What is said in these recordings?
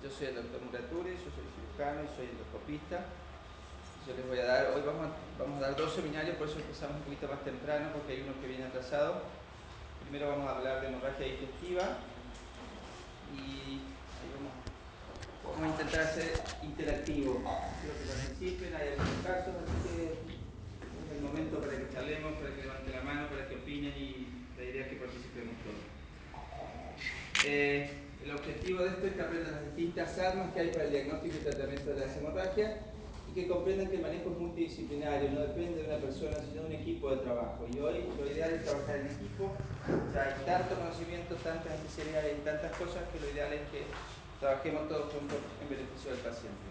Yo soy el doctor Muraturi, yo soy cirujano y soy endoscopista. Yo les voy a dar, hoy vamos a dar dos seminarios, por eso empezamos un poquito más temprano, porque hay uno que viene atrasado. Primero vamos a hablar de hemorragia digestiva y ahí vamos a intentar hacer interactivo. Quiero que participen, hay algunos casos, así que es el momento para que charlemos, para que levanten la mano, para que opinen y la idea es que participemos todos. El objetivo de esto es que aprendan las distintas armas que hay para el diagnóstico y tratamiento de las hemorragias y que comprendan que el manejo es multidisciplinario, no depende de una persona, sino de un equipo de trabajo. Y hoy lo ideal es trabajar en equipo. Ya hay tanto conocimiento, tantas especialidades y tantas cosas que lo ideal es que trabajemos todos juntos en beneficio del paciente.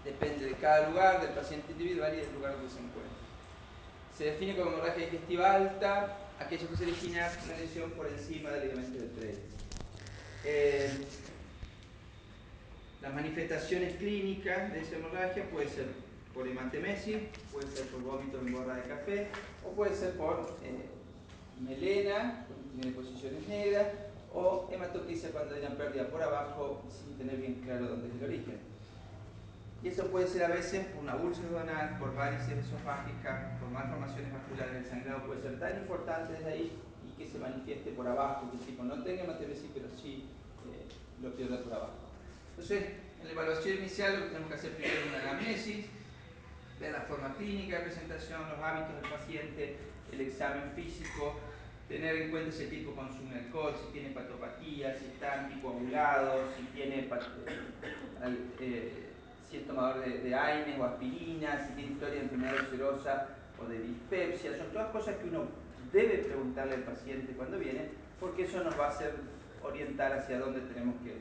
Depende de cada lugar, del paciente individual y del lugar donde se encuentre. Se define como hemorragia digestiva alta aquello que se origina una lesión por encima del ligamento del treo. Las manifestaciones clínicas de esa hemorragia puede ser por hematemesis, puede ser por vómitos en borra de café o puede ser por melena, cuando tiene deposiciones negras, o hematoclisia cuando hay una pérdida por abajo sin tener bien claro dónde es el origen. Y eso puede ser a veces por una úlcera duodenal, por varices esofágicas, por malformaciones vasculares. El sangrado puede ser tan importante desde ahí y que se manifieste por abajo, que el tipo no tenga hematemesis, pero sí lo pierda por abajo. Entonces, en la evaluación inicial lo que tenemos que hacer primero es una anamnesis, ver la forma clínica de presentación, los hábitos del paciente, el examen físico, tener en cuenta si el tipo consume alcohol, si tiene hepatopatía, si está anticoagulado, si tiene si es tomador de AINES o aspirina, si tiene historia de enfermedad ulcerosa o de dispepsia. Son todas cosas que uno debe preguntarle al paciente cuando viene, porque eso nos va a hacer orientar hacia dónde tenemos que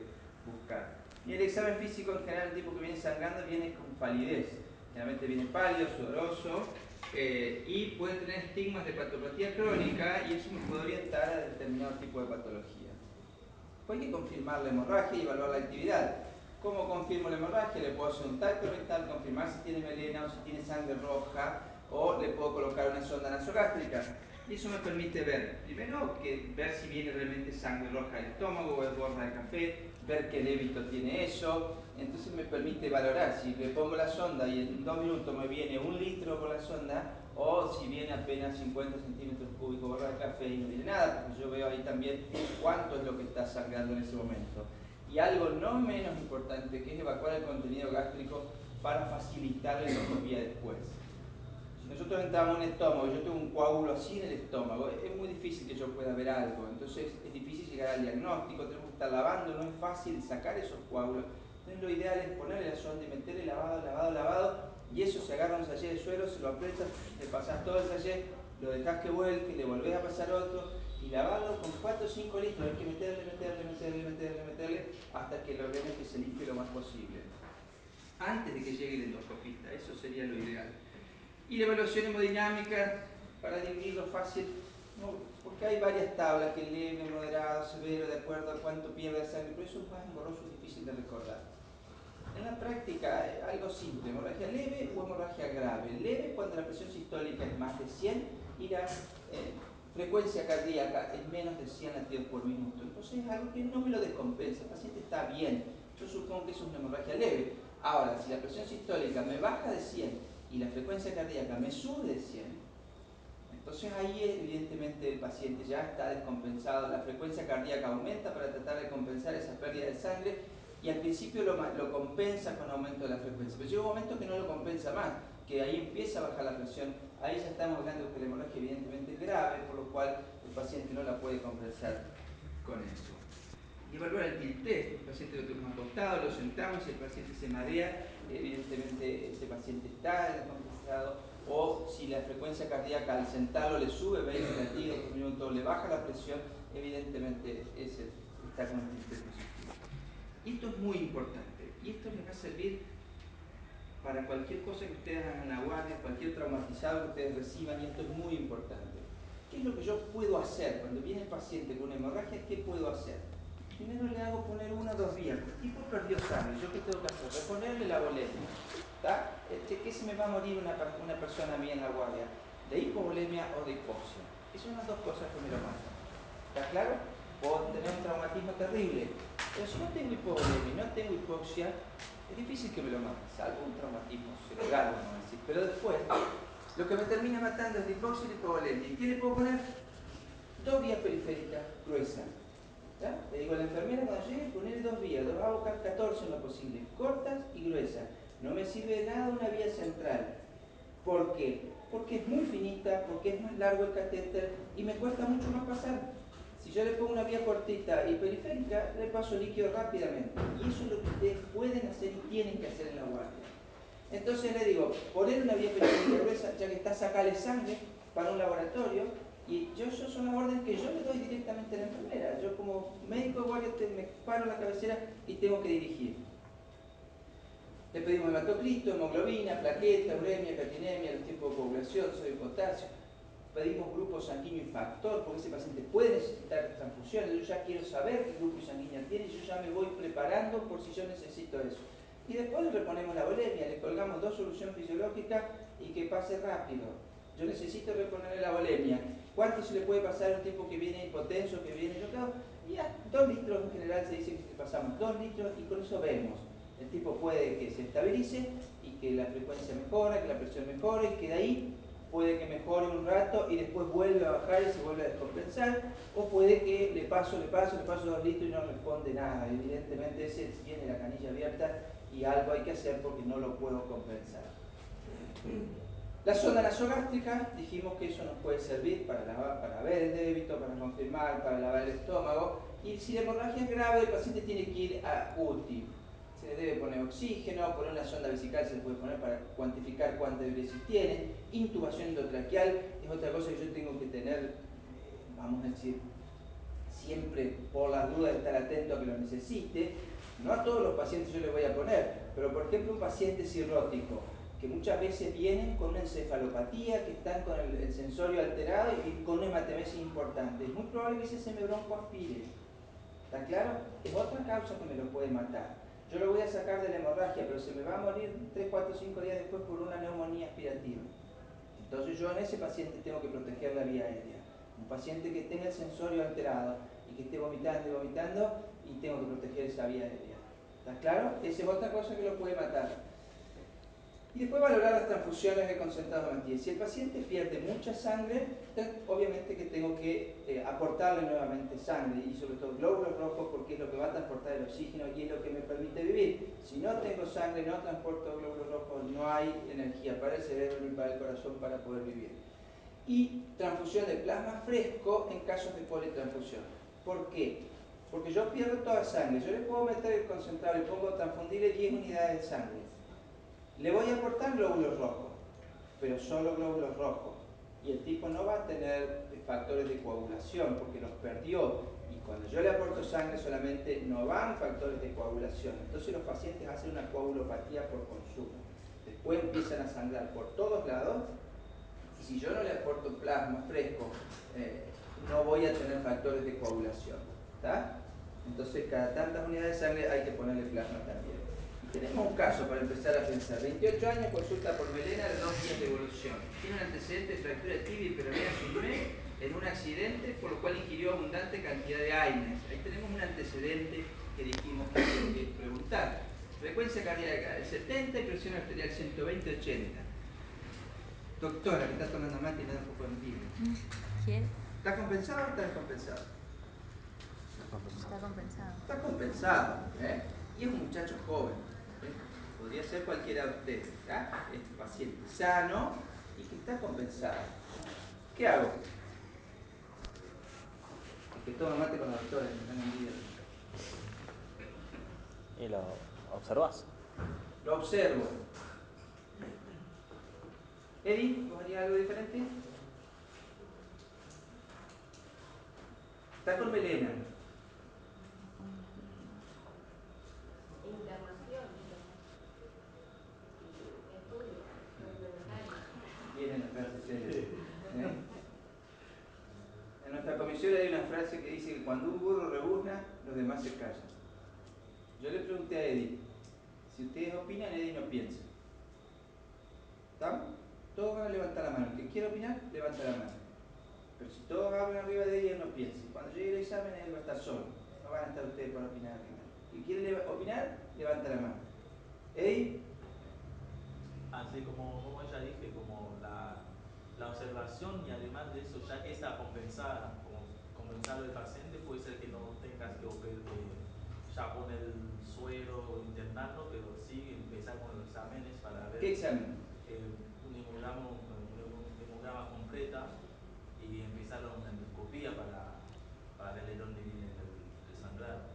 buscar. Y el examen físico en general, el tipo que viene sangrando viene con palidez. Generalmente viene pálido, sudoroso y puede tener estigmas de hepatopatía crónica y eso nos puede orientar a determinado tipo de patología. Pues hay que confirmar la hemorragia y evaluar la actividad. ¿Cómo confirmo la hemorragia? Le puedo hacer un tacto rectal, confirmar si tiene melena o si tiene sangre roja, o le puedo colocar una sonda nasogástrica. Y eso me permite ver, primero, ver si viene realmente sangre roja del estómago o es borra de café, ver qué débito tiene eso. Entonces me permite valorar si le pongo la sonda y en 2 minutos me viene 1 litro por la sonda, o si viene apenas 50 centímetros cúbicos borra de café y no viene nada, porque yo veo ahí también cuánto es lo que está sangrando en ese momento. Y algo no menos importante, que es evacuar el contenido gástrico para facilitar la endoscopía después. Si nosotros entramos en un estómago y yo tengo un coágulo así en el estómago, es muy difícil que yo pueda ver algo. Entonces es difícil llegar al diagnóstico, tenemos que estar lavando, no es fácil sacar esos coágulos. Entonces lo ideal es ponerle la sonda y meterle lavado, y eso se agarra un sachet de suero, se lo aprietas, le pasas todo el sachet, lo dejas que vuelque, le volvés a pasar otro, y lavado con 4 o 5 litros, hay que meterle, hasta que logremos que se limpie lo más posible. Antes de que llegue el endoscopista, eso sería lo ideal. Y la evaluación hemodinámica, para dividirlo fácil, ¿no? Porque hay varias tablas, que leve, moderado, severo, de acuerdo a cuánto pierde de sangre, pero eso es más engorroso y difícil de recordar. En la práctica, algo simple, hemorragia leve o hemorragia grave. Leve cuando la presión sistólica es más de 100 y la frecuencia cardíaca es menos de 100 latidos por minuto. Entonces es algo que no me lo descompensa, el paciente está bien. Yo supongo que eso es una hemorragia leve. Ahora, si la presión sistólica me baja de 100 y la frecuencia cardíaca me sube de 100, entonces ahí evidentemente el paciente ya está descompensado, la frecuencia cardíaca aumenta para tratar de compensar esa pérdida de sangre y al principio lo compensa con aumento de la frecuencia, pero llega un momento que no lo compensa más, que ahí empieza a bajar la presión, ahí ya estamos hablando de que la hemorragia evidentemente es grave, por lo cual el paciente no la puede compensar con eso. Y evaluar el tilt test, el paciente lo tenemos acostado, lo sentamos, si el paciente se marea, evidentemente ese paciente está descompensado, o si la frecuencia cardíaca al sentarlo le sube 20 latidos por minuto, le baja la presión, evidentemente ese está con un tilt test positivo. Y esto es muy importante, y esto les va a servir para cualquier cosa que ustedes hagan en la guardia, cualquier traumatizado que ustedes reciban, y esto es muy importante. ¿Qué es lo que yo puedo hacer cuando viene el paciente con una hemorragia? ¿Qué puedo hacer? Primero le hago poner 1 o 2 vías. El tipo perdió sangre. ¿Yo qué tengo que hacer? Reponerle la volemia. ¿De qué se me va a morir una persona a mí en la guardia? ¿De hipovolemia o de hipoxia? Esas son las dos cosas que me lo matan. ¿Está claro? puedo tener un traumatismo terrible. Pero si no tengo hipovolemia y no tengo hipoxia, es difícil que me lo mate, salvo un traumatismo cerebral, vamos a decir. Pero después, lo que me termina matando es la hipoxia y la hipovolemia. ¿Y qué le puedo poner? 2 vías periféricas gruesas. ¿Ya? Le digo a la enfermera cuando llegue, poner 2 vías, 2 hago 14 en lo posible, cortas y gruesas. No me sirve de nada una vía central. ¿Por qué? Porque es muy finita, porque es más largo el catéter y me cuesta mucho más pasar. Si yo le pongo una vía cortita y periférica, le paso líquido rápidamente. Y eso es lo que ustedes pueden hacer y tienen que hacer en la guardia. Entonces le digo, poner una vía periférica gruesa, ya que está sacarle sangre para un laboratorio, y eso son las órdenes que yo le doy directamente a la enfermera. Yo como médico de guardia me paro en la cabecera y tengo que dirigir. Le pedimos hematocristo, hemoglobina, plaqueta, uremia, creatinemia, los tiempos de coagulación, sodio de potasio. Pedimos grupo sanguíneo y factor, porque ese paciente puede necesitar transfusiones. Yo ya quiero saber qué grupo sanguíneo tiene y yo ya me voy preparando por si yo necesito eso. Y después le reponemos la volemia, le colgamos 2 soluciones fisiológicas y que pase rápido. Yo necesito reponerle la volemia. ¿Cuánto se le puede pasar a un tipo que viene hipotenso, que viene chocado? Ya, 2 litros en general se dice que le pasamos 2 litros y con eso vemos. El tipo puede que se estabilice y que la frecuencia mejora, que la presión mejore y que de ahí puede que mejore un rato y después vuelve a bajar y se vuelve a descompensar, o puede que le paso 2 litros y no responde nada. Evidentemente ese tiene la canilla abierta y algo hay que hacer porque no lo puedo compensar. La sonda nasogástrica, dijimos que eso nos puede servir para ver el débito, para confirmar, para lavar el estómago, y si la hemorragia es grave el paciente tiene que ir a UTI. Se le debe poner oxígeno, poner una sonda vesical se le puede poner para cuantificar cuánta diuresis tiene. Intubación endotraqueal es otra cosa que yo tengo que tener, vamos a decir, siempre por las dudas de estar atento a que lo necesite. No a todos los pacientes yo les voy a poner, pero por ejemplo un paciente cirrótico, que muchas veces vienen con una encefalopatía, que están con el sensorio alterado y con una hematemesis importante. Es muy probable que ese semibronco aspire. ¿Está claro? Es otra causa que me lo puede matar. Yo lo voy a sacar de la hemorragia, pero se me va a morir 3, 4, 5 días después por una neumonía aspirativa. Entonces yo en ese paciente tengo que proteger la vía aérea. Un paciente que tenga el sensorio alterado y que esté vomitando y vomitando, y tengo que proteger esa vía aérea. ¿Está claro? Esa es otra cosa que lo puede matar. Y después valorar las transfusiones de concentrado de hematía. Si el paciente pierde mucha sangre, obviamente que tengo que aportarle nuevamente sangre y sobre todo glóbulos rojos porque es lo que va a transportar el oxígeno y es lo que me permite vivir. Si no tengo sangre, no transporto glóbulos rojos, no hay energía para el cerebro ni para el corazón para poder vivir. Y transfusión de plasma fresco en casos de politransfusión. ¿Por qué? Porque yo pierdo toda sangre. Yo le puedo meter el concentrado, le pongo transfundirle 10 unidades de sangre. Le voy a aportar glóbulos rojos, pero solo glóbulos rojos. Y el tipo no va a tener factores de coagulación porque los perdió. Y cuando yo le aporto sangre solamente no van factores de coagulación. Entonces los pacientes hacen una coagulopatía por consumo. Después empiezan a sangrar por todos lados. Y si yo no le aporto plasma fresco, no voy a tener factores de coagulación. ¿Está? Entonces cada tantas unidades de sangre hay que ponerle plasma también. Tenemos un caso para empezar a pensar. 28 años, consulta por melena de 2 días de evolución. Tiene un antecedente de fractura de tibia y peronea superior en un accidente, por lo cual ingirió abundante cantidad de AINES. Ahí tenemos un antecedente que dijimos que hay que preguntar. Frecuencia cardíaca de 70 y presión arterial 120-80. Doctora, que está tomando mate y le da un poco de envidia. ¿Quién? ¿Está compensado o está descompensado? Está compensado. Está compensado, ¿eh? Y es un muchacho joven. Podría ser cualquiera de ustedes, ¿verdad? Es un paciente sano y que está compensado. ¿Qué hago? El que toma mate con la doctora, me dan envidia. ¿Y lo observás? Lo observo. Eddie, ¿vos harías algo diferente? Está con melena. Internación, estudio, complementario. Viene la frase seria. En nuestra comisión hay una frase que dice que cuando un burro rebuzna, los demás se callan. Yo le pregunté a Eddie, si ustedes opinan, Eddie no piensa. ¿Estamos? Todos van a levantar la mano. El que quiera opinar, levanta la mano. Pero si todos hablen arriba de ella, no piensen. Cuando llegue el examen, él va a estar solo. No van a estar ustedes para opinar arriba. Si quiere opinar, levanta la mano. ¿Ey? Así como ya dije, como la observación y además de eso, ya que está compensada, como compensado el paciente, puede ser que no tengas que ya poner el suero o internarlo, pero sí empezar con los exámenes para ver ¿Qué examen? un hemograma completa y empezar una endoscopía para ver de dónde viene el sangrado.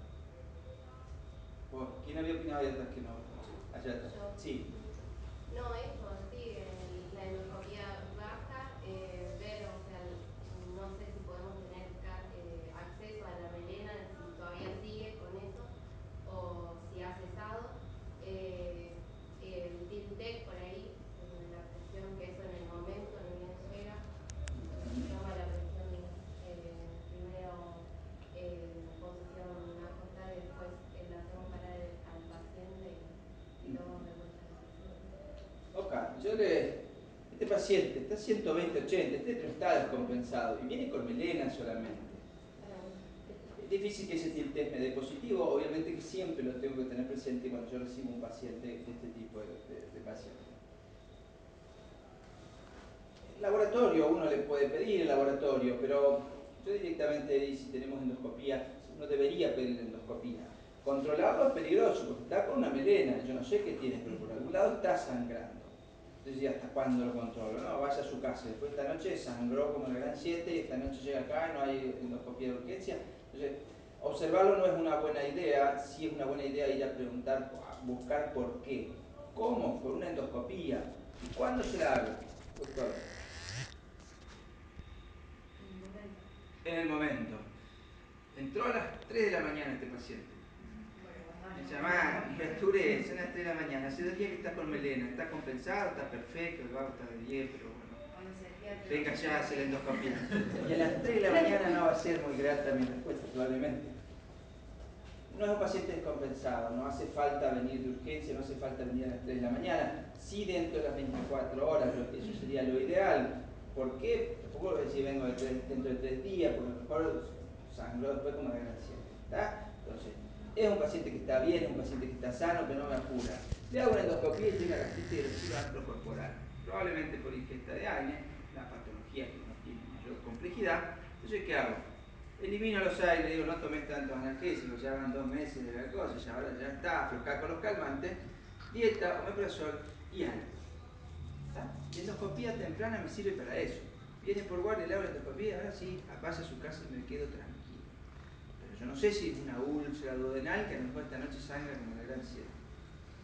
¿Quién había opinado allá atrás que no? Allá atrás. Yo. Sí. No, esto, sí, la endoscopía baja, ver, o sea, no sé si podemos tener acceso a la melena, si todavía sigue con eso, o si ha cesado. El Tiltec por ahí, la presión, que eso en el momento no bien llega, toma la presión primero en posición acostada y después la hacemos parar al paciente y tomamos de vuelta la presión. Ok, este paciente está 120-80, este no está descompensado y viene con melena solamente. Es difícil que ese test me dé positivo, obviamente que siempre lo tengo que tener presente cuando yo recibo un paciente de este tipo de paciente. El laboratorio, uno le puede pedir el laboratorio, pero yo directamente, si tenemos endoscopía, uno debería pedir la endoscopía. Controlarlo es peligroso porque está con una melena, yo no sé qué tiene, pero por algún lado está sangrando. Entonces, ¿hasta cuándo lo controlo? No, vaya a su casa. Después esta noche sangró como la gran 7 y esta noche llega acá y no hay endoscopía de urgencia. Entonces, observarlo no es una buena idea. Sí es una buena idea ir a preguntar, a buscar por qué. ¿Cómo? Por una endoscopía. ¿Y cuándo se la hago, doctor? En el momento. Entró a las 3 de la mañana este paciente. Me llama, criature, son las 3 de la mañana. Hace 2 días que está con melena. Está compensado, está perfecto, el vago está de 10, pero bueno. Venga ya a hacer la endoscopía. Y a las 3 de la mañana no va a ser muy grata mi respuesta, probablemente. No es un paciente descompensado, no hace falta venir de urgencia, no hace falta venir a las 3 de la mañana. Sí dentro de las 24 horas, eso sería lo ideal. ¿Por qué? Tampoco voy a decir vengo dentro de 3 días, porque a lo mejor sangró después como la gracia. ¿Está? Entonces, es un paciente que está bien, es un paciente que está sano, que no me apura. Le hago una endoscopía y llega gastritis erosiva antrocorporal. Probablemente por ingesta de aire, la patología que no tiene mayor complejidad. Entonces, ¿qué hago? Elimino los aires, digo, no tomes tantos analgésicos, ya van 2 meses de la cosa, ya ahora ya está, aflojar con los calmantes, dieta, omeprazol y algo. ¿Está? La endoscopía temprana me sirve para eso. Viene por guardia, le hago la endoscopía, ahora sí, vaya a su casa y me quedo tranquilo. Pero yo no sé si es una úlcera duodenal que a lo mejor esta noche sangra como la gran 7.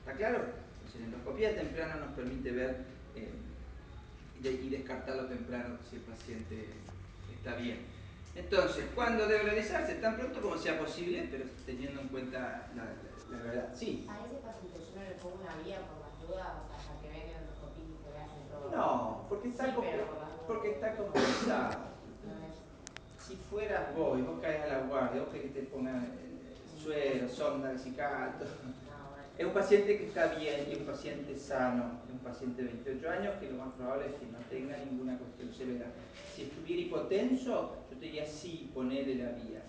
¿Está claro? Entonces la endoscopía temprana nos permite ver y descartarlo temprano si el paciente está bien. Entonces, ¿cuándo debe realizarse? Tan pronto como sea posible, pero teniendo en cuenta la verdad. Sí. A ese paciente yo no le pongo una guía por las dudas, o sea, hasta que venga el endoscopía y se vea todo. No, porque está, porque está compensado. Si fueras vos y vos caes a la guardia, vos querés que te pongan suero, sonda, vesical, todo. Es un paciente que está bien y es un paciente sano, es un paciente de 28 años que lo más probable es que no tenga ninguna cuestión severa. Si estuviera hipotenso, yo te diría sí, ponerle la vía.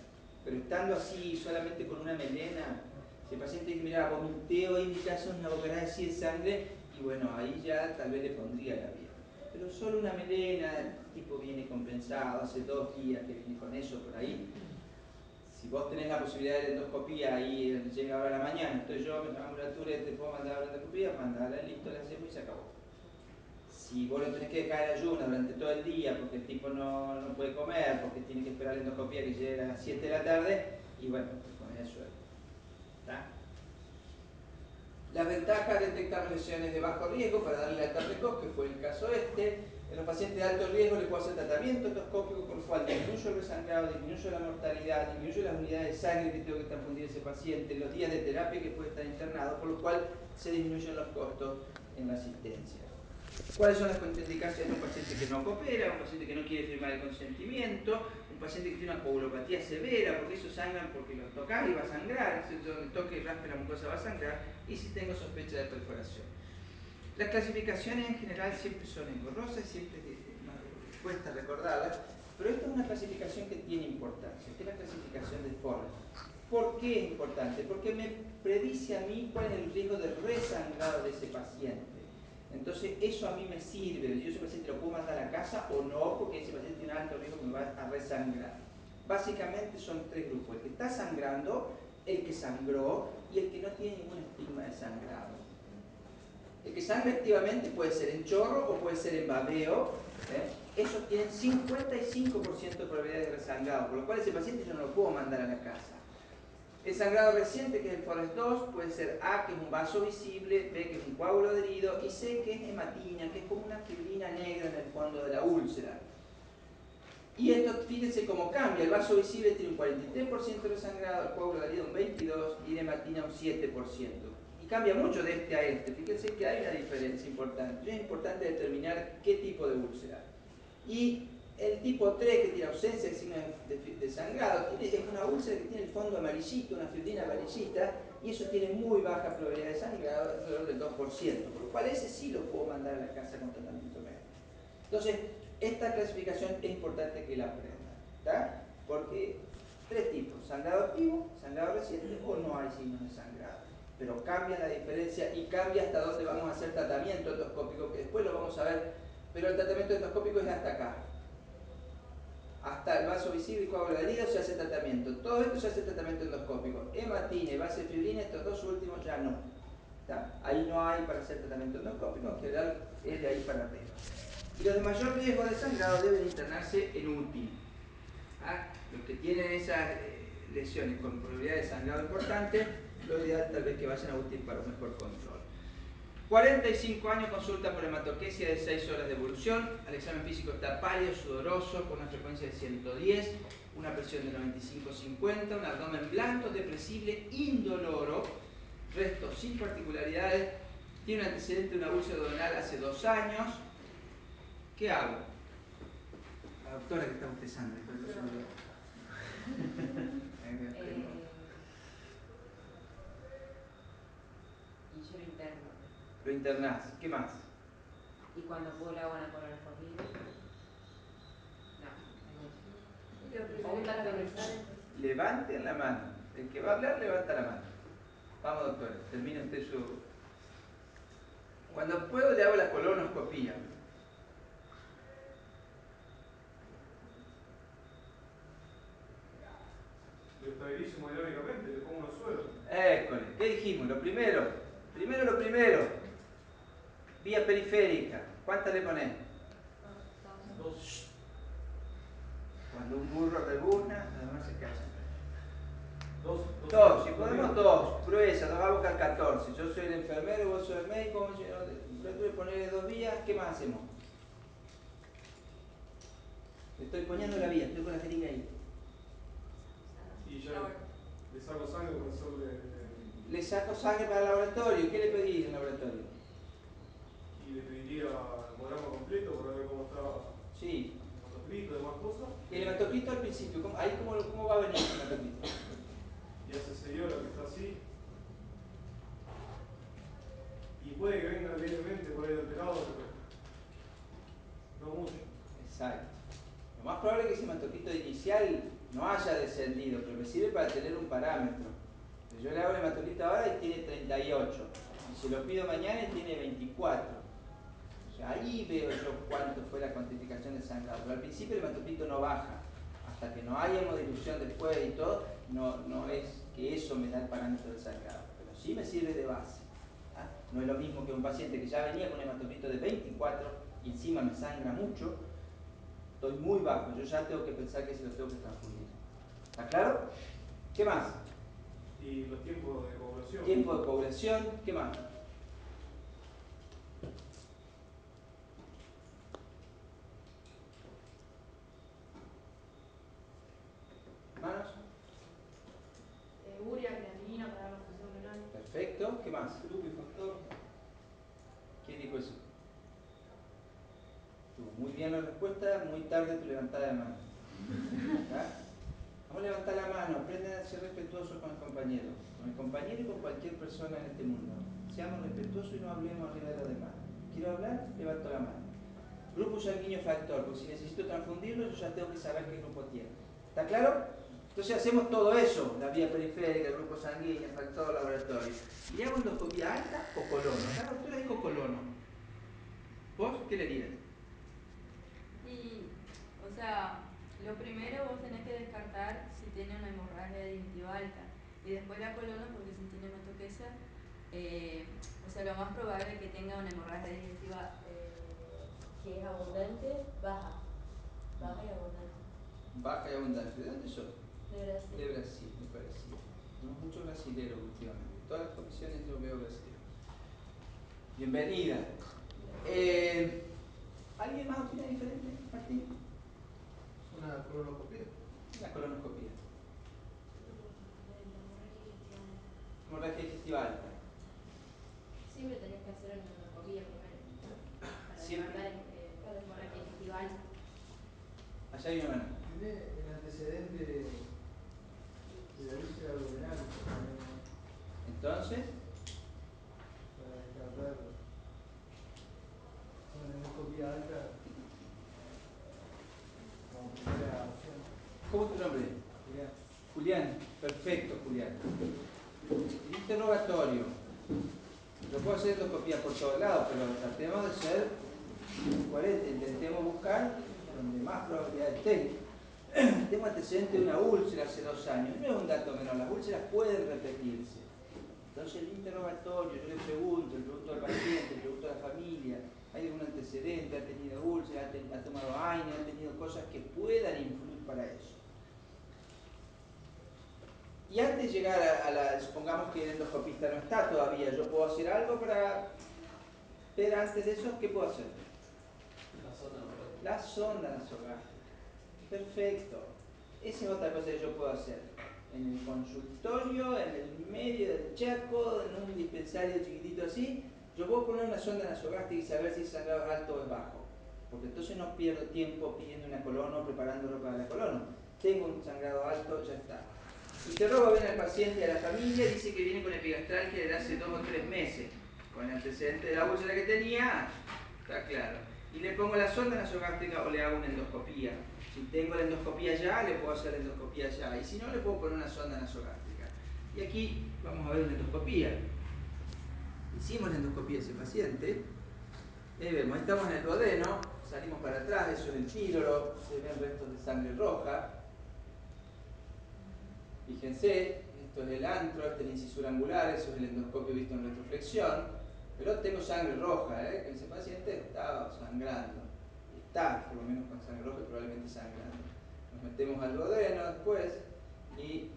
Pero estando así, solamente con una melena, si el paciente dice, mira, vomiteo, indicación, una bocanada así de sangre, y bueno, ahí ya tal vez le pondría la vía. Pero solo una melena, el tipo viene compensado, hace 2 días que viene con eso por ahí. Si vos tenés la posibilidad de endoscopía y llega ahora a la mañana, entonces yo me llamo ambulatura y te puedo mandar a la endoscopía, mandala, listo, la hacemos y se acabó. Si vos lo tenés que dejar en ayuno durante todo el día porque el tipo no puede comer, porque tiene que esperar la endoscopía que llegue a las 7 de la tarde, y bueno, te pones el suelo. ¿Está? Las ventajas: detectamos lesiones de bajo riesgo para darle alta precoz, que fue el caso este. En los pacientes de alto riesgo les puedo hacer tratamiento endoscópico, con lo cual disminuyo el resangrado, disminuyo la mortalidad, disminuyo las unidades de sangre que tengo que transfundir ese paciente, los días de terapia que puede estar internado, por lo cual se disminuyen los costos en la asistencia. ¿Cuáles son las contraindicaciones de un paciente que no coopera, un paciente que no quiere firmar el consentimiento, un paciente que tiene una coagulopatía severa, porque esos sangran porque los tocas y va a sangrar, donde toque y raspe la mucosa va a sangrar, y si tengo sospecha de perforación? Las clasificaciones en general siempre son engorrosas, siempre cuesta recordarlas, pero esta es una clasificación que tiene importancia, que es la clasificación de Forrest. ¿Por qué es importante? Porque me predice a mí cuál es el riesgo de resangrado de ese paciente. Entonces, eso a mí me sirve. Yo ese paciente lo puedo mandar a la casa o no, porque ese paciente tiene un alto riesgo que me va a resangrar. Básicamente son tres grupos: el que está sangrando, el que sangró y el que no tiene ningún estigma de sangrado. El que sangra activamente puede ser en chorro o puede ser en babeo. Esos tienen 55% de probabilidad de resangrado, por lo cual ese paciente yo no lo puedo mandar a la casa. El sangrado reciente, que es el Forrest 2, puede ser A, que es un vaso visible, B, que es un coágulo adherido, y C, que es hematina, que es como una fibrina negra en el fondo de la úlcera. Y esto, fíjense cómo cambia. El vaso visible tiene un 43% de sangrado, el coágulo adherido un 22% y la hematina un 7%. Y cambia mucho de este a este. Fíjense que hay una diferencia importante. Es importante determinar qué tipo de úlcera. Y el tipo 3, que tiene ausencia de signos de sangrado, es una úlcera que tiene el fondo amarillito, una fibrina amarillita, y eso tiene muy baja probabilidad de sangrado, alrededor del 2%, por lo cual ese sí lo puedo mandar a la casa con tratamiento médico. Entonces, esta clasificación es importante que la aprendan, ¿está? Porque tres tipos: sangrado activo, sangrado reciente o no hay signos de sangrado. Pero cambia la diferencia y cambia hasta dónde vamos a hacer tratamiento endoscópico, que después lo vamos a ver, pero el tratamiento endoscópico es hasta acá. Hasta el vaso visible y coágulo adherido se hace tratamiento. Todo esto se hace tratamiento endoscópico. Hematina y base fibrina, estos dos últimos ya no. ¿Está? Ahí no hay para hacer tratamiento endoscópico, en general es de ahí para arriba. Y los de mayor riesgo de sangrado deben internarse en UTI. Los que tienen esas lesiones con probabilidad de sangrado importante, lo ideal tal vez que vayan a UTI para un mejor control. 45 años, consulta por hematoquesia de 6 horas de evolución, al examen físico está pálido, sudoroso, con una frecuencia de 110, una presión de 95-50, un abdomen blando, depresible, indoloro, resto sin particularidades, tiene un antecedente de una úlcera duodenal hace 2 años. ¿Qué hago? La doctora que está bostezando. Y yo lo interno. Lo internás. ¿Qué más? Y cuando puedo le hago una colonoscopia. No, hay mucho. Levanten la mano. El que va a hablar, levanta la mano. Vamos, doctora, termine usted su... Cuando puedo le hago la colonoscopia. Lo estabilizo hemodinámicamente, le pongo unos sueros. École, ¿qué dijimos? Lo primero. Vía periférica. ¿Cuántas le ponés? 2. Cuando un burro rebuzna, además se callan. 2. Si podemos 2, gruesa, nos va a buscar 14. Yo soy el enfermero, vos sos el médico, trato de ponerle 2 vías, ¿qué más hacemos? Le estoy poniendo la vía, estoy con la jeringa ahí. Y ya le saco sangre para hacerle. Le saco sangre para el laboratorio. ¿Qué le pedí en el laboratorio? Y le pediría el programa completo para ver cómo está Sí. el hematocrit, demás cosas. El hematocrito al principio, ¿cómo va a venir el hematocrito? Y hace 6 horas que está así. Y puede que venga levemente por ahí alterado, pero no mucho. Exacto. Lo más probable es que ese hematocrito inicial no haya descendido, pero me sirve para tener un parámetro. Yo le hago el hematocrito ahora y tiene 38. Y se lo pido mañana y tiene 24. O sea, ahí veo yo cuánto fue la cuantificación de sangrado. Pero al principio el hematocrito no baja. Hasta que no haya hemodilución después y todo, no es que eso me da el parámetro del sangrado. Pero sí me sirve de base. No es lo mismo que un paciente que ya venía con un hematocrito de 24 y encima me sangra mucho. Estoy muy bajo, yo ya tengo que pensar que se lo tengo que transfundir. ¿Está claro? ¿Qué más? Y los tiempos de coagulación. Tiempo de coagulación, ¿qué más? ¿Manos? Urea, creatinina para la función renal. Perfecto, ¿qué más? Grupo y factor. ¿Quién dijo eso? Muy bien la respuesta, muy tarde tu levantada de mano. Vamos a levantar la mano, aprendan a ser respetuosos con el compañero y con cualquier persona en este mundo. Seamos respetuosos y no hablemos arriba de los demás. ¿Quiero hablar? Levanto la mano. Grupo sanguíneo factor, porque si necesito transfundirlo, yo ya tengo que saber qué grupo tiene. ¿Está claro? Entonces hacemos todo eso, la vía periférica, el grupo sanguíneo, factor, laboratorio. ¿Y le hago endoscopía alta o colono? Acá doctora dijo colono. ¿Vos qué le dirías? Y, o sea, lo primero vos tenés que descartar si tiene una hemorragia digestiva alta. Y después la colono, porque si tiene hematoquesia, o sea, lo más probable es que tenga una hemorragia digestiva Si es abundante, baja. Baja y abundante. Baja y abundante. ¿De dónde sos? De Brasil. De Brasil, me parecía. Tenemos muchos brasileros últimamente. Todas las comisiones yo veo brasileños. Bienvenida. ¿Alguien más opina diferente, Martín? Una colonoscopia. La colonoscopia. Hemorragia digestiva alta. Siempre tenés que hacer una endoscopia primero. Para Siempre. descartar hemorragia digestiva alta. Allá hay una mano. Tiene el antecedente de la úlcera abdominal. Entonces, Para descartar una endoscopia alta como primera opción. ¿cómo es tu nombre? Julián. Julián. Perfecto, Julián. El interrogatorio. Lo puedo hacer endoscopía por todos lados, pero tratemos de ser coherentes. Intentemos buscar donde más probabilidades tengo. Tengo antecedente de una úlcera hace 2 años. No es un dato menor, las úlceras pueden repetirse. Entonces el interrogatorio, yo le pregunto al paciente, le pregunto a la familia, ¿hay algún antecedente? ¿Ha tenido úlceras? ¿Ha tomado AINE? ¿Ha tenido cosas que puedan influir para eso? Y antes de llegar a la, supongamos que el endoscopista no está todavía, ¿yo puedo hacer algo para ver antes de eso? ¿Qué puedo hacer? La sonda nasogástrica. Perfecto. Esa es otra cosa que yo puedo hacer. En el consultorio, en el medio del Chaco, en un dispensario chiquitito así, yo puedo poner una sonda nasogástrica y saber si el sangrado es alto o es bajo. Porque entonces no pierdo tiempo pidiendo una colono o preparándolo para la colono. Tengo un sangrado alto, ya está. Interrogo bien al paciente y a la familia, dice que viene con epigastralgia desde hace 2 o 3 meses. Con el antecedente de la úlcera que tenía, está claro. Y le pongo la sonda nasogástrica o le hago una endoscopía. Si tengo la endoscopía ya, le puedo hacer la endoscopía ya. Y si no, le puedo poner una sonda nasogástrica. Y aquí vamos a ver una endoscopía. Hicimos la endoscopía a ese paciente. Ahí vemos, ahí estamos en el duodeno. Salimos para atrás, eso es el píloro. Se ven restos de sangre roja. Fíjense, esto es el antro, este es la incisura angular, eso es el endoscopio visto en retroflexión. Pero tengo sangre roja, que ese paciente estaba sangrando. Está, por lo menos con sangre roja, probablemente sangrando. Nos metemos al duodeno después y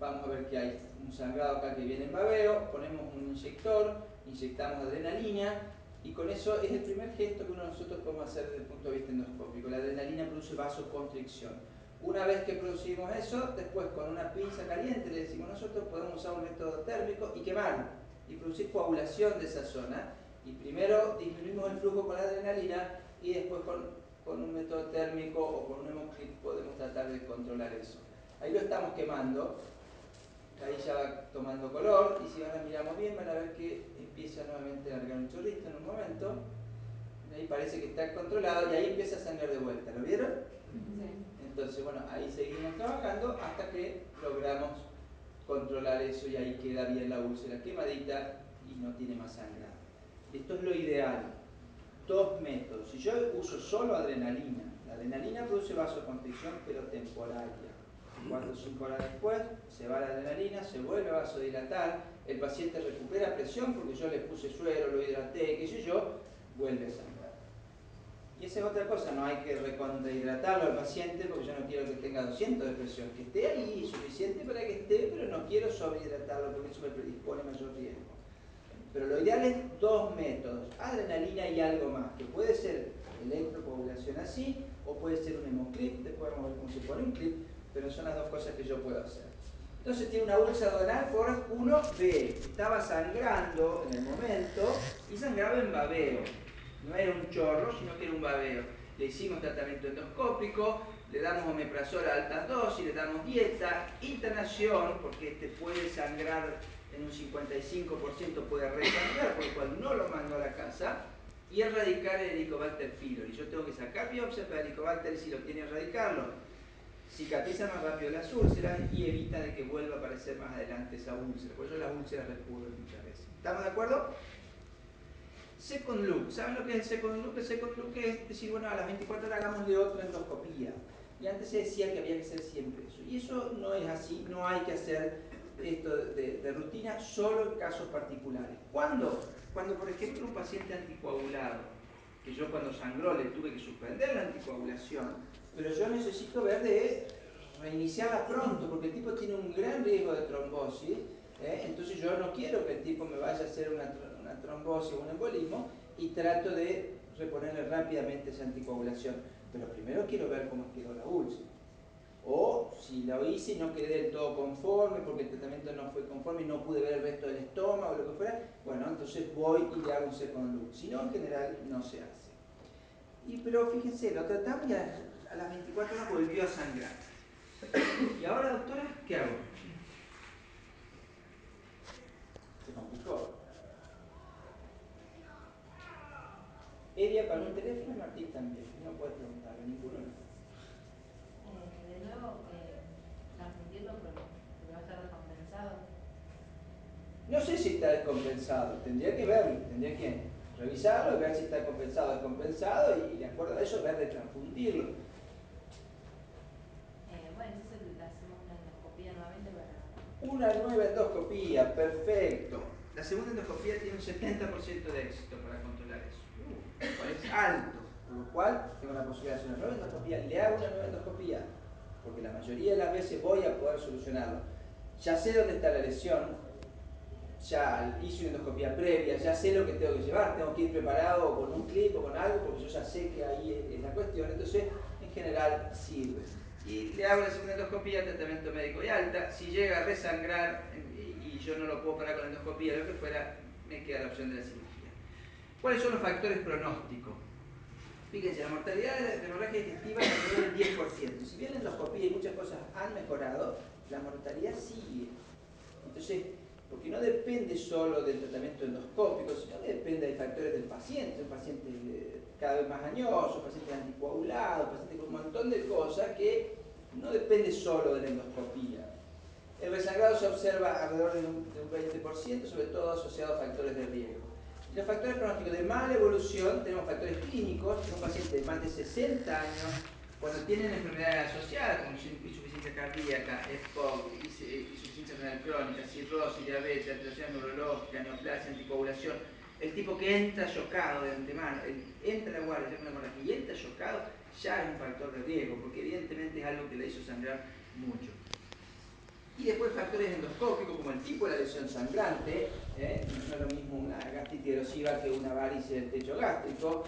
vamos a ver que hay un sangrado acá que viene en babeo, ponemos un inyector, inyectamos adrenalina y con eso es el primer gesto que uno de nosotros podemos hacer desde el punto de vista endoscópico. La adrenalina produce vasoconstricción. Una vez que producimos eso, después con una pinza caliente, le decimos nosotros, podemos usar un método térmico y quemarlo y producir coagulación de esa zona. Y primero disminuimos el flujo con la adrenalina y después con un método térmico o con un hemoclip podemos tratar de controlar eso. Ahí lo estamos quemando, ahí ya va tomando color y si ahora miramos bien van a ver que empieza nuevamente a largar un chorrito en un momento. Ahí parece que está controlado y ahí empieza a sangrar de vuelta, ¿lo vieron? Sí. Entonces, bueno, ahí seguimos trabajando hasta que logramos controlar eso y ahí queda bien la úlcera quemadita y no tiene más sangrado. Esto es lo ideal. 2 métodos. Si yo uso solo adrenalina, la adrenalina produce vasoconstricción pero temporaria. 4 o 5 horas después se va la adrenalina, se vuelve a vasodilatar, el paciente recupera presión porque yo le puse suero, lo hidraté, qué sé yo, vuelve a sangrar. Y esa es otra cosa, no hay que recontrahidratarlo al paciente porque yo no quiero que tenga 200 de presión, que esté ahí suficiente para que esté, pero no quiero sobrehidratarlo porque eso me predispone a mayor riesgo. Pero lo ideal es 2 métodos, adrenalina y algo más, que puede ser electrocoagulación así, o puede ser un hemoclip, después vamos a ver cómo se pone un clip, pero son las 2 cosas que yo puedo hacer. Entonces tiene una úlcera duodenal por 1B, estaba sangrando en el momento y sangraba en babeo. No era un chorro, sino que era un babeo. Le hicimos tratamiento endoscópico, le damos omeprazol a altas dosis, le damos dieta, internación, porque este puede sangrar en un 55%, puede resangrar, por lo cual no lo mandó a la casa. y erradicar el Helicobacter pylori. Yo tengo que sacar biopsia para el Helicobacter y si lo tiene erradicarlo. Cicatriza más rápido las úlceras y evita de que vuelva a aparecer más adelante esa úlcera. Por eso las úlceras recurren muchas veces. ¿Estamos de acuerdo? Second look. ¿Saben lo que es el second look? El second look es decir, bueno, a las 24 horas hagámosle otra endoscopía. Y antes se decía que había que hacer siempre eso. Y eso no es así, no hay que hacer esto de rutina solo en casos particulares. ¿Cuándo? Cuando, por ejemplo, un paciente anticoagulado, que yo cuando sangró le tuve que suspender la anticoagulación, pero yo necesito ver de reiniciarla pronto, porque el tipo tiene un gran riesgo de trombosis, entonces yo no quiero que el tipo me vaya a hacer una trombosis o un embolismo y trato de reponerle rápidamente esa anticoagulación. Pero primero quiero ver cómo quedó la úlcera. O si lo hice y no quedé del todo conforme porque el tratamiento no fue conforme y no pude ver el resto del estómago o lo que fuera, bueno, entonces voy y le hago un second look. Si no, en general no se hace. Pero fíjense, lo tratamos y a las 24 horas volvió a sangrar. Y ahora, doctora, ¿qué hago? Se complicó. Elia pagó un teléfono y Martín también. No puedes preguntarle, ninguno no. De nuevo, transmitirlo porque va a ser descompensado. No sé si está descompensado, tendría que verlo, tendría que revisarlo y ver si está compensado o descompensado y de acuerdo a eso ver de transfundirlo. Bueno, entonces le hacemos una endoscopía nuevamente para... Una nueva endoscopía, perfecto. La segunda endoscopía tiene un 70% de éxito para controlar eso. Lo cual es alto, por lo cual tengo la posibilidad de hacer una nueva endoscopía, le hago una nueva endoscopía, porque la mayoría de las veces voy a poder solucionarlo. Ya sé dónde está la lesión, ya hice una endoscopía previa, ya sé lo que tengo que llevar, tengo que ir preparado con un clip o con algo, porque yo ya sé que ahí es la cuestión, entonces en general sirve. Y le hago la segunda endoscopía, tratamiento médico y alta, si llega a resangrar y yo no lo puedo parar con la endoscopía, lo que fuera, me queda la opción de la cirugía. ¿Cuáles son los factores pronósticos? Fíjense, la mortalidad de hemorragia digestiva es alrededor del 10%. Si bien la endoscopía y muchas cosas han mejorado, la mortalidad sigue. Entonces, porque no depende solo del tratamiento endoscópico, sino que depende de factores del paciente, un paciente cada vez más añoso, paciente anticoagulado, paciente con un montón de cosas que no depende solo de la endoscopía. El resangrado se observa alrededor de un 20%, sobre todo asociado a factores de riesgo. Y los factores pronósticos de mala evolución, tenemos factores clínicos, en un paciente de más de 60 años, cuando tienen enfermedades asociadas como insuficiencia cardíaca, ESPOC, insuficiencia renal crónica, cirrosis, diabetes, alteraciones neurológicas, neoplasia, anticoagulación, el tipo que entra chocado de antemano, entra a la guardia, ya con la hemorragia y entra chocado, ya es un factor de riesgo, porque evidentemente es algo que le hizo sangrar mucho. Y después factores endoscópicos como el tipo de la lesión sangrante, no es lo mismo una gastritis erosiva que una varice del techo gástrico,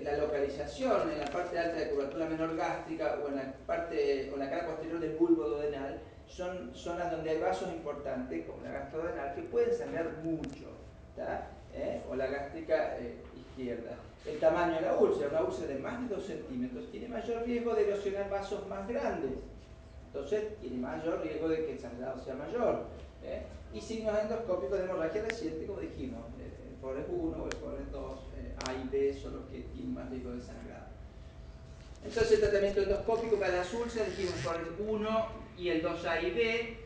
la localización en la parte alta de curvatura menor gástrica o en la parte o en la cara posterior del bulbo duodenal son zonas donde hay vasos importantes como la gastrodenal que pueden sangrar mucho, o la gástrica izquierda. El tamaño de la úlcera, una úlcera de más de 2 centímetros tiene mayor riesgo de erosionar vasos más grandes. Entonces tiene mayor riesgo de que el sangrado sea mayor. Y signos endoscópicos de hemorragia reciente, como dijimos, el FORES 1 o el FORES 2, A y B son los que tienen más riesgo de sangrado. Entonces el tratamiento endoscópico para las úlceras, dijimos FORES 1 y el 2A y B.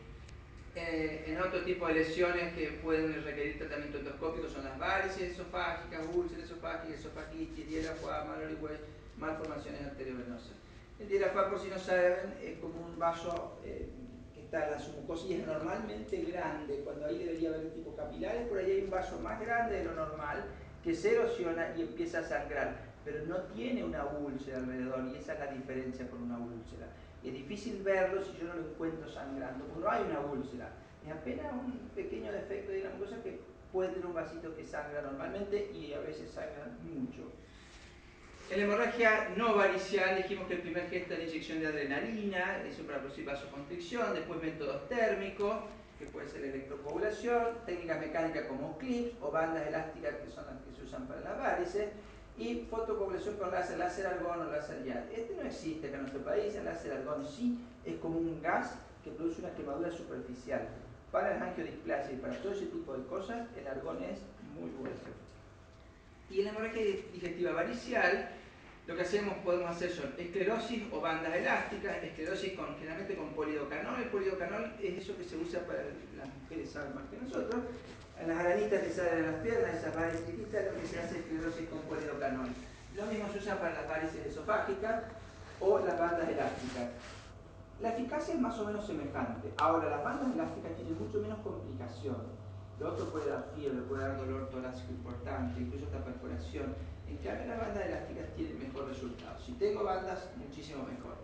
En otro tipo de lesiones que pueden requerir tratamiento endoscópico son las varices esofágicas, úlceras esofágicas, esofagitis, dielafuá, Mallory Weiss, malformaciones arteriovenosas. El dielafuá, por si no saben, es como un vaso que está en la submucosa y es normalmente grande, cuando ahí debería haber tipo capilares, por ahí hay un vaso más grande de lo normal que se erosiona y empieza a sangrar, pero no tiene una úlcera alrededor y esa es la diferencia con una úlcera. Es difícil verlo si yo no lo encuentro sangrando, porque no hay una úlcera, es apenas un pequeño defecto de la mucosa que puede tener un vasito que sangra normalmente y a veces sangra mucho. En la hemorragia no varicial dijimos que el primer gesto es la inyección de adrenalina, eso para producir vasoconstricción, después métodos térmicos, que puede ser electrocoagulación, técnicas mecánicas como clips o bandas elásticas que son las que se usan para las varices, y fotocoagulación con láser argón o láser YAG. Este no existe acá en nuestro país, el láser argón sí es como un gas que produce una quemadura superficial. Para el angiodisplasia y para todo ese tipo de cosas, el argón es muy bueno. Y en la hemorragia digestiva variceal, lo que podemos hacer son esclerosis o bandas elásticas, esclerosis generalmente con polidocanol. El polidocanol es eso que se usa para las mujeres, saben más que nosotros. En las aranitas que salen en las piernas, esas varices chiquitas, lo que se hace es esclerosis con polidocanol. Lo mismo se usa para las varices esofágicas o las bandas elásticas. La eficacia es más o menos semejante. Ahora, las bandas elásticas tienen mucho menos complicación. Lo otro puede dar fiebre, puede dar dolor torácico importante, incluso hasta perforación. En cambio, las bandas elásticas tienen mejor resultado. Si tengo bandas, muchísimo mejor.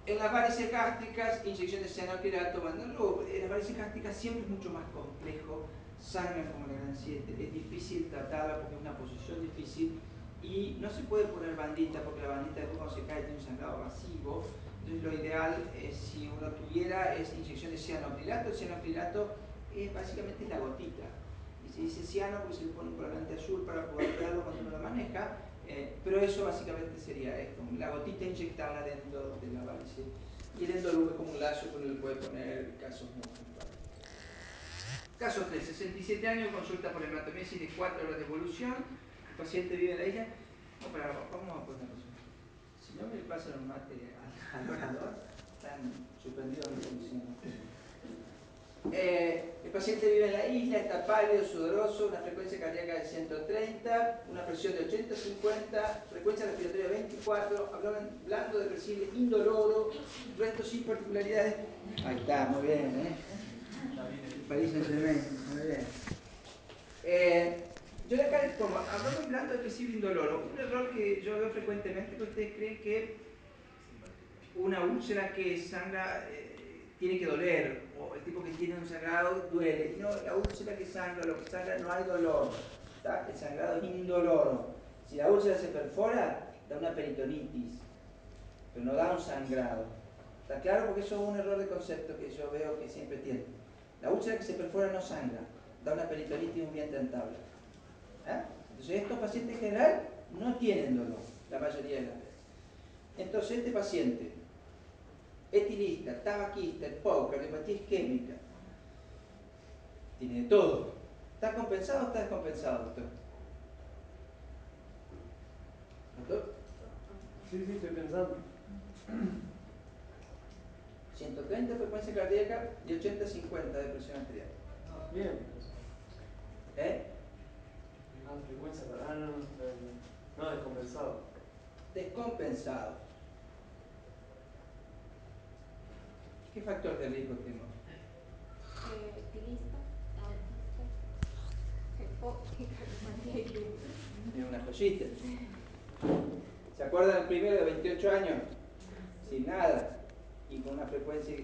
En las varices gástricas, inyección de cianoacrilato, Bandolú. En las varices gástricas siempre es mucho más complejo. Sangran como la gran 7. Es difícil tratarla porque es una posición difícil. Y no se puede poner bandita porque la bandita después cuando se cae tiene un sangrado masivo. Entonces lo ideal es, si uno tuviera, es inyección de cianoacrilato. El cianoacrilato es básicamente la gotita. Y se dice ciano porque se le pone un colorante azul para poder verlo cuando uno lo maneja. Pero eso básicamente sería esto, la gotita inyectada dentro de la varice. Y el endolume como un lazo que uno le puede poner casos muy puntuales. Caso 3, 67 años, consulta por hematomesis de 4 horas de evolución. El paciente vive en la isla. No, pero vamos a ponerlo. Si no me pasan un mate al orador, están suspendidos en condiciones. El paciente vive en la isla, está pálido, sudoroso, una frecuencia cardíaca de 130, una presión de 80-50, frecuencia respiratoria 24, abdomen blando, depresible, indoloro, resto sin particularidades. Ahí está, muy bien, París Saint-Germain, muy bien. Yo le acá les pongo abdomen blando, depresible, indoloro. Un error que yo veo frecuentemente es que ustedes creen que una úlcera que sangra tiene que doler, o el tipo que tiene un sangrado duele. Y no, la úlcera que sangra, lo que sangra, no hay dolor. ¿Está? El sangrado es indoloro. Si la úlcera se perfora, da una peritonitis, pero no da un sangrado. ¿Está claro? Porque eso es un error de concepto que yo veo que siempre tiene. La úlcera que se perfora no sangra, da una peritonitis un vientre en tabla. Entonces estos pacientes en general no tienen dolor, la mayoría de las veces. Entonces este paciente, etilista, tabaquista, EPOC, cardiopatía isquémica, tiene de todo. ¿Está compensado o está descompensado, doctor? ¿Doctor? Sí, estoy pensando. 130 frecuencia cardíaca y 80-50 de presión arterial. Bien. Frecuencia para no, descompensado. Descompensado. ¿Qué factor de riesgo tengo? Utilista, autista, cardiopatía. Es una joyita. ¿Se acuerdan el primero de 28 años? Sin nada. Y con una frecuencia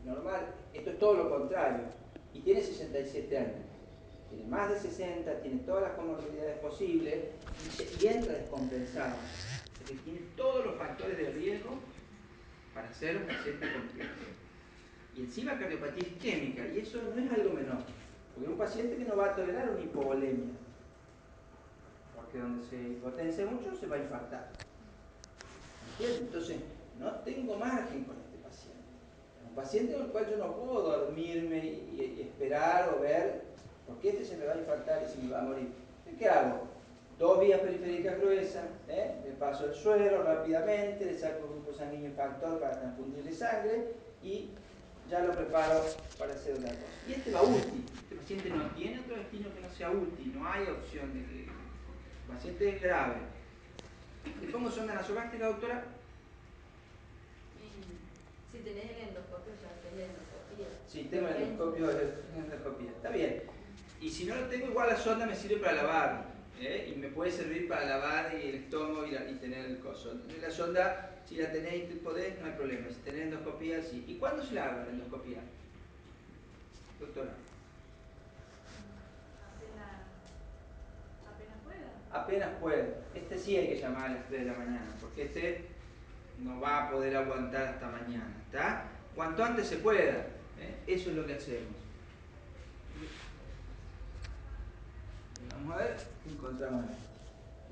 normal. Esto es todo lo contrario. Y tiene 67 años. Tiene más de 60, tiene todas las comorbilidades posibles y entra descompensado. Porque tiene todos los factores de riesgo para ser un paciente complejo. Y encima cardiopatía isquémica, y eso no es algo menor. Porque es un paciente que no va a tolerar una hipovolemia. Porque donde se hipotense mucho se va a infartar. ¿Entiendes? Entonces, no tengo margen con este paciente. Un paciente con el cual yo no puedo dormirme y esperar o ver, porque este se me va a infartar y se me va a morir. ¿Qué hago? 2 vías periféricas gruesas, le paso el suero rápidamente, le saco el grupo sanguíneo factor para transfundirle sangre y ya lo preparo para hacer otra cosa. Y este va UTI. Este paciente no tiene otro destino que no sea UTI, no hay opción de que... El paciente es grave. ¿Le pongo sonda nasogástrica, doctora? Si tenés el endoscopio, ya haces la endoscopia. Sí, tengo el endoscopio de endoscopia. Está bien. Y si no lo tengo, igual la sonda me sirve para lavar. Y me puede servir para lavar y el estómago y tener el coso. La sonda, si la tenéis y podés, no hay problema. Si tenés endoscopia, sí. ¿Y cuándo se la hago la endoscopia? Doctora. Apenas pueda. Apenas puede. Este sí hay que llamar a las 3 de la mañana, porque este no va a poder aguantar hasta mañana. ¿Está? Cuanto antes se pueda. Eso es lo que hacemos. Vamos a ver qué encontramos aquí.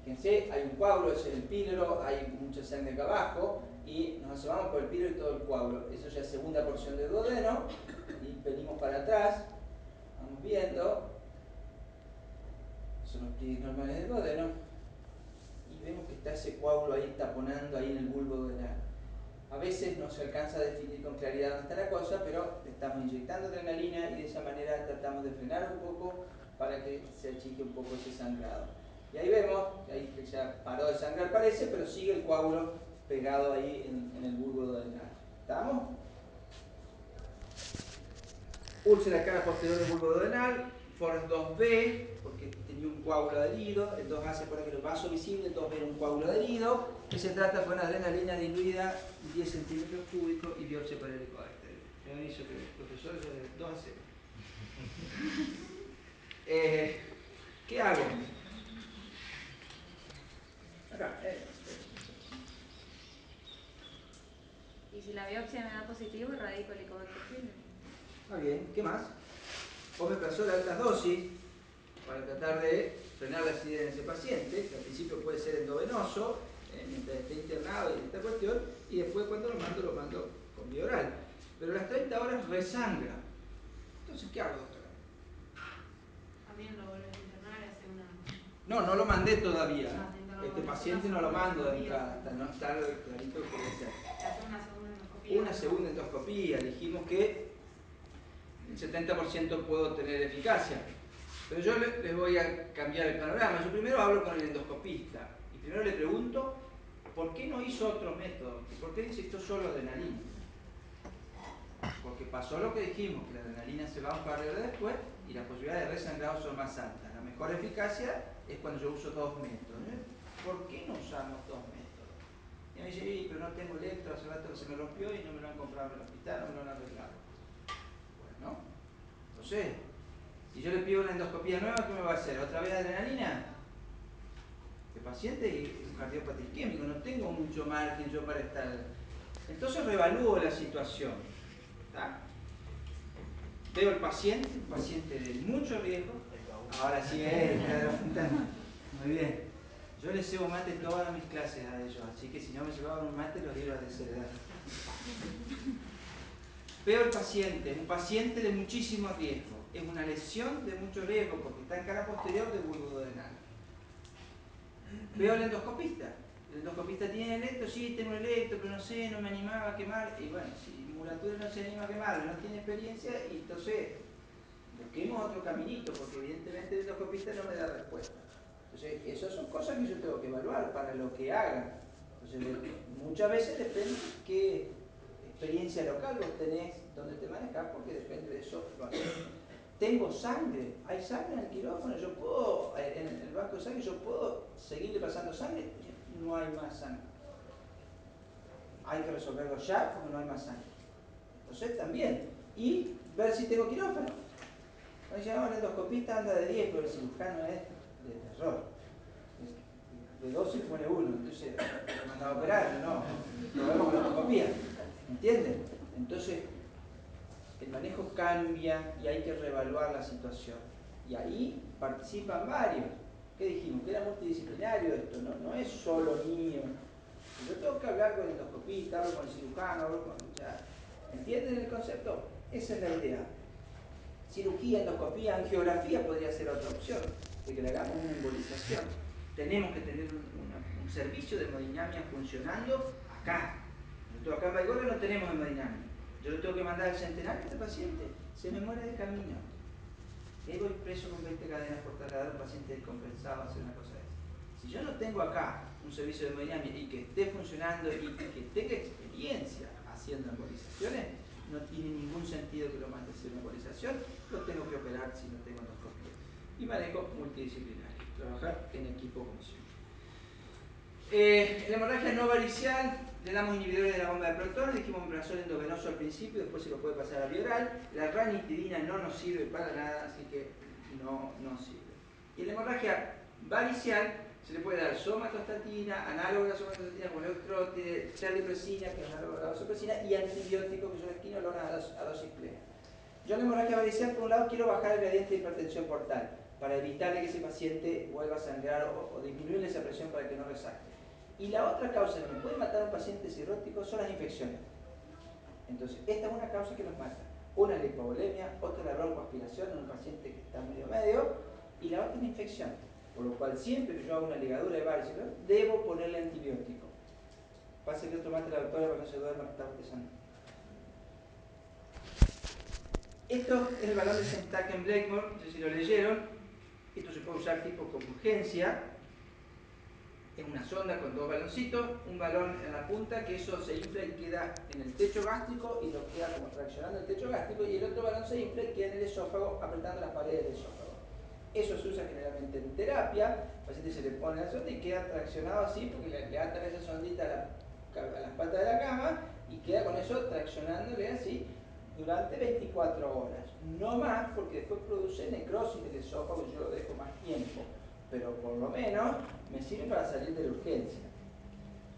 Fíjense, hay un coágulo, ese es el píloro, hay mucha sangre acá abajo y nos asomamos por el píloro y todo el coágulo. Eso ya es segunda porción del duodeno y venimos para atrás, vamos viendo. son los pliegues normales del duodeno, y vemos que está ese coágulo ahí taponando ahí en el bulbo duodenal. A veces no se alcanza a definir con claridad dónde está la cosa, pero le estamos inyectando adrenalina y de esa manera tratamos de frenar un poco para que se achique un poco ese sangrado. Y ahí vemos, que ahí ya paró de sangrar parece, pero sigue el coágulo pegado ahí en el bulbo duodenal. ¿Estamos? Úlcera cara posterior del bulbo duodenal, FORS 2B, porque tenía un coágulo adherido, el 2A se acuerda que era el vaso visible, el 2B era un coágulo adherido, que se trata con adrenalina diluida, 10 centímetros cúbicos y biopsia para el ecobacterio. Me aviso que el profesor es de 2 a 0. ¿Qué hago? Acá, Y si la biopsia me da positivo, irradico el Helicobacter. Está bien, ¿qué más? Omeprazol de altas dosis para tratar de frenar la acidez en ese paciente, que al principio puede ser endovenoso, mientras esté internado y esta cuestión, y después cuando lo mando con vía oral. Pero a las 30 horas resangra. Entonces, ¿qué hago, doctora? También lo vuelves a internar y hace No lo mandé todavía. Ah, Este paciente no lo mando de entrada, hasta no estar clarito que puede ser. hace una segunda endoscopía. Una segunda endoscopía, dijimos que el 70% puedo tener eficacia. Pero yo les voy a cambiar el panorama. Yo primero hablo con el endoscopista y primero le pregunto ¿por qué no hizo otro método? ¿Por qué inyectó solo adrenalina? Porque pasó lo que dijimos, que la adrenalina se va a un par de horas después y las posibilidades de resangrado son más altas. La mejor eficacia es cuando yo uso 2 métodos. ¿Por qué no usamos 2 métodos? Y me dice, pero no tengo electro, hace rato que se me rompió y no me lo han comprado en el hospital, no me lo han arreglado. Bueno, entonces, si yo le pido una endoscopía nueva, ¿qué me va a hacer? ¿Otra vez adrenalina? El paciente es un cardiópata isquémico, no tengo mucho margen yo para estar. Entonces reevalúo la situación. ¿Tá? Veo el paciente, un paciente de mucho riesgo. Ahora sí es, muy bien. Yo les cebo mate todas mis clases a ellos, así que si no me llevaban un mate los iba a desheredar. Veo el paciente, un paciente de muchísimo riesgo. Es una lesión de mucho riesgo porque está en cara posterior del bulbo duodenal. Veo al endoscopista. El endoscopista tiene electro, sí, tengo electro, pero no sé, no me animaba a quemar. Y bueno, si Muratura no se anima a quemar, no tiene experiencia, y entonces busquemos otro caminito, porque evidentemente el endoscopista no me da respuesta. Entonces, esas son cosas que yo tengo que evaluar para lo que haga. Entonces, muchas veces depende qué experiencia local vos tenés, donde te manejás, porque depende de eso lo haces. Tengo sangre, hay sangre en el quirófano, yo puedo, en el banco de sangre, yo puedo seguirle pasando sangre, no hay más sangre. Hay que resolverlo ya porque no hay más sangre. Entonces también, y ver si tengo quirófano. Cuando dice, no, el endoscopista anda de 10, pero el cirujano es de terror. De 12 pone 1, entonces lo manda a operar, no, lo vemos con la endoscopía. ¿Entienden? Entonces, el manejo cambia y hay que reevaluar la situación. Y ahí participan varios. ¿Qué dijimos? Que era multidisciplinario esto, no es solo mío. Yo tengo que hablar con el endoscopista, hablo con el cirujano, hablo con... ¿Entienden el concepto? Esa es la idea. Cirugía, endoscopía, angiografía podría ser otra opción, de que le hagamos una embolización. Tenemos que tener un servicio de hemodinamia funcionando acá. Nosotros acá en Baigorria no tenemos hemodinamia. Yo le tengo que mandar al centenario a este paciente, se me muere de camino. Y ahí voy preso con 20 cadenas por trasladar a un paciente descompensado a hacer una cosa de esa. Si yo no tengo acá un servicio de hemodinamia y que esté funcionando y que tenga experiencia haciendo embolizaciones, no tiene ningún sentido que lo mande a hacer una embolización, lo tengo que operar si no tengo endoscopía. Y manejo multidisciplinario, trabajar en equipo como siempre. En la hemorragia no varicial le damos inhibidores de la bomba de protones, dijimos omeprazol endovenoso al principio, después se lo puede pasar a vía oral. La ranitidina no nos sirve para nada, así que no sirve. Y en la hemorragia varicial se le puede dar somatostatina, análogo de la somatostatina como neutrótide, terlipresina, que es análogo de la vasopresina, y antibióticos que son quinolonas a dosis plena. Yo en la hemorragia varicial, por un lado, quiero bajar el gradiente de hipertensión portal para evitarle que ese paciente vuelva a sangrar o disminuirle esa presión para que no resaque. Y la otra causa que me puede matar a un paciente cirrótico son las infecciones. Entonces, esta es una causa que nos mata. Una es la hipovolemia, otra es la broncoaspiración en un paciente que está medio, y la otra es la infección. Por lo cual siempre que yo hago una ligadura de varices, debo ponerle antibiótico. Pase que otro mate la doctora para que no se duerma que está bostezando. Esto es el balón de Sentaken-Blakemore, no sé si lo leyeron. Esto se puede usar tipo con urgencia. Es una sonda con dos baloncitos, un balón en la punta que eso se infla y queda en el techo gástrico y lo queda como traccionando el techo gástrico, y el otro balón se infla y queda en el esófago apretando las paredes del esófago. Eso se usa generalmente en terapia. Al paciente se le pone la sonda y queda traccionado así porque le atan esa sondita a las patas de la cama y queda con eso traccionándole así durante 24 horas. No más, porque después produce necrosis del esófago y yo lo dejo más tiempo. Pero por lo menos me sirve para salir de la urgencia.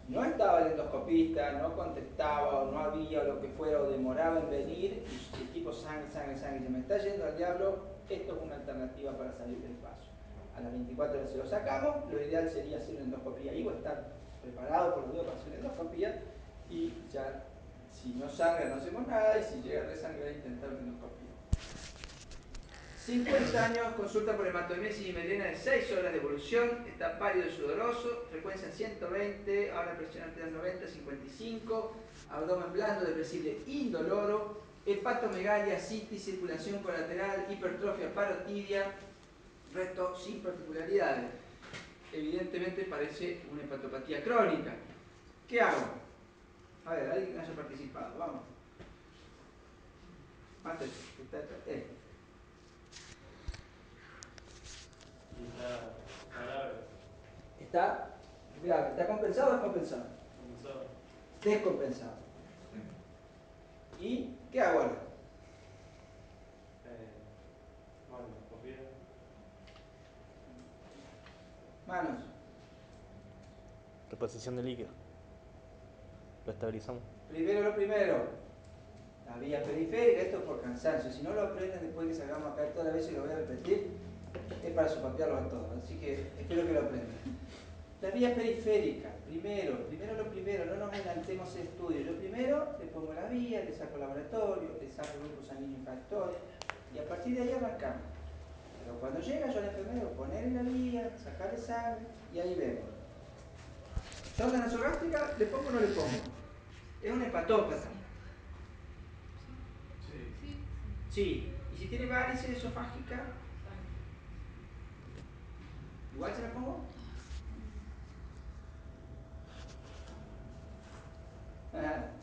No estaba el endoscopista, no contestaba o no había o lo que fuera o demoraba en venir y el tipo sangre, se me está yendo al diablo, esto es una alternativa para salir del paso. A las 24 horas se lo sacamos, lo ideal sería hacer una endoscopía ahí o estar preparado por los días para hacer una endoscopía y ya, si no sangra no hacemos nada y si llega a resangrar intentar una endoscopía. 50 años, consulta por hematomesis y melena de 6 horas de evolución, está pálido y sudoroso, frecuencia 120, ahora presión arterial 90, 55, abdomen blando, depresible indoloro, hepatomegalia, citis, circulación colateral, hipertrofia parotidia, resto sin particularidades. Evidentemente parece una hepatopatía crónica. ¿Qué hago? A ver, alguien que haya participado, vamos. Mate, ¿Está grave? ¿Está compensado o descompensado? Compensado. Descompensado. ¿Y qué hago ahora? Manos. Reposición de líquido. Lo estabilizamos. Primero lo primero. La vía periférica, esto es por cansancio. Si no lo aprenden después que salgamos acá todas las veces y lo voy a repetir, es para sopapearlo a todos. Así que espero que lo aprendan. La vía periférica, primero lo primero, no nos adelantemos el estudio. Yo primero le pongo la vía, le saco el laboratorio, le saco el grupo sanguíneo factor y a partir de ahí arrancamos. Pero cuando llega yo al enfermero, ponerle la vía, sacarle sangre y ahí vemos. ¿Sonda nasogástrica? ¿Le pongo o no le pongo? Es una hepatópata. Sí. ¿Y si tiene varices esofágica? ¿Igual se la pongo?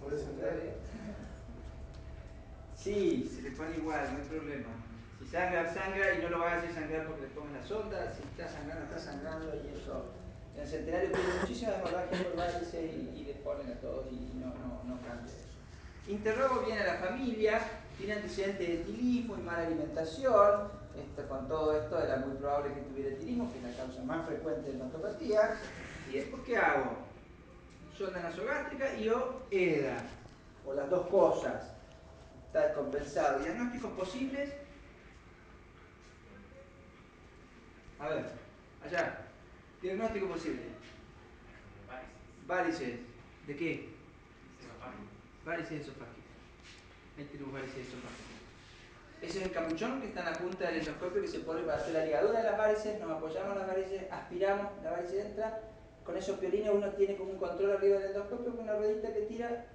¿Puede sangrar? Sí, se le pone igual, no hay problema. Si sangra, sangra y no lo va a hacer sangrar porque le pongan la sonda. Si está sangrando y eso. En el Centenario tiene muchísimas hemorragias por varices y le ponen a todos y no cambia eso. Interrogo bien a la familia, tiene antecedentes de etilismo y mala alimentación. Con todo esto era muy probable que tuviera etilismo, que es la causa más frecuente de hepatopatía. ¿Y después qué hago? Sonda nasogástrica y o EDA, o las dos cosas. Está descompensado. ¿Diagnósticos posibles? A ver, allá. Diagnóstico posible. Varices. ¿De qué? Varices esofágicas. Ahí tenemos varices esofágicas. Ese es el capuchón que está en la punta del endoscopio que se pone para hacer la ligadura de las varices. Nos apoyamos en las varices, aspiramos, la varice entra. Con esos piolines uno tiene como un control arriba del endoscopio con una ruedita que tira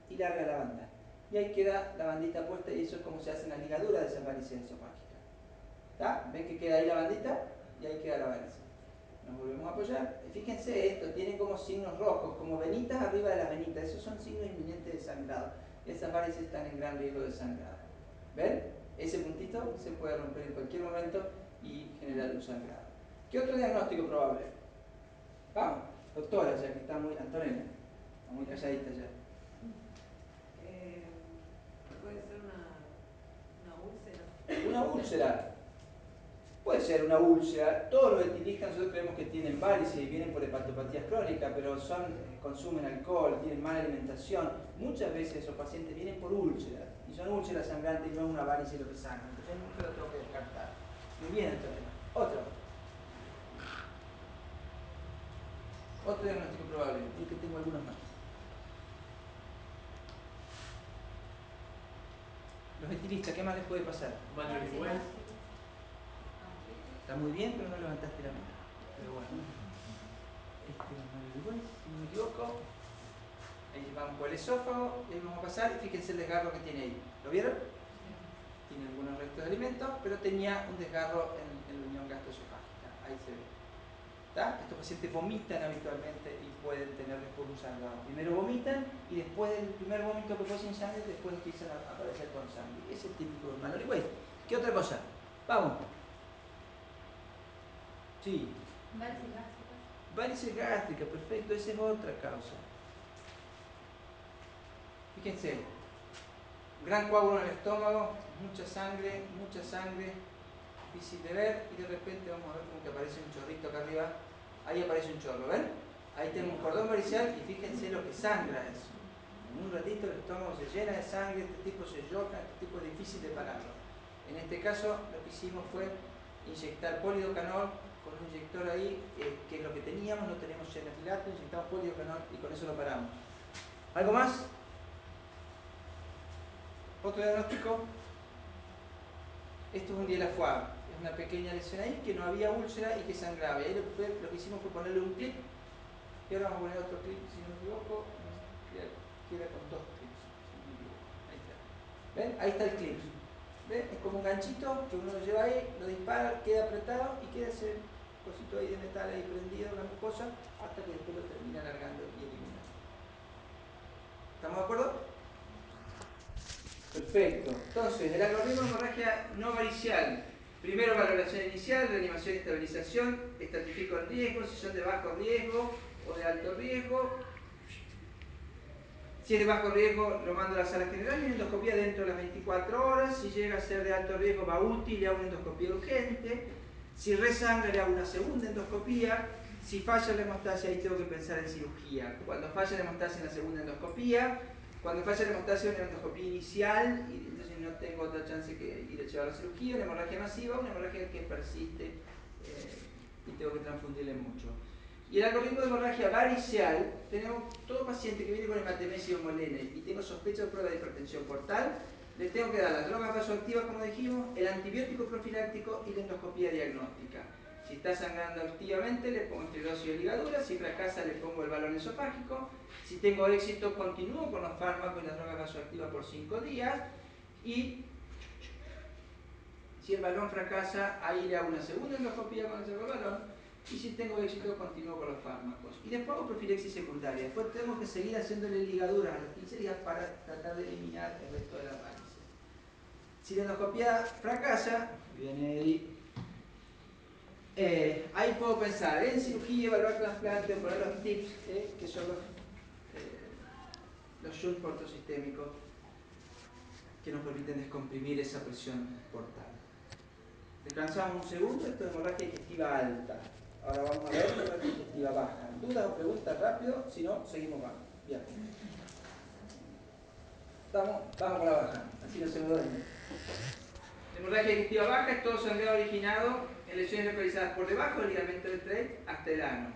y larga la banda. Y ahí queda la bandita puesta y eso es como se hace en la ligadura de esas varices esofágicas. ¿Está? ¿Ven que queda ahí la bandita? Y ahí queda la varice. Nos volvemos a apoyar. Fíjense esto, tiene como signos rojos, como venitas arriba de las venitas. Esos son signos inminentes de sangrado. Esas varices están en gran riesgo de sangrado. ¿Ven? Ese puntito se puede romper en cualquier momento y generar un sangrado. ¿Qué otro diagnóstico probable? Vamos, doctora, ya que está muy Antonella, está muy calladita ya. Puede ser una úlcera. Una úlcera. Puede ser una úlcera. Todos los etilistas nosotros creemos que tienen varices y vienen por hepatopatías crónicas, pero consumen alcohol, tienen mala alimentación. Muchas veces esos pacientes vienen por úlceras. Y son úlceras sangrantes y no es una varice lo que sangra. Entonces nunca lo tengo que descartar. Muy bien, entonces. Otro diagnóstico probable. Y que tengo algunos más. Los etilistas, ¿qué más les puede pasar? Baño de Está Está muy bien, pero no levantaste la mano. Pero bueno. Este es si no me equivoco. Ahí vamos por el esófago, y ahí vamos a pasar, y fíjense el desgarro que tiene ahí. ¿Lo vieron? Tiene algunos restos de alimentos, pero tenía un desgarro en la unión gastroesofágica. Ahí se ve. ¿Tá? Estos pacientes vomitan habitualmente y pueden tener después un sangrado. Primero vomitan y después del primer vómito que fue sin sangre, después empiezan a aparecer con sangre. Ese es típico de Mallory Weiss. ¿Qué otra cosa? Vamos. Sí. Varices gástricas. Varices gástricas, perfecto, esa es otra causa. Fíjense, gran coágulo en el estómago, mucha sangre, difícil de ver, y de repente vamos a ver como que aparece un chorrito acá arriba. Ahí aparece un chorro, ¿ven? Ahí tenemos un cordón varicial y fíjense lo que sangra eso. En un ratito el estómago se llena de sangre, este tipo se yoca, este tipo es difícil de pararlo. En este caso lo que hicimos fue inyectar polidocanol con un inyector ahí, que es lo que teníamos, no tenemos genafilato, inyectamos polidocanol y con eso lo paramos. ¿Algo más? Otro diagnóstico. Esto es un Dielafouard, es una pequeña lesión ahí que no había úlcera y que sangraba. Y ahí lo que hicimos fue ponerle un clip. Y ahora vamos a poner otro clip, si no me equivoco. Queda con dos clips, si no me equivoco. Ahí está. ¿Ven? Ahí está el clip. ¿Ven? Es como un ganchito que uno lo lleva ahí, lo dispara, queda apretado y queda ese cosito ahí de metal ahí prendido, la mucosa, hasta que después lo termina alargando y eliminando. ¿Estamos de acuerdo? Perfecto. Entonces, el algoritmo de hemorragia no varicial. Primero, valoración inicial, reanimación y estabilización. Estratifico el riesgo, si son de bajo riesgo o de alto riesgo. Si es de bajo riesgo, lo mando a la sala general y una endoscopía dentro de las 24 horas. Si llega a ser de alto riesgo, va útil y le hago una endoscopía urgente. Si resangra, le hago una segunda endoscopía. Si falla la hemostasia, ahí tengo que pensar en cirugía. Cuando falla la hemostasia, en la segunda endoscopía. Cuando falla la hemostasia, una endoscopía inicial, y entonces no tengo otra chance que ir a llevar a la cirugía. Una hemorragia masiva, una hemorragia que persiste y tengo que transfundirle mucho. Y el algoritmo de hemorragia varicial, tenemos todo paciente que viene con hematemesia o molene y tengo sospecha o prueba de hipertensión portal, le tengo que dar las drogas vasoactivas, como dijimos, el antibiótico profiláctico y la endoscopía diagnóstica. Si está sangrando activamente, le pongo esclerosis o ligadura. Si fracasa, le pongo el balón esofágico. Si tengo éxito, continúo con los fármacos y las drogas vasoactivas por 5 días. Y si el balón fracasa, ahí le hago una segunda endoscopía con el balón. Y si tengo éxito, continúo con los fármacos. Y después hago profilaxis secundaria. Después tengo que seguir haciéndole ligaduras a los 15 días para tratar de eliminar el resto de las varices. Si la endoscopia fracasa, viene ahí. Ahí puedo pensar en cirugía, evaluar trasplante o poner los tips, que son los shunts portosistémicos que nos permiten descomprimir esa presión portal. Descansamos un segundo, esto es hemorragia digestiva alta. Ahora vamos a ver hemorragia digestiva baja. ¿Dudas o preguntas rápido? Si no, seguimos bajo. Bien. Vamos con la baja, así no se me duerme. La hemorragia digestiva baja es todo sangrado originado en lesiones localizadas por debajo del ligamento del trach hasta el ano.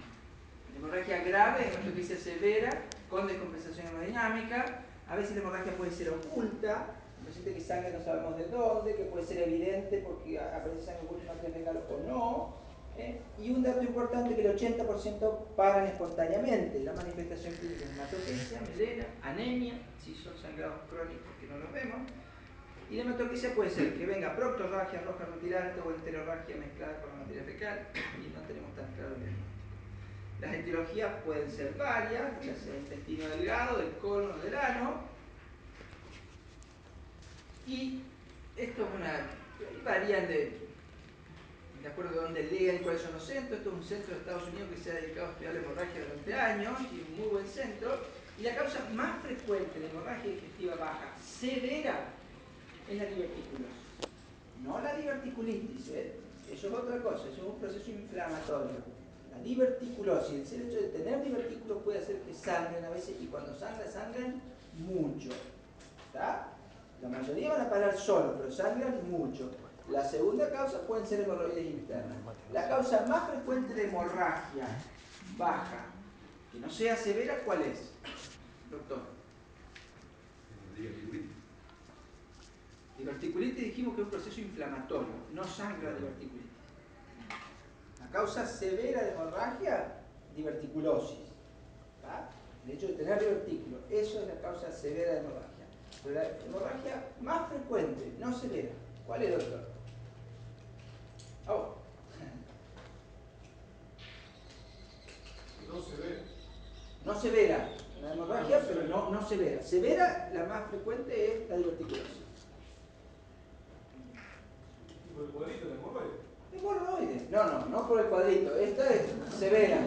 La hemorragia grave es una hemorragia severa con descompensación hemodinámica. A veces la hemorragia puede ser oculta, un paciente que sangra no sabemos de dónde, que puede ser evidente porque aparece sangre oculta en el regalo o no. Y un dato importante, que el 80% paran espontáneamente. La manifestación clínica es hematoquesia, melena, anemia, si son sangrados crónicos que no los vemos. Y la hematoquesia puede ser que venga proctorragia roja rutilante o enterorragia mezclada con la materia fecal, y no tenemos tan claro el diagnóstico. Las etiologías pueden ser varias, ya sea intestino delgado, del colon o del ano. Y esto es varían de acuerdo a dónde lean y cuáles son los centros. Esto es un centro de Estados Unidos que se ha dedicado a estudiar la hemorragia durante años, y un muy buen centro. Y la causa más frecuente de hemorragia digestiva baja severa es la diverticulosis. No la diverticulitis, eso es otra cosa, eso es un proceso inflamatorio. La diverticulosis, el hecho de tener divertículos puede hacer que sangren a veces, y cuando sangran mucho. ¿Está? La mayoría van a parar solo, pero sangran mucho. La segunda causa pueden ser hemorroides internas. La causa más frecuente de hemorragia baja, que no sea severa, ¿cuál es, doctor? Diverticulitis dijimos que es un proceso inflamatorio, no sangra diverticulitis. La causa severa de hemorragia, diverticulosis. ¿Tá? El hecho de tener divertículo, eso es la causa severa de hemorragia. Pero la hemorragia más frecuente, no severa, ¿cuál es, doctor? Oh. No se ve. No severa, la hemorragia, pero no severa. Severa, la más frecuente es la diverticulosis. ¿Y por el cuadrito, la hemorroide? Hemorroides. No por el cuadrito. Esta es severa.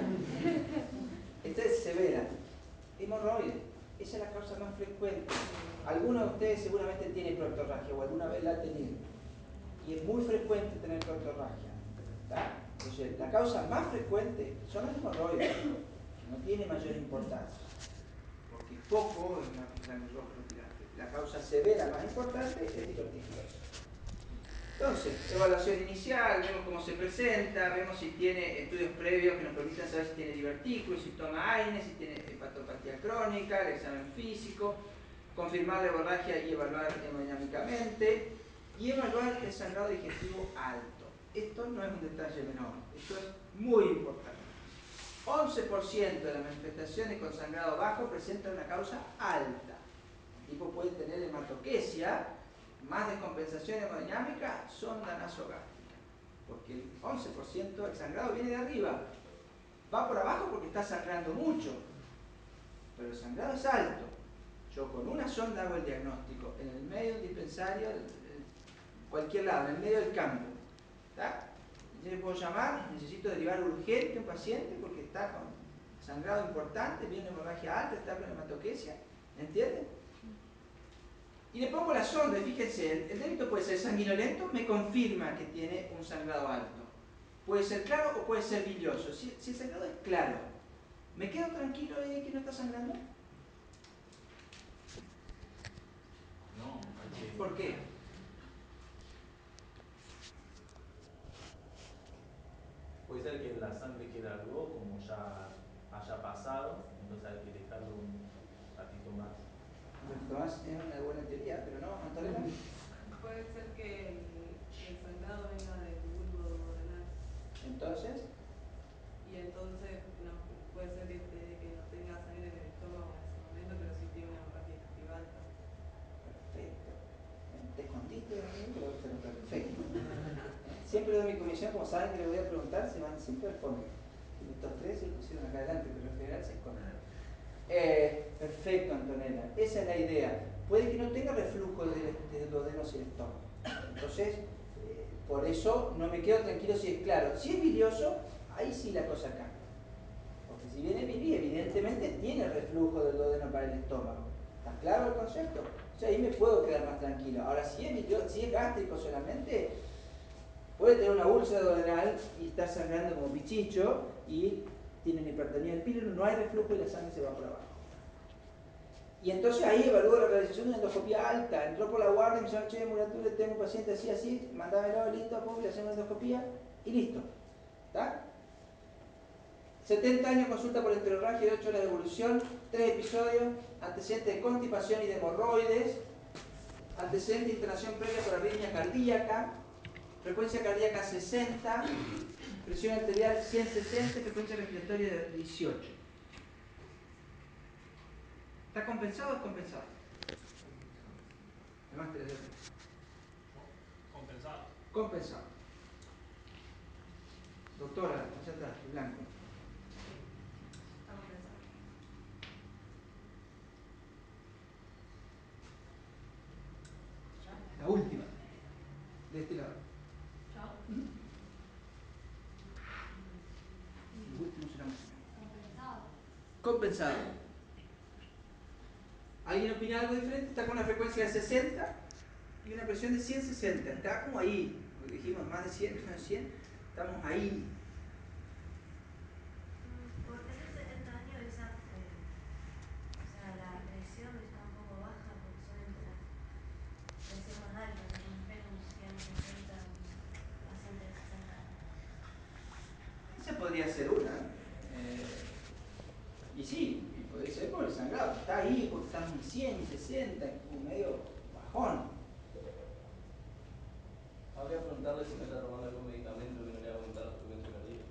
Esta es severa. Hemorroides. Esa es la causa más frecuente. Alguno de ustedes seguramente tiene proctorragia o alguna vez la ha tenido. Y es muy frecuente tener proctorragia. ¿Tá? Entonces, la causa más frecuente son las hemorroides. No tiene mayor importancia. Porque poco es una sangre roja rutilante. La causa severa más importante es diverticulosis. Entonces, evaluación inicial, vemos cómo se presenta, vemos si tiene estudios previos que nos permitan saber si tiene divertículo, si toma AINE, si tiene hepatopatía crónica, el examen físico, confirmar la hemorragia y evaluar hemodinámicamente, y evaluar el sangrado digestivo alto. Esto no es un detalle menor, esto es muy importante. 11% de las manifestaciones con sangrado bajo presentan una causa alta. El tipo puede tener hematoquesia, más descompensación hemodinámica, sonda nasogástrica. Porque el 11% del sangrado viene de arriba. Va por abajo porque está sangrando mucho. Pero el sangrado es alto. Yo con una sonda hago el diagnóstico. En el medio del dispensario, en cualquier lado, en el medio del campo. ¿Está? Yo le puedo llamar, necesito derivar urgente a un paciente porque está con sangrado importante, viene una hemorragia alta, está con hematoquesia. ¿Entienden? Y le pongo la sonda y fíjense, el débito puede ser sanguinolento, me confirma que tiene un sangrado alto. Puede ser claro o puede ser bilioso. Si el sangrado es claro, ¿me quedo tranquilo de que no está sangrando? No, hay que... ¿Por qué? Puede ser que la sangre que largó, como ya haya pasado, entonces hay que dejarlo un ratito más. Tomás, es una buena teoría, pero no, Antonella. Puede ser que el sangrado venga del bulbo duodenal. Entonces, Y entonces no, puede ser que no tenga sangre en el estómago en ese momento, pero sí tiene una hemorragia digestiva alta. perfecto. Te escondiste de mí, pero está perfecto. Siempre doy mi comisión, como saben que le voy a preguntar, se van siempre al fondo. Y estos tres se pusieron acá adelante, pero en general se esconden. Perfecto, Antonella. Esa es la idea. Puede que no tenga reflujo del duodeno hacia el estómago. Entonces, por eso no me quedo tranquilo si es claro. Si es bilioso, ahí sí la cosa cambia. Porque si viene bilis, evidentemente tiene reflujo del duodeno para el estómago. ¿Está claro el concepto? O sea, ahí me puedo quedar más tranquilo. Ahora, si es gástrico solamente, puede tener una úlcera duodenal y estar sangrando como pichicho y tiene una hipertonía del píloro, no hay reflujo y la sangre se va por abajo. Y entonces ahí evalúo la realización de una endoscopía alta. Entró por la guardia y me dice, che, Murature, tengo un paciente así, mandámelo, listo, pum, le hacemos una endoscopía y listo. ¿Está? 70 años, consulta por enterorragia, 8 horas de evolución, 3 episodios, antecedentes de constipación y de hemorroides, antecedente de internación previa por arritmia cardíaca, frecuencia cardíaca 60, presión arterial 160, frecuencia respiratoria de 18. ¿Está compensado o descompensado? Además, Compensado. compensado. Doctora, allá atrás, el blanco. Está compensado. La última. De este lado. Chao. El último será más. Compensado. Compensado. ¿Alguien opina algo diferente? Está con una frecuencia de 60 y una presión de 160. Está como ahí. Lo dijimos, más de 100, menos de 100. Estamos ahí. Por tener 70 años, esa, o sea, la presión está un poco baja porque suelen tener presión más alta, pero no espero un 160, un paciente de 60 años. Esa podría ser una. Y sí, puede ser por el sangrado. Está ahí porque estamos en 100 y 60, como medio bajón. Habría que preguntarle si me está tomando algún medicamento que no le va a aumentar la frecuencia cardíaca.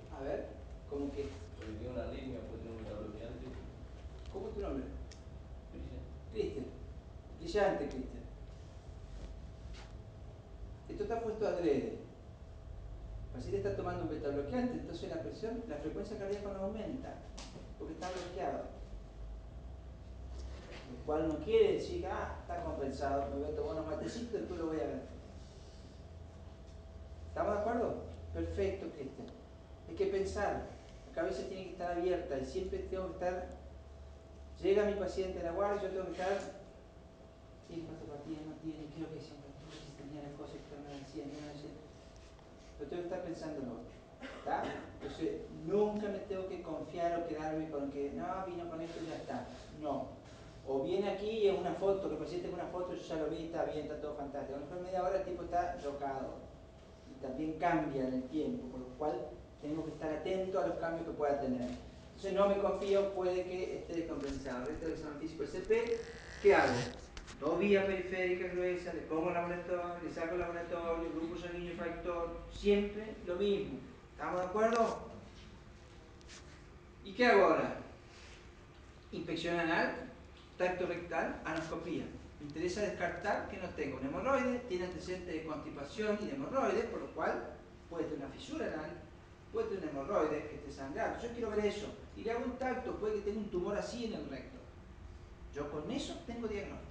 brillante, Cristian. Esto está puesto adrede. El paciente está tomando un beta bloqueante, entonces la presión, la frecuencia cardíaca no aumenta, porque está bloqueado. Lo cual no quiere decir que está compensado, me voy a tomar unos matecitos y después lo voy a ver. ¿Estamos de acuerdo? Perfecto, Cristian. Hay que pensar, la cabeza tiene que estar abierta y siempre tengo que estar. Llega mi paciente a la guardia y yo tengo que estar. Tiene patopatía, no tiene, creo que siempre tenía la cosa que me decía, no decía. Pero tengo que estar pensándolo. ¿Está? Entonces, nunca me tengo que confiar o quedarme con que no, vino con esto y ya está. No. O viene aquí y es una foto, que el paciente es una foto, yo ya lo vi, está bien, está todo fantástico. A lo mejor media hora el tipo está rocado. Y también cambia en el tiempo, por lo cual tengo que estar atento a los cambios que pueda tener. Entonces no me confío, puede que esté descompensado. Resto del examen físico CP, ¿qué hago? 2 vías periféricas gruesas, le pongo el laboratorio, le saco el laboratorio, grupo sanguíneo factor, siempre lo mismo. ¿Estamos de acuerdo? ¿Y qué hago ahora? Inspección anal, tacto rectal, anoscopía. Me interesa descartar que no tengo un hemorroide, tiene antecedentes de constipación y de hemorroides, por lo cual puede tener una fisura anal, puede tener un hemorroide que esté sangrando. Yo quiero ver eso. Y le hago un tacto, puede que tenga un tumor así en el recto. Yo con eso tengo diagnóstico.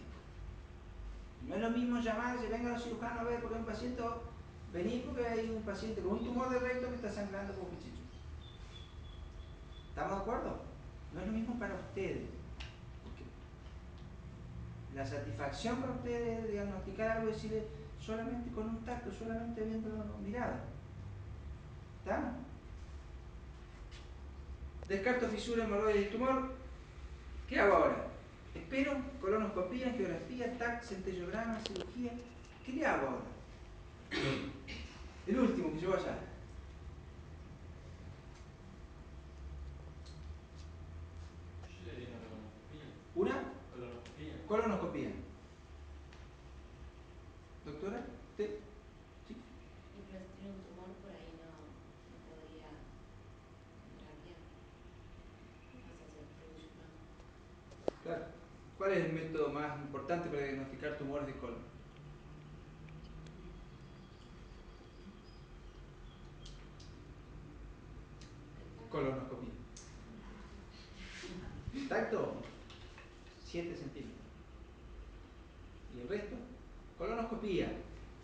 No es lo mismo llamar, si venga los cirujanos a ver porque hay un paciente, venir porque hay un paciente con un tumor de recto que está sangrando por un bichito. ¿Estamos de acuerdo? No es lo mismo para ustedes. Porque la satisfacción para ustedes de diagnosticar algo es decir solamente con un tacto, solamente viéndolo mirado. ¿Estamos? Descarto fisura, hemorroide y tumor. ¿Qué hago ahora? Espero, colonoscopía, angiografía, TAC, centellograma, cirugía. ¿Qué le hago ahora? El último que yo vaya. ¿Una? Colonoscopía. ¿Doctora? ¿Usted? ¿Sí? Y pero si tiene un tumor por ahí no podría traquear. O sea, se obstruye, ¿no? Claro. ¿Cuál es el método más importante para diagnosticar tumores de colon? Colonoscopía. Tacto, 7 centímetros. ¿Y el resto? Colonoscopía,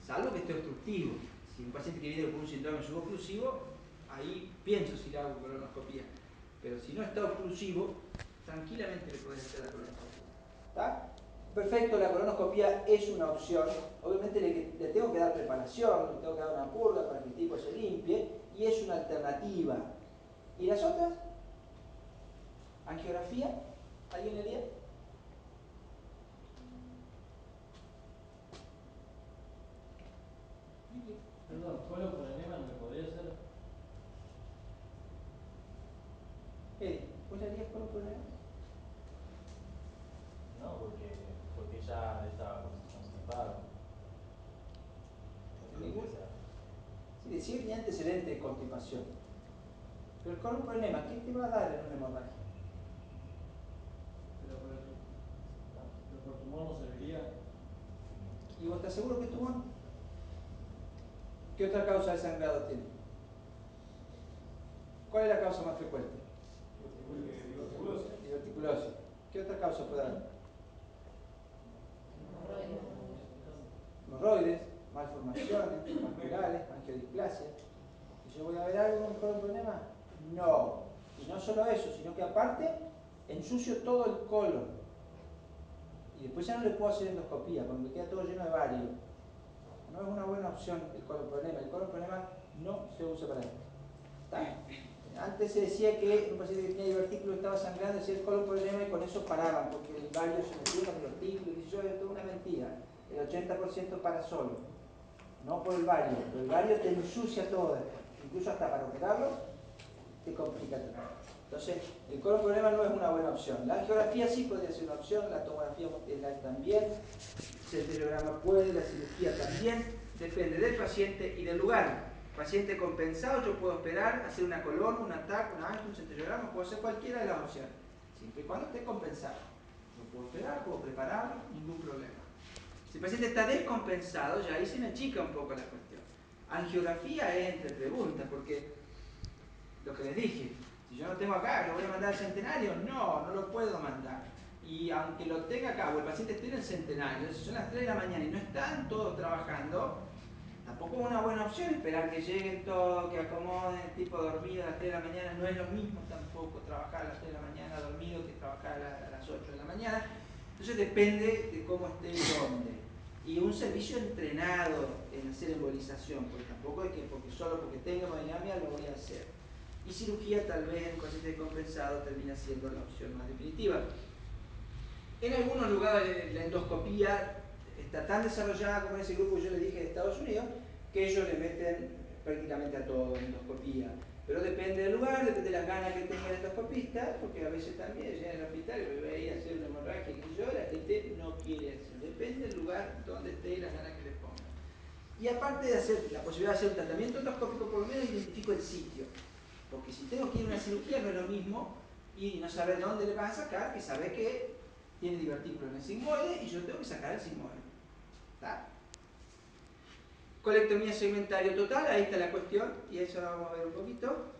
salvo que esté obstructivo. Si un paciente que viene con un síndrome suboclusivo, ahí pienso si le hago colonoscopía. Pero si no está oclusivo, tranquilamente le puedes hacer la colonoscopía. ¿Está? Perfecto, la colonoscopía es una opción. Obviamente le tengo que dar preparación, le tengo que dar una purga para que el tipo se limpie, y es una alternativa. ¿Y las otras? ¿Angiografía? ¿Alguien haría? Perdón, ¿colon por enema no me podría hacer? ¿Vos le harías colon por enema? No, porque ya estaba constipado. No creo que sea. Sí, sí hay antecedentes de constipación. Pero el colon por enema, ¿qué te va a dar en una hemorragia? Pero por tumor no serviría. ¿Y vos estás seguro que es tumor? ¿Qué otra causa de sangrado tiene? ¿Cuál es la causa más frecuente? Diverticulosis. ¿Qué otra causa puede haber? Hemorroides, malformaciones vasculares, angiodisplasia. ¿Y yo voy a ver algo con el colon por enema? No. Y no solo eso, sino que aparte ensucio todo el colon. Y después ya no le puedo hacer endoscopía, porque me queda todo lleno de bario. No es una buena opción el colon por enema. El colon por enema no se usa para esto. ¿Está? Antes se decía que un paciente que tenía divertículo estaba sangrando, decía el colon por enema y con eso paraban, porque el bario se metía en el divertículo, y yo, es toda una mentira. El 80% para solo, no por el bario, pero el bario te ensucia todo después, incluso hasta para operarlo te complica todo. Entonces, el colon por enema no es una buena opción. La angiografía sí podría ser una opción, la tomografía multilateral también, el centellograma puede, la cirugía también, depende del paciente y del lugar. Paciente compensado, yo puedo esperar, hacer una colon, un TAC, una angio, un centellograma, puedo hacer cualquiera de las opciones, siempre y cuando esté compensado. Lo puedo esperar, puedo prepararlo, ningún problema. Si el paciente está descompensado, ya ahí se me achica un poco la cuestión. Angiografía es entre preguntas, porque lo que les dije, si yo no tengo acá, ¿lo voy a mandar al Centenario? No, no lo puedo mandar. Y aunque lo tenga acá, o el paciente esté en el Centenario, si son las 3 de la mañana y no están todos trabajando, tampoco es una buena opción esperar que lleguen todos, que acomoden, el tipo dormido a las 3 de la mañana. No es lo mismo tampoco trabajar a las 3 de la mañana dormido que trabajar a las 8 de la mañana. Entonces depende de cómo esté y dónde. Y un servicio entrenado en hacer embolización, porque tampoco es que solo porque tenga hemodinamia lo voy a hacer. Y cirugía tal vez en paciente descompensado termina siendo la opción más definitiva. En algunos lugares la endoscopía está tan desarrollada como en ese grupo que yo les dije de Estados Unidos, que ellos le meten prácticamente a todo endoscopía. Pero depende del lugar, depende de las ganas que tenga el endoscopista, porque a veces también llega al hospital y voy a ir a hacer una hemorragia, que yo, la gente no quiere hacer. Depende del lugar donde esté y las ganas que le ponga. Y aparte de hacer la posibilidad de hacer un tratamiento endoscópico, por lo menos identifico el sitio. Porque si tengo que ir a una cirugía no es lo mismo y no saber dónde le van a sacar que saber que tiene divertículo en el sigmoide y yo tengo que sacar el sigmoide. ¿Está? Colectomía segmentario total, ahí está la cuestión y eso lo vamos a ver un poquito.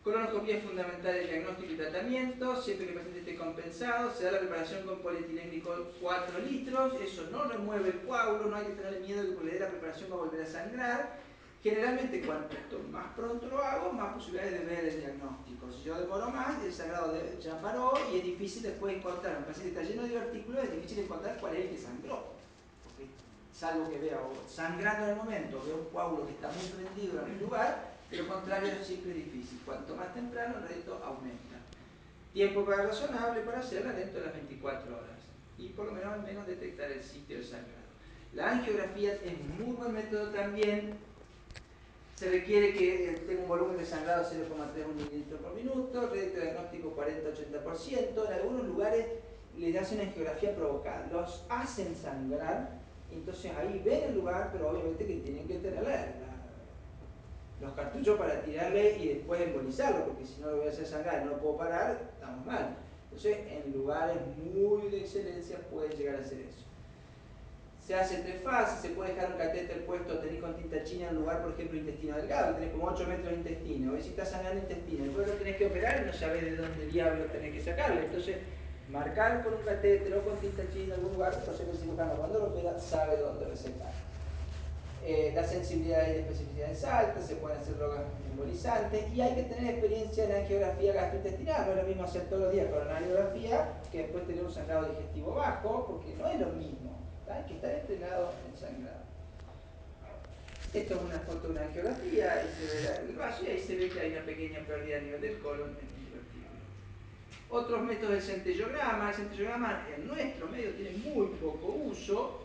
Colonoscopía fundamental de diagnóstico y tratamiento, siempre que el paciente esté compensado, se da la preparación con polietilenglicol 4 litros, eso no remueve el coágulo, no hay que tener miedo de que por le dé la preparación va a volver a sangrar. Generalmente cuanto más pronto lo hago, más posibilidades de ver el diagnóstico. Si yo demoro más, el sangrado ya paró y es difícil después encontrar. Un paciente que está lleno de divertículos, es difícil encontrar cuál es el que sangró. Porque salvo que vea o sangrando en el momento, veo un coágulo que está muy prendido en el lugar, de lo contrario siempre es difícil. Cuanto más temprano el reto aumenta. Tiempo para razonable para hacerla dentro de las 24 horas. Y por lo menos al menos detectar el sitio del sangrado. La angiografía es muy buen método también. Se requiere que tenga un volumen de sangrado 0,3 mililitros por minuto, rédito diagnóstico 40-80%. En algunos lugares les hacen una angiografía provocada. Los hacen sangrar, entonces ahí ven el lugar, pero obviamente que tienen que tener los cartuchos para tirarle y después embolizarlo, porque si no lo voy a hacer sangrar y no lo puedo parar, estamos mal. Entonces, en lugares muy de excelencia pueden llegar a hacer eso. Se hace 3 fases, se puede dejar un catéter puesto, tenés con tinta china en un lugar, por ejemplo, intestino delgado, tenés como 8 metros de intestino, ves si estás sangrando intestino, después lo tenés que operar y no sabés de dónde diablos tenés que sacarlo. Entonces, marcar con un catéter o con tinta china en algún lugar, cosa que el cirujano cuando lo opera sabe dónde resecar. La sensibilidad y la especificidad es alta, se pueden hacer drogas embolizantes y hay que tener experiencia en angiografía gastrointestinal. No es lo mismo hacer todos los días coronariografía que después tener un sangrado digestivo bajo, porque no es lo mismo. Hay que estar entrenado en sangrado. Esto es una foto de una angiografía, ahí se ve el vaso y ahí se ve que hay una pequeña pérdida a nivel del colon en un divertículo. Otros métodos del centellograma. El centellograma en nuestro medio tiene muy poco uso.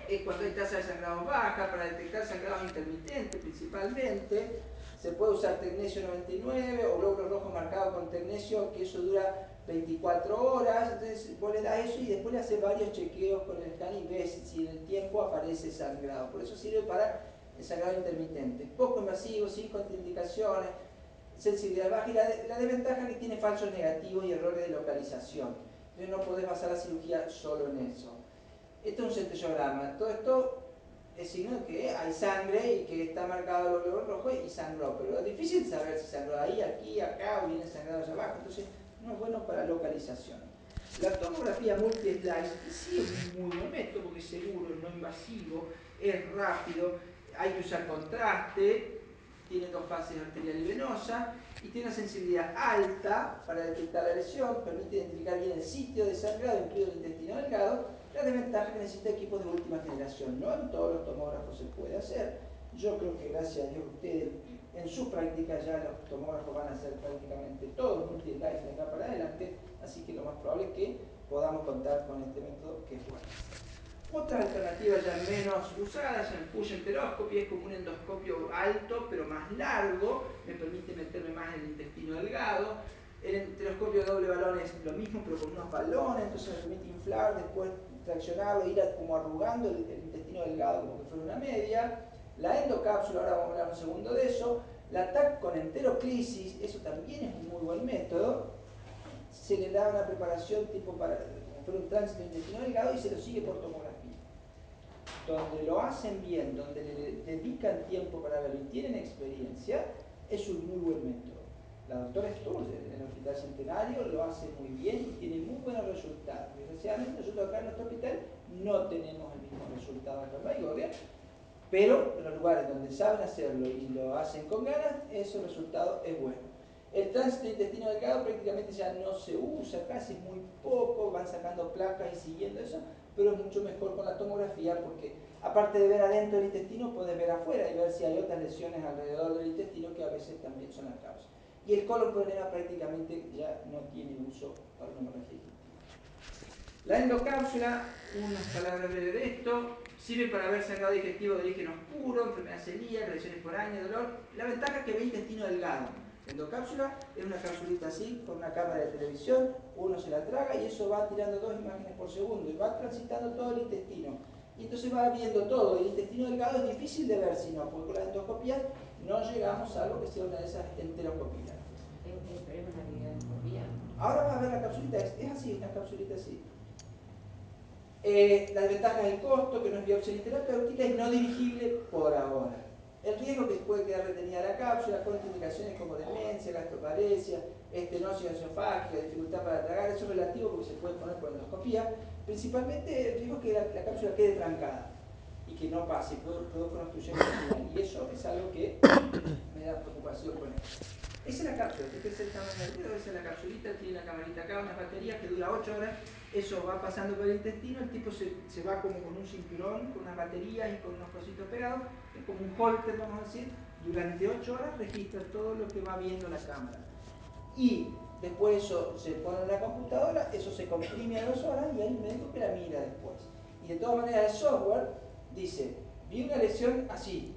Es cuando hay tasa de sangrado baja, para detectar sangrado intermitente principalmente. Se puede usar tecnesio 99 o glóbulos rojos marcados con tecnesio, que eso dura 24 horas. Entonces vos le das eso y después le haces varios chequeos con el scan y ves si en el tiempo aparece sangrado. Por eso sirve para el sangrado intermitente. Poco invasivo, sin contraindicaciones, sensibilidad baja y la desventaja es que tiene falsos negativos y errores de localización. Entonces no podés basar la cirugía solo en eso. Esto es un centellograma. Todo esto es signo de que hay sangre y que está marcado el glóbulo rojo y sangró. Pero es difícil saber si sangró ahí, aquí, acá o viene sangrado allá abajo. Entonces no es bueno para localización. La tomografía multi-slice sí es un muy buen método porque es seguro, no invasivo, es rápido, hay que usar contraste, tiene 2 fases arterial y venosa y tiene una sensibilidad alta para detectar la lesión, permite identificar bien el sitio de sangrado, incluido el intestino delgado. La desventaja es que necesita equipos de última generación, no en todos los tomógrafos se puede hacer. Yo creo que gracias a Dios ustedes en sus prácticas ya los tomógrafos van a ser prácticamente todos multi-slice de acá para adelante, así que lo más probable es que podamos contar con este método que es bueno. Otra alternativa ya menos usada es el push enteroscopy, es como un endoscopio alto pero más largo, me permite meterme más en el intestino delgado. El enteroscopio de doble balón es lo mismo pero con unos balones, entonces me permite inflar, después traccionarlo, ir como arrugando el intestino delgado como que fuera una media. La endocápsula, ahora vamos a hablar un segundo de eso. La TAC con enteroclisis, eso también es un muy buen método. Se le da una preparación tipo para como fuera un tránsito intestino delgado y se lo sigue por tomografía. donde lo hacen bien, donde le dedican tiempo para verlo y tienen experiencia, es un muy buen método. La doctora Sturz en el Hospital Centenario lo hace muy bien y tiene muy buenos resultados. Desgraciadamente nosotros acá en nuestro hospital no tenemos el mismo resultado acá en Baigorria, pero en los lugares donde saben hacerlo y lo hacen con ganas, ese resultado es bueno. El tránsito de intestino delgado prácticamente ya no se usa, casi es muy poco, van sacando placas y siguiendo eso, pero es mucho mejor con la tomografía porque aparte de ver adentro del intestino, puedes ver afuera y ver si hay otras lesiones alrededor del intestino que a veces también son la causa. Y el colon problema prácticamente ya no tiene uso para una hemorragia digestiva. La endocápsula, unas palabras breves de esto, sirve para ver sangrado digestivo de origen oscuro, enfermedad celíaca, lesiones foráneas, dolor. La ventaja es que ve intestino delgado. La endocápsula es una capsulita así, con una cámara de televisión, uno se la traga y eso va tirando 2 imágenes por segundo y va transitando todo el intestino. Y entonces va viendo todo. El intestino delgado es difícil de ver si no, porque con las endoscopías no llegamos a algo que sea una de esas enteroscopías. Pero es una videoendoscopía. Ahora vas a ver la capsulita, es así, una capsulita así. La desventaja es el costo, que no es biopsia ni terapéutica y no dirigible por ahora. El riesgo que puede quedar retenida la cápsula, contraindicaciones como demencia, gastroparesia, estenosis esofágica, dificultad para tragar, eso es relativo porque se puede poner por endoscopía. Principalmente el riesgo es que la cápsula quede trancada y que no pase, produzca una obstrucción intestinal. Y eso es algo que me da preocupación con esto. Esa es la cápsula, este es el tamaño del dedo, esa es la capsulita, tiene la camarita acá, unas baterías que dura 8 horas, eso va pasando por el intestino, el tipo se va como con un cinturón, con unas baterías y con unos cositos pegados, es como un holter, vamos a decir, durante 8 horas registra todo lo que va viendo la cámara. Y después eso se pone en la computadora, eso se comprime a 2 horas y hay un médico que la mira después. Y de todas maneras el software dice, vi una lesión así,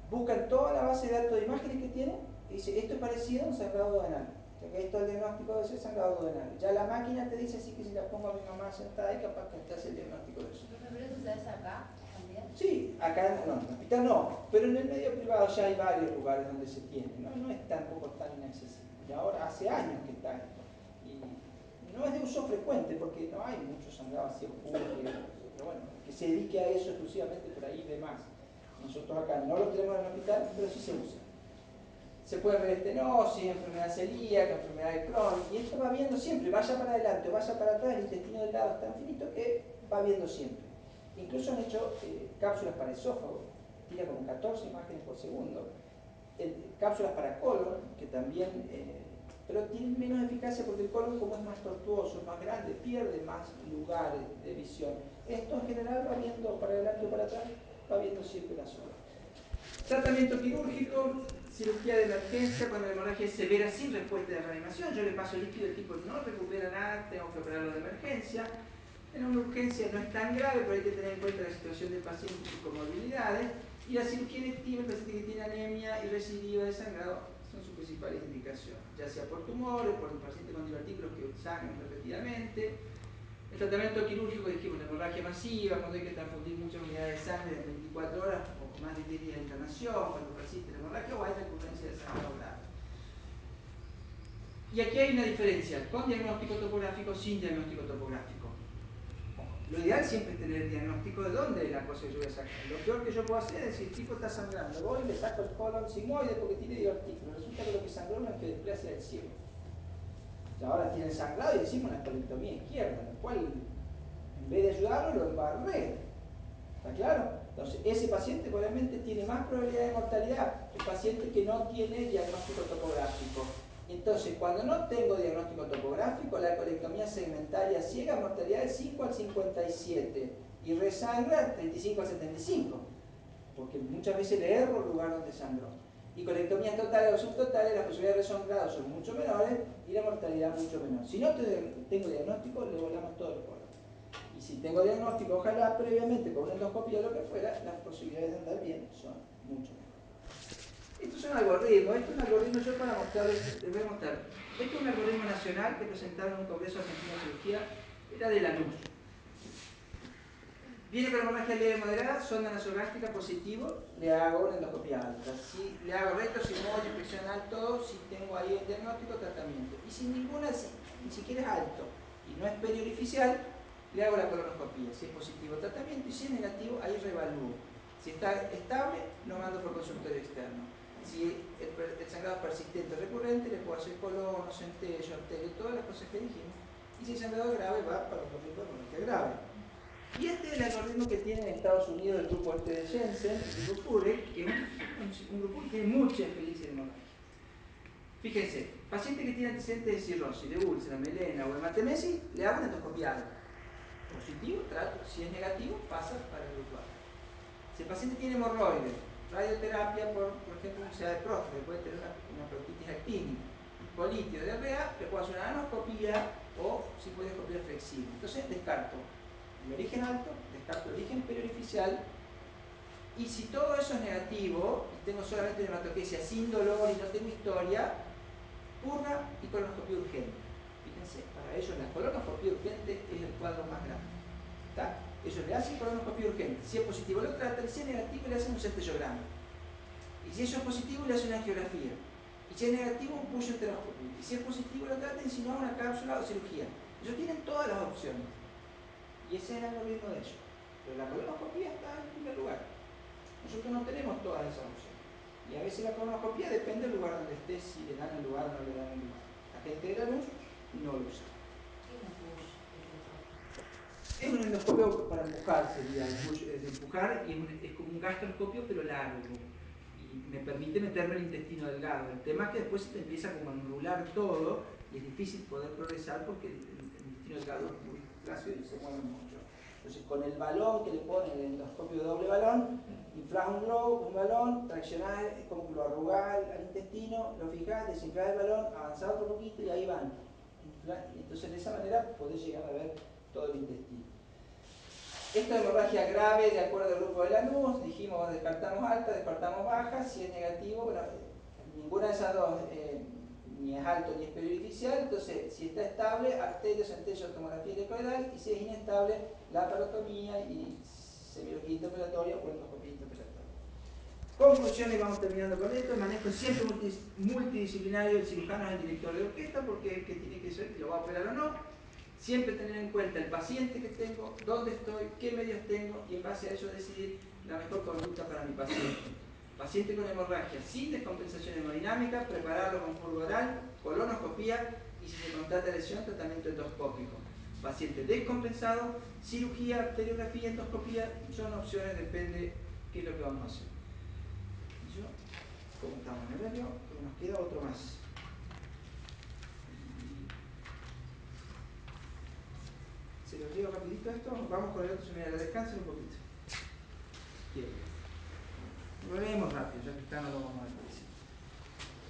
buscan toda la base de datos de imágenes que tiene y dice, esto es parecido a un sangrado duodenal. O sea que esto es el diagnóstico de ese sangrado duodenal. Ya la máquina te dice así que si la pongo a mi mamá sentada y capaz que te hace el diagnóstico de eso. ¿Pero eso se hace acá también? Sí, acá no, en el hospital no, pero en el medio privado ya hay varios lugares donde se tiene, no es tampoco tan inaccesible. Y ahora hace años que está esto. Y no es de uso frecuente porque no hay mucho sangrado así oscuro, pero bueno, que se dedique a eso exclusivamente por ahí de más. Nosotros acá no lo tenemos en el hospital, pero sí se usa. Se puede ver estenosis, enfermedad celíaca, enfermedad de Crohn, y esto va viendo siempre, vaya para adelante o vaya para atrás, el intestino delgado es tan finito que va viendo siempre. Incluso han hecho cápsulas para esófago, tira como 14 imágenes por segundo, cápsulas para colon, que también, pero tienen menos eficacia porque el colon, como es más tortuoso, más grande, pierde más lugares de visión. Esto en general va viendo para adelante o para atrás, va viendo siempre la zona. Tratamiento quirúrgico, cirugía de emergencia cuando la hemorragia es severa sin respuesta de reanimación. Yo le paso líquido, el tipo no recupera nada, tengo que operarlo de emergencia. En una urgencia no es tan grave, pero hay que tener en cuenta la situación del paciente y sus comorbilidades. Y la cirugía electiva, el paciente que tiene anemia y recidiva de sangrado son sus principales indicaciones, ya sea por tumores, por un paciente con divertículos que sangran repetidamente. El tratamiento quirúrgico, dijimos, la hemorragia masiva, cuando hay que transfundir muchas unidades de sangre en 24 horas o más de 10 días de internación, cuando persiste la hemorragia o hay recurrencia de sangrado grave. Y aquí hay una diferencia, con diagnóstico topográfico, sin diagnóstico topográfico. Lo ideal siempre es tener el diagnóstico de dónde es la cosa que yo voy a sacar. Lo peor que yo puedo hacer es decir, el tipo está sangrando, voy y le saco el colon sigmoide porque tiene divertículo. Resulta que lo que sangró no es que desplacia del cielo. Y ahora tiene sangrado y decimos una colectomía izquierda, lo cual en vez de ayudarlo lo embarré. ¿Está claro? Entonces, ese paciente probablemente tiene más probabilidad de mortalidad que el paciente que no tiene diagnóstico topográfico. Entonces, cuando no tengo diagnóstico topográfico, la colectomía segmentaria ciega, mortalidad del 5 al 57 y resangra 35 al 75, porque muchas veces le erro el lugar donde sangró. Y colectomías totales o subtotales, las posibilidades de resangrado son mucho menores y la mortalidad mucho menor. Si no tengo diagnóstico, le volamos todo el colon. Y si tengo diagnóstico, ojalá previamente con una endoscopia o lo que fuera, las posibilidades de andar bien son mucho menores. Esto es un algoritmo, yo para mostrarles, les voy a mostrar. Esto es un algoritmo nacional que presentaron en un congreso argentino de cirugía, era de Lanús. Viene con hemorragia leve moderada, sonda nasogástrica positivo, le hago una endoscopia alta. Si le hago recto, sigmoide, inspección alto, si tengo ahí el diagnóstico, tratamiento. Y sin ninguna, ni siquiera es alto, y no es periorificial, le hago la colonoscopia. Si es positivo, tratamiento, y si es negativo, ahí reevalúo. Si está estable, lo mando por consultorio externo. Si el sangrado es persistente o recurrente, le puedo hacer colono, centello, arterio, todas las cosas que dijimos. Y si el sangrado es grave, va para otro tipo de hemorragia grave. Y este es el algoritmo que tiene en Estados Unidos el grupo este de Jensen, el grupo Pure, que es un grupo que tiene mucha experiencia en hemorragia. Fíjense, paciente que tiene antecedentes de cirrosis, de úlcera, melena o hematemesis, le hago una endoscopia alta. Positivo, trato. Si es negativo, pasa para el grupo A. Si el paciente tiene hemorroides, radioterapia por ejemplo, úlcera de próstata, puede tener una proctitis actínica, colitio, diarrea, le puedo hacer una anoscopia o si puede endoscopia flexible. Entonces descarto el origen alto, descarto el origen periorificial, y si todo eso es negativo y tengo solamente una hematoquesia sin dolor y no tengo historia, purga y colonoscopia urgente. Fíjense, para ellos la colonoscopia urgente es el cuadro más grande. ¿Está? Ellos le hacen colonoscopia urgente. Si es positivo lo tratan, si es negativo le hacen un centellograma. Y si eso es positivo le hacen una angiografía. Y si es negativo un push enteroscopio. Y si es positivo lo tratan, y si no una cápsula o cirugía. Ellos tienen todas las opciones. Y ese es el algoritmo de ellos. Pero la colonoscopia está en primer lugar. Nosotros no tenemos todas esas opciones. Y a veces la colonoscopia depende del lugar donde esté, si le dan el lugar o no le dan el lugar. La gente de la luz no lo usa. Es un endoscopio para empujar, sería el push, de empujar, y es como un gastroscopio pero largo. Y me permite meterme el intestino delgado. El tema es que después se te empieza como a enrular todo y es difícil poder progresar porque el intestino delgado es muy flácido y se mueve mucho. Entonces con el balón que le ponen, el endoscopio de doble balón, inflás un globo, un balón, traccionás, como que lo arrugás al intestino, lo fijás, desinflás el balón, avanzás otro poquito y ahí van. Entonces de esa manera podés llegar a ver todo el intestino. Esta hemorragia grave, de acuerdo al grupo de Lanús, dijimos descartamos alta, descartamos baja, si es negativo, bueno, ninguna de esas dos ni es alto ni es periodificial, entonces si está estable, arterio, centello, tomografía helicoidal, y si es inestable, laparotomía y semiología interpelatoria o endoscopia interpelatoria. Conclusiones, vamos terminando con esto. El manejo es siempre multidisciplinario, el cirujano es el director de orquesta porque es el que tiene que ser, que lo va a operar o no. Siempre tener en cuenta el paciente que tengo, dónde estoy, qué medios tengo y en base a eso decidir la mejor conducta para mi paciente. Paciente con hemorragia sin descompensación hemodinámica, prepararlo con furgo oral, colonoscopía y si se constata lesión, tratamiento endoscópico. Paciente descompensado, cirugía, arteriografía, endoscopía, son opciones, depende qué es lo que vamos a hacer. Y yo, como estamos en horario, nos queda otro más. Se los digo rapidito esto, vamos con el otro seminario, descansen un poquito. Bien. Lo leemos rápido, ya que acá no lo vamos a decir.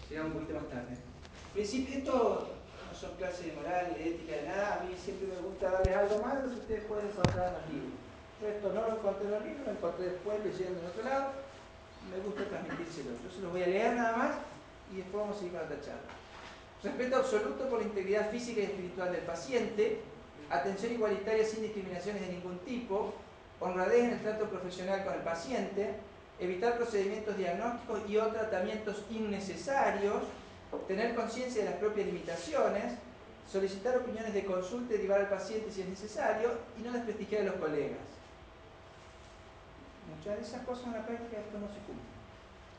Llegamos un poquito más tarde. En principio, esto no son clases de moral, de ética, de nada. A mí siempre me gusta darles algo más de lo que ustedes pueden encontrar en los libros. Yo esto no lo encontré en los libros, lo encontré después leyendo en otro lado. Me gusta transmitírselo. Yo se los voy a leer nada más y después vamos a seguir con otra charla. Respeto absoluto por la integridad física y espiritual del paciente. Atención igualitaria sin discriminaciones de ningún tipo, honradez en el trato profesional con el paciente, evitar procedimientos diagnósticos y o tratamientos innecesarios, tener conciencia de las propias limitaciones, solicitar opiniones de consulta y derivar al paciente si es necesario y no desprestigiar a los colegas. Muchas de esas cosas en la práctica esto no se cumple.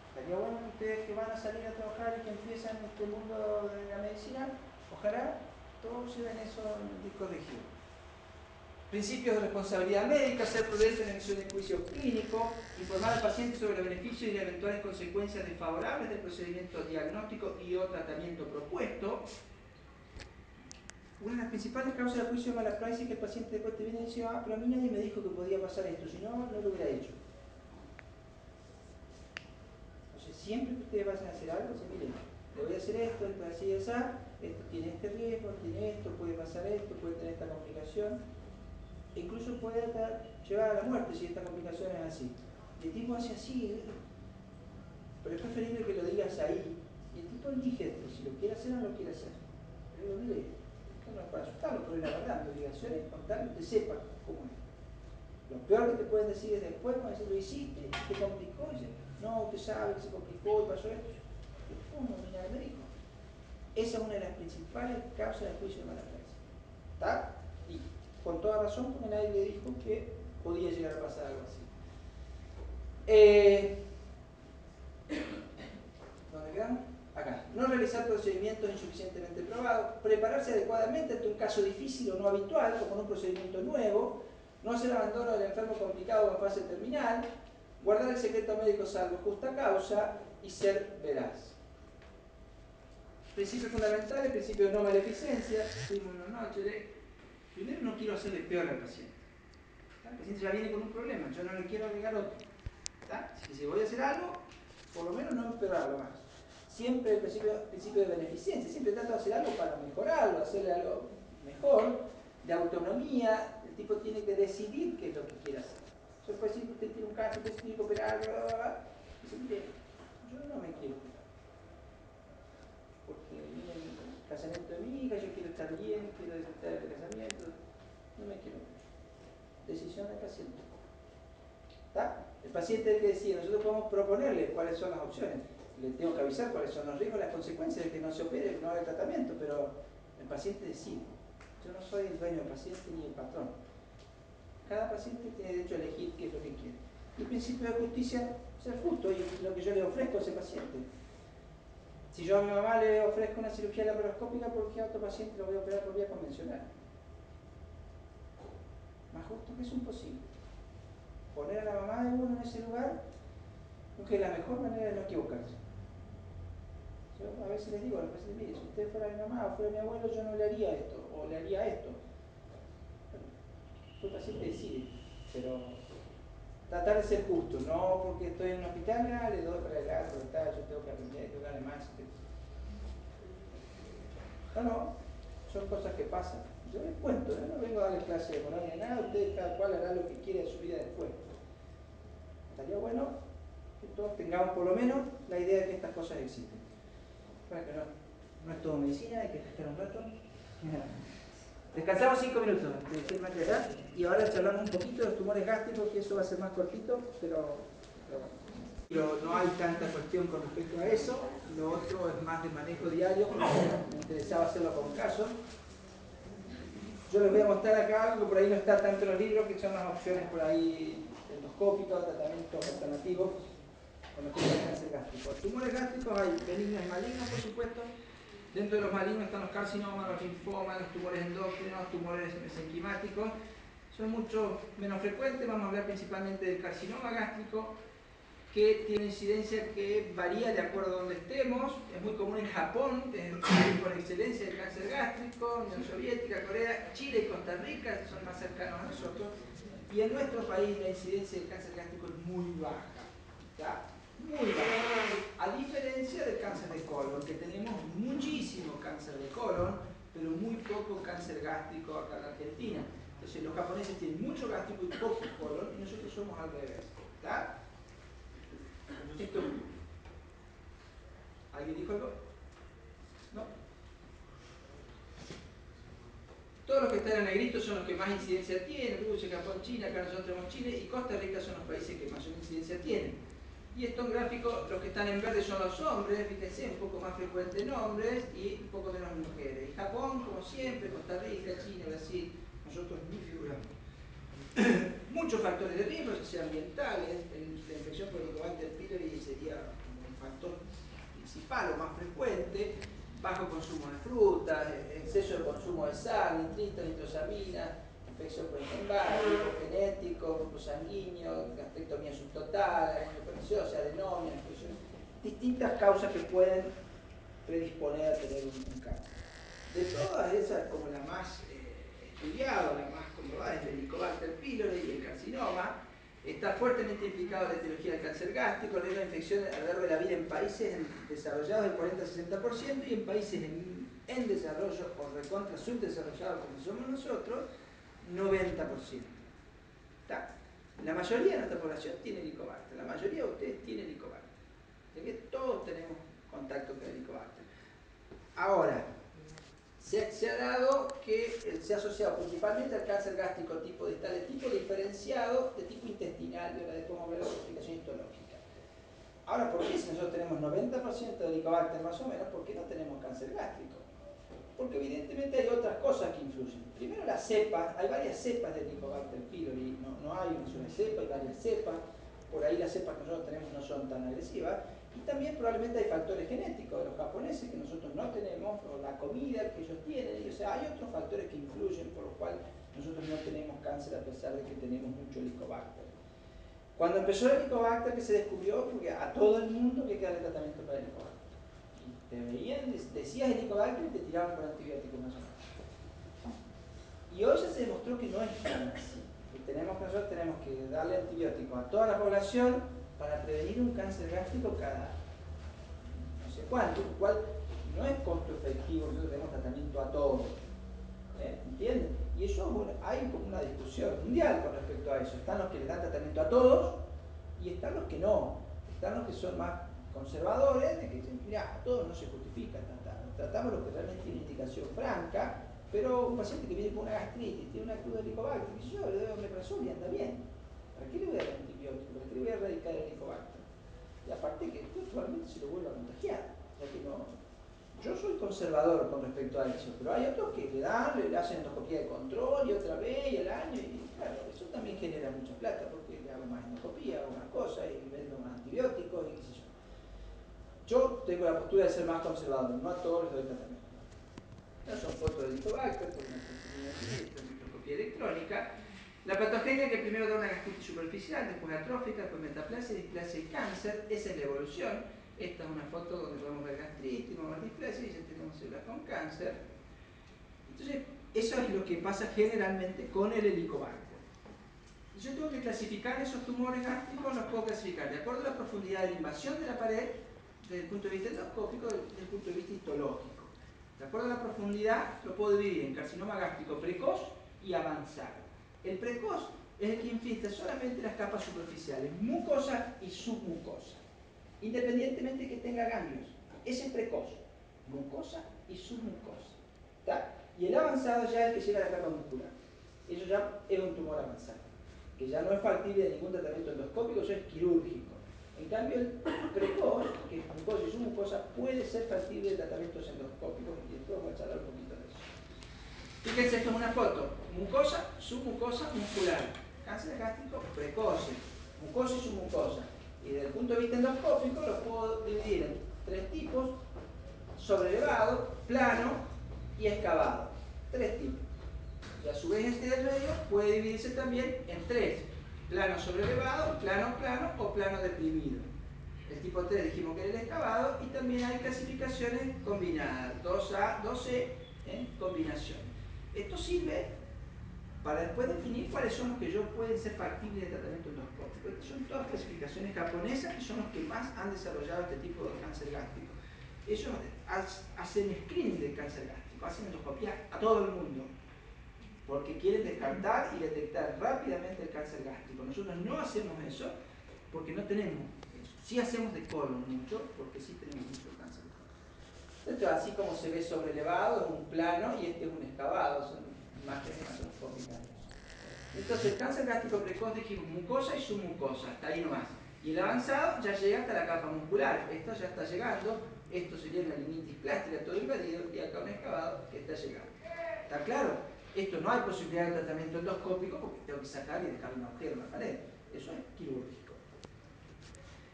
Estaría bueno que ustedes que van a salir a trabajar y que empiezan en este mundo de la medicina, ojalá todos lleven eso en el disco rígido. Principios de responsabilidad médica, ser prudente en la emisión de juicio clínico, informar al paciente sobre los beneficios y las eventuales consecuencias desfavorables del procedimiento diagnóstico y o tratamiento propuesto. Una de las principales causas de juicio de mala praxis es que el paciente después te viene y dice, pero a mí nadie me dijo que podía pasar esto, si no, no lo hubiera hecho. Entonces, siempre que ustedes vayan a hacer algo, se miren, le voy a hacer esto así, esto tiene este riesgo, tiene esto, puede pasar esto, puede tener esta complicación. E incluso puede llevar a la muerte si esta complicación es así. Y el tipo hace así, pero es preferible que lo digas ahí. Y el tipo elige esto, si lo quiere hacer o no lo quiere hacer. Pero digo, mire, esto no es para asustarlo, pero la verdad, mi obligación es contarle que sepa cómo es. Lo peor que te pueden decir es después, cuando decís, lo hiciste, te complicó, y dices, no, usted sabe que se complicó y pasó esto. ¿Cómo? Mira, el médico. Esa es una de las principales causas de juicio de mala praxis. ¿Está? Y con toda razón, porque nadie le dijo que podía llegar a pasar algo así. ¿Dónde quedamos? Acá. No realizar procedimientos insuficientemente probados, prepararse adecuadamente ante un caso difícil o no habitual, como en un procedimiento nuevo, no hacer abandono del enfermo complicado o en fase terminal, guardar el secreto médico salvo justa causa y ser veraz. Principio fundamental, el principio de no maleficencia. Primero, no quiero hacerle peor al paciente. El paciente ya viene con un problema, yo no le quiero agregar otro. Si voy a hacer algo, por lo menos no empeorarlo más. Siempre el principio de beneficencia, siempre trato de hacer algo para mejorarlo, hacerle algo mejor, de autonomía. El tipo tiene que decidir qué es lo que quiere hacer. Yo puedo decir que usted tiene un cáncer, usted tiene que operar, y dice, mire, yo no me quiero operar. Porque viene el casamiento de mi hija, yo quiero estar bien, quiero disfrutar del casamiento, no me quiero operar. Decisión del paciente. ¿Está? El paciente es el que decide, nosotros podemos proponerle cuáles son las opciones. Le tengo que avisar cuáles son los riesgos y las consecuencias de que no se opere, que no haga el tratamiento, pero el paciente decide. Yo no soy el dueño del paciente ni el patrón. Cada paciente tiene derecho a elegir qué es lo que quiere. Y el principio de justicia, ser justo y lo que yo le ofrezco a ese paciente. Si yo a mi mamá le ofrezco una cirugía laparoscópica, ¿por qué a otro paciente lo voy a operar por vía convencional? Más justo que eso, imposible. Poner a la mamá de uno en ese lugar, porque la mejor manera de no equivocarse. Yo a veces les digo a los pacientes, mire, si usted fuera mi mamá o fuera mi abuelo, yo no le haría esto, o le haría esto. Bueno, el paciente decide, pero tratar de ser justo, no porque estoy en un hospital, le doy para el gato, yo tengo que aprender, tengo que ganar más. No, son cosas que pasan. Yo les cuento, yo no vengo a darles clase de moral ni nada, usted cada cual hará lo que quiere de su vida después. Estaría bueno que todos tengamos por lo menos la idea de que estas cosas existen. Para que no es todo medicina, hay que pescar un rato. Descansamos 5 minutos y ahora charlamos un poquito de los tumores gástricos, que eso va a ser más cortito, pero no hay tanta cuestión con respecto a eso. Lo otro es más de manejo diario, me interesaba hacerlo con casos. Yo les voy a mostrar acá algo que por ahí no está tanto en los libros, que son las opciones por ahí endoscópicas, tratamientos alternativos con respecto al cáncer gástrico. Tumores gástricos hay benignos y malignos, por supuesto. Dentro de los malignos están los carcinomas, los linfomas, los tumores endócrinos, tumores mesenquimáticos. Son mucho menos frecuentes, vamos a hablar principalmente del carcinoma gástrico, que tiene incidencia que varía de acuerdo a donde estemos. Es muy común en Japón, es el país por excelencia del cáncer gástrico, Unión Soviética, Corea, Chile y Costa Rica, son más cercanos a nosotros. Y en nuestro país la incidencia del cáncer gástrico es muy baja. ¿Ya? Muy baja. A diferencia del cáncer de colon, que tenemos muchísimo cáncer de colon, pero muy poco cáncer gástrico acá en Argentina. Entonces los japoneses tienen mucho gástrico y poco colon, y nosotros somos al revés. ¿Está? Esto. ¿Alguien dijo algo? ¿No? Todos los que están en negrito son los que más incidencia tienen. Rusia, Japón, China, acá nosotros tenemos Chile y Costa Rica son los países que más incidencia tienen. Y estos gráficos, los que están en verde son los hombres, fíjense, un poco más frecuente en hombres y un poco menos en mujeres. Y Japón, como siempre, Costa Rica, China, Brasil, nosotros ni figuramos. Muchos factores de riesgo, ya sean ambientales, la infección por Helicobacter pylori sería un factor principal o más frecuente, bajo consumo de frutas, exceso de consumo de sal, nitrito, nitrosamina, infección por tipo genético, grupo sanguíneo, gastrectomía subtotal, perniciosa, adenomia, distintas causas que pueden predisponer a tener un cáncer. De todas esas, como la más estudiada, la más comprobada es el Helicobacter pylori y el carcinoma, está fuertemente implicado en la etiología del cáncer gástrico, el riesgo de infección a lo largo de la vida en países desarrollados del 40-60% y en países en desarrollo o recontra subdesarrollados como somos nosotros, 90%. ¿Está? La mayoría de nuestra población tiene Helicobacter, la mayoría de ustedes tienen Helicobacter. Así que todos tenemos contacto con Helicobacter. Ahora, se ha dado que se ha asociado principalmente al cáncer gástrico tipo distal de tipo diferenciado de tipo intestinal, y ahora después vamos a ver la explicación histológica. Ahora, ¿por qué si nosotros tenemos 90% de Helicobacter más o menos, por qué no tenemos cáncer gástrico? Porque evidentemente hay otras cosas que influyen. Primero las cepas, hay varias cepas de Helicobacter pylori, no hay una sola cepa, hay varias cepas. Por ahí las cepas que nosotros tenemos no son tan agresivas. Y también probablemente hay factores genéticos de los japoneses que nosotros no tenemos, o la comida que ellos tienen, o sea, hay otros factores que influyen por lo cual nosotros no tenemos cáncer a pesar de que tenemos mucho Helicobacter. Cuando empezó el Helicobacter, que se descubrió, porque a todo el mundo que queda el tratamiento para el Helicobacter. Y te veían, decías Helicobacter y te tiraban con antibióticos más o menos. Y hoy ya se demostró que no es tan así. Nosotros tenemos que darle antibióticos a toda la población para prevenir un cáncer gástrico cada no sé cuánto, lo cual no es costo efectivo, nosotros tenemos tratamiento a todos. ¿Entienden? Y eso, bueno, hay como una discusión mundial con respecto a eso. Están los que le dan tratamiento a todos y están los que no. Están los que son más conservadores, de que dicen, mira, a todos no se justifica tratar. Tratamos lo que realmente tiene indicación franca, pero un paciente que viene con una gastritis, tiene una cruda de Helicobacter, y yo le doy omeprazol y anda bien. ¿Para qué le voy a dar antibiótico? ¿Para qué le voy a erradicar el Helicobacter? Y aparte que actualmente se lo vuelve a contagiar. O sea que no. Yo soy conservador con respecto a eso, pero hay otros que le dan, le hacen endoscopía de control y otra vez y al año, y claro, eso también genera mucha plata porque le hago más endoscopía, hago más cosas y vendo más antibióticos y qué sé yo. Yo tengo la postura de ser más conservador, no a todos les doy tratamiento. Estas son fotos de Helicobacter por una microscopía electrónica. La patogenia que primero da una gastritis superficial, después atrófica, después metaplasia, displasia y cáncer, esa es la evolución. Esta es una foto donde podemos ver gastritis, podemos ver displasia y ya tenemos células con cáncer. Entonces, eso es lo que pasa generalmente con el Helicobacter. Yo tengo que clasificar esos tumores gástricos, los puedo clasificar de acuerdo a la profundidad de la invasión de la pared, desde el punto de vista endoscópico, desde el punto de vista histológico. De acuerdo a la profundidad, lo puedo dividir en carcinoma gástrico precoz y avanzado. El precoz es el que infiltra solamente las capas superficiales, mucosa y submucosa, independientemente de que tenga ganglios. Ese es precoz, mucosa y submucosa. ¿Está? Y el avanzado ya es el que llega a la capa muscular. Eso ya es un tumor avanzado, que ya no es factible de ningún tratamiento endoscópico, ya es quirúrgico. En cambio, el precoz, que es mucosa y submucosa, puede ser factible de tratamientos endoscópicos, y después vamos a charlar un poquito de eso. Fíjense, esto es una foto. Mucosa, submucosa, muscular. Cáncer gástrico precoce. Mucosa y submucosa. Y desde el punto de vista endoscópico los puedo dividir en tres tipos: sobrelevado, plano y excavado. Tres tipos. Y a su vez este del medio puede dividirse también en tres: plano sobrelevado, plano plano o plano deprimido. El tipo 3 dijimos que era el excavado, y también hay clasificaciones combinadas, 2A, 2C, en combinación. Esto sirve para después definir cuáles son los que pueden ser factibles de tratamiento endoscópico. Estas son todas clasificaciones japonesas que son los que más han desarrollado este tipo de cáncer gástrico. Ellos hacen screening de cáncer gástrico, hacen endoscopía a todo el mundo, porque quieren descartar y detectar rápidamente el cáncer gástrico. Nosotros no hacemos eso porque no tenemos eso. Sí hacemos de colon mucho, porque sí tenemos mucho cáncer de colon. Esto así como se ve sobrelevado, es un plano, y este es un excavado, son imágenes macroscópicas. Entonces el cáncer gástrico precoz dijimos mucosa y submucosa, hasta ahí nomás. Y el avanzado ya llega hasta la capa muscular, esto ya está llegando, esto sería una liminitis plástica, todo invadido, y acá un excavado que está llegando. ¿Está claro? Esto no hay posibilidad de tratamiento endoscópico porque tengo que sacar y dejar un agujero en la pared. Eso es quirúrgico.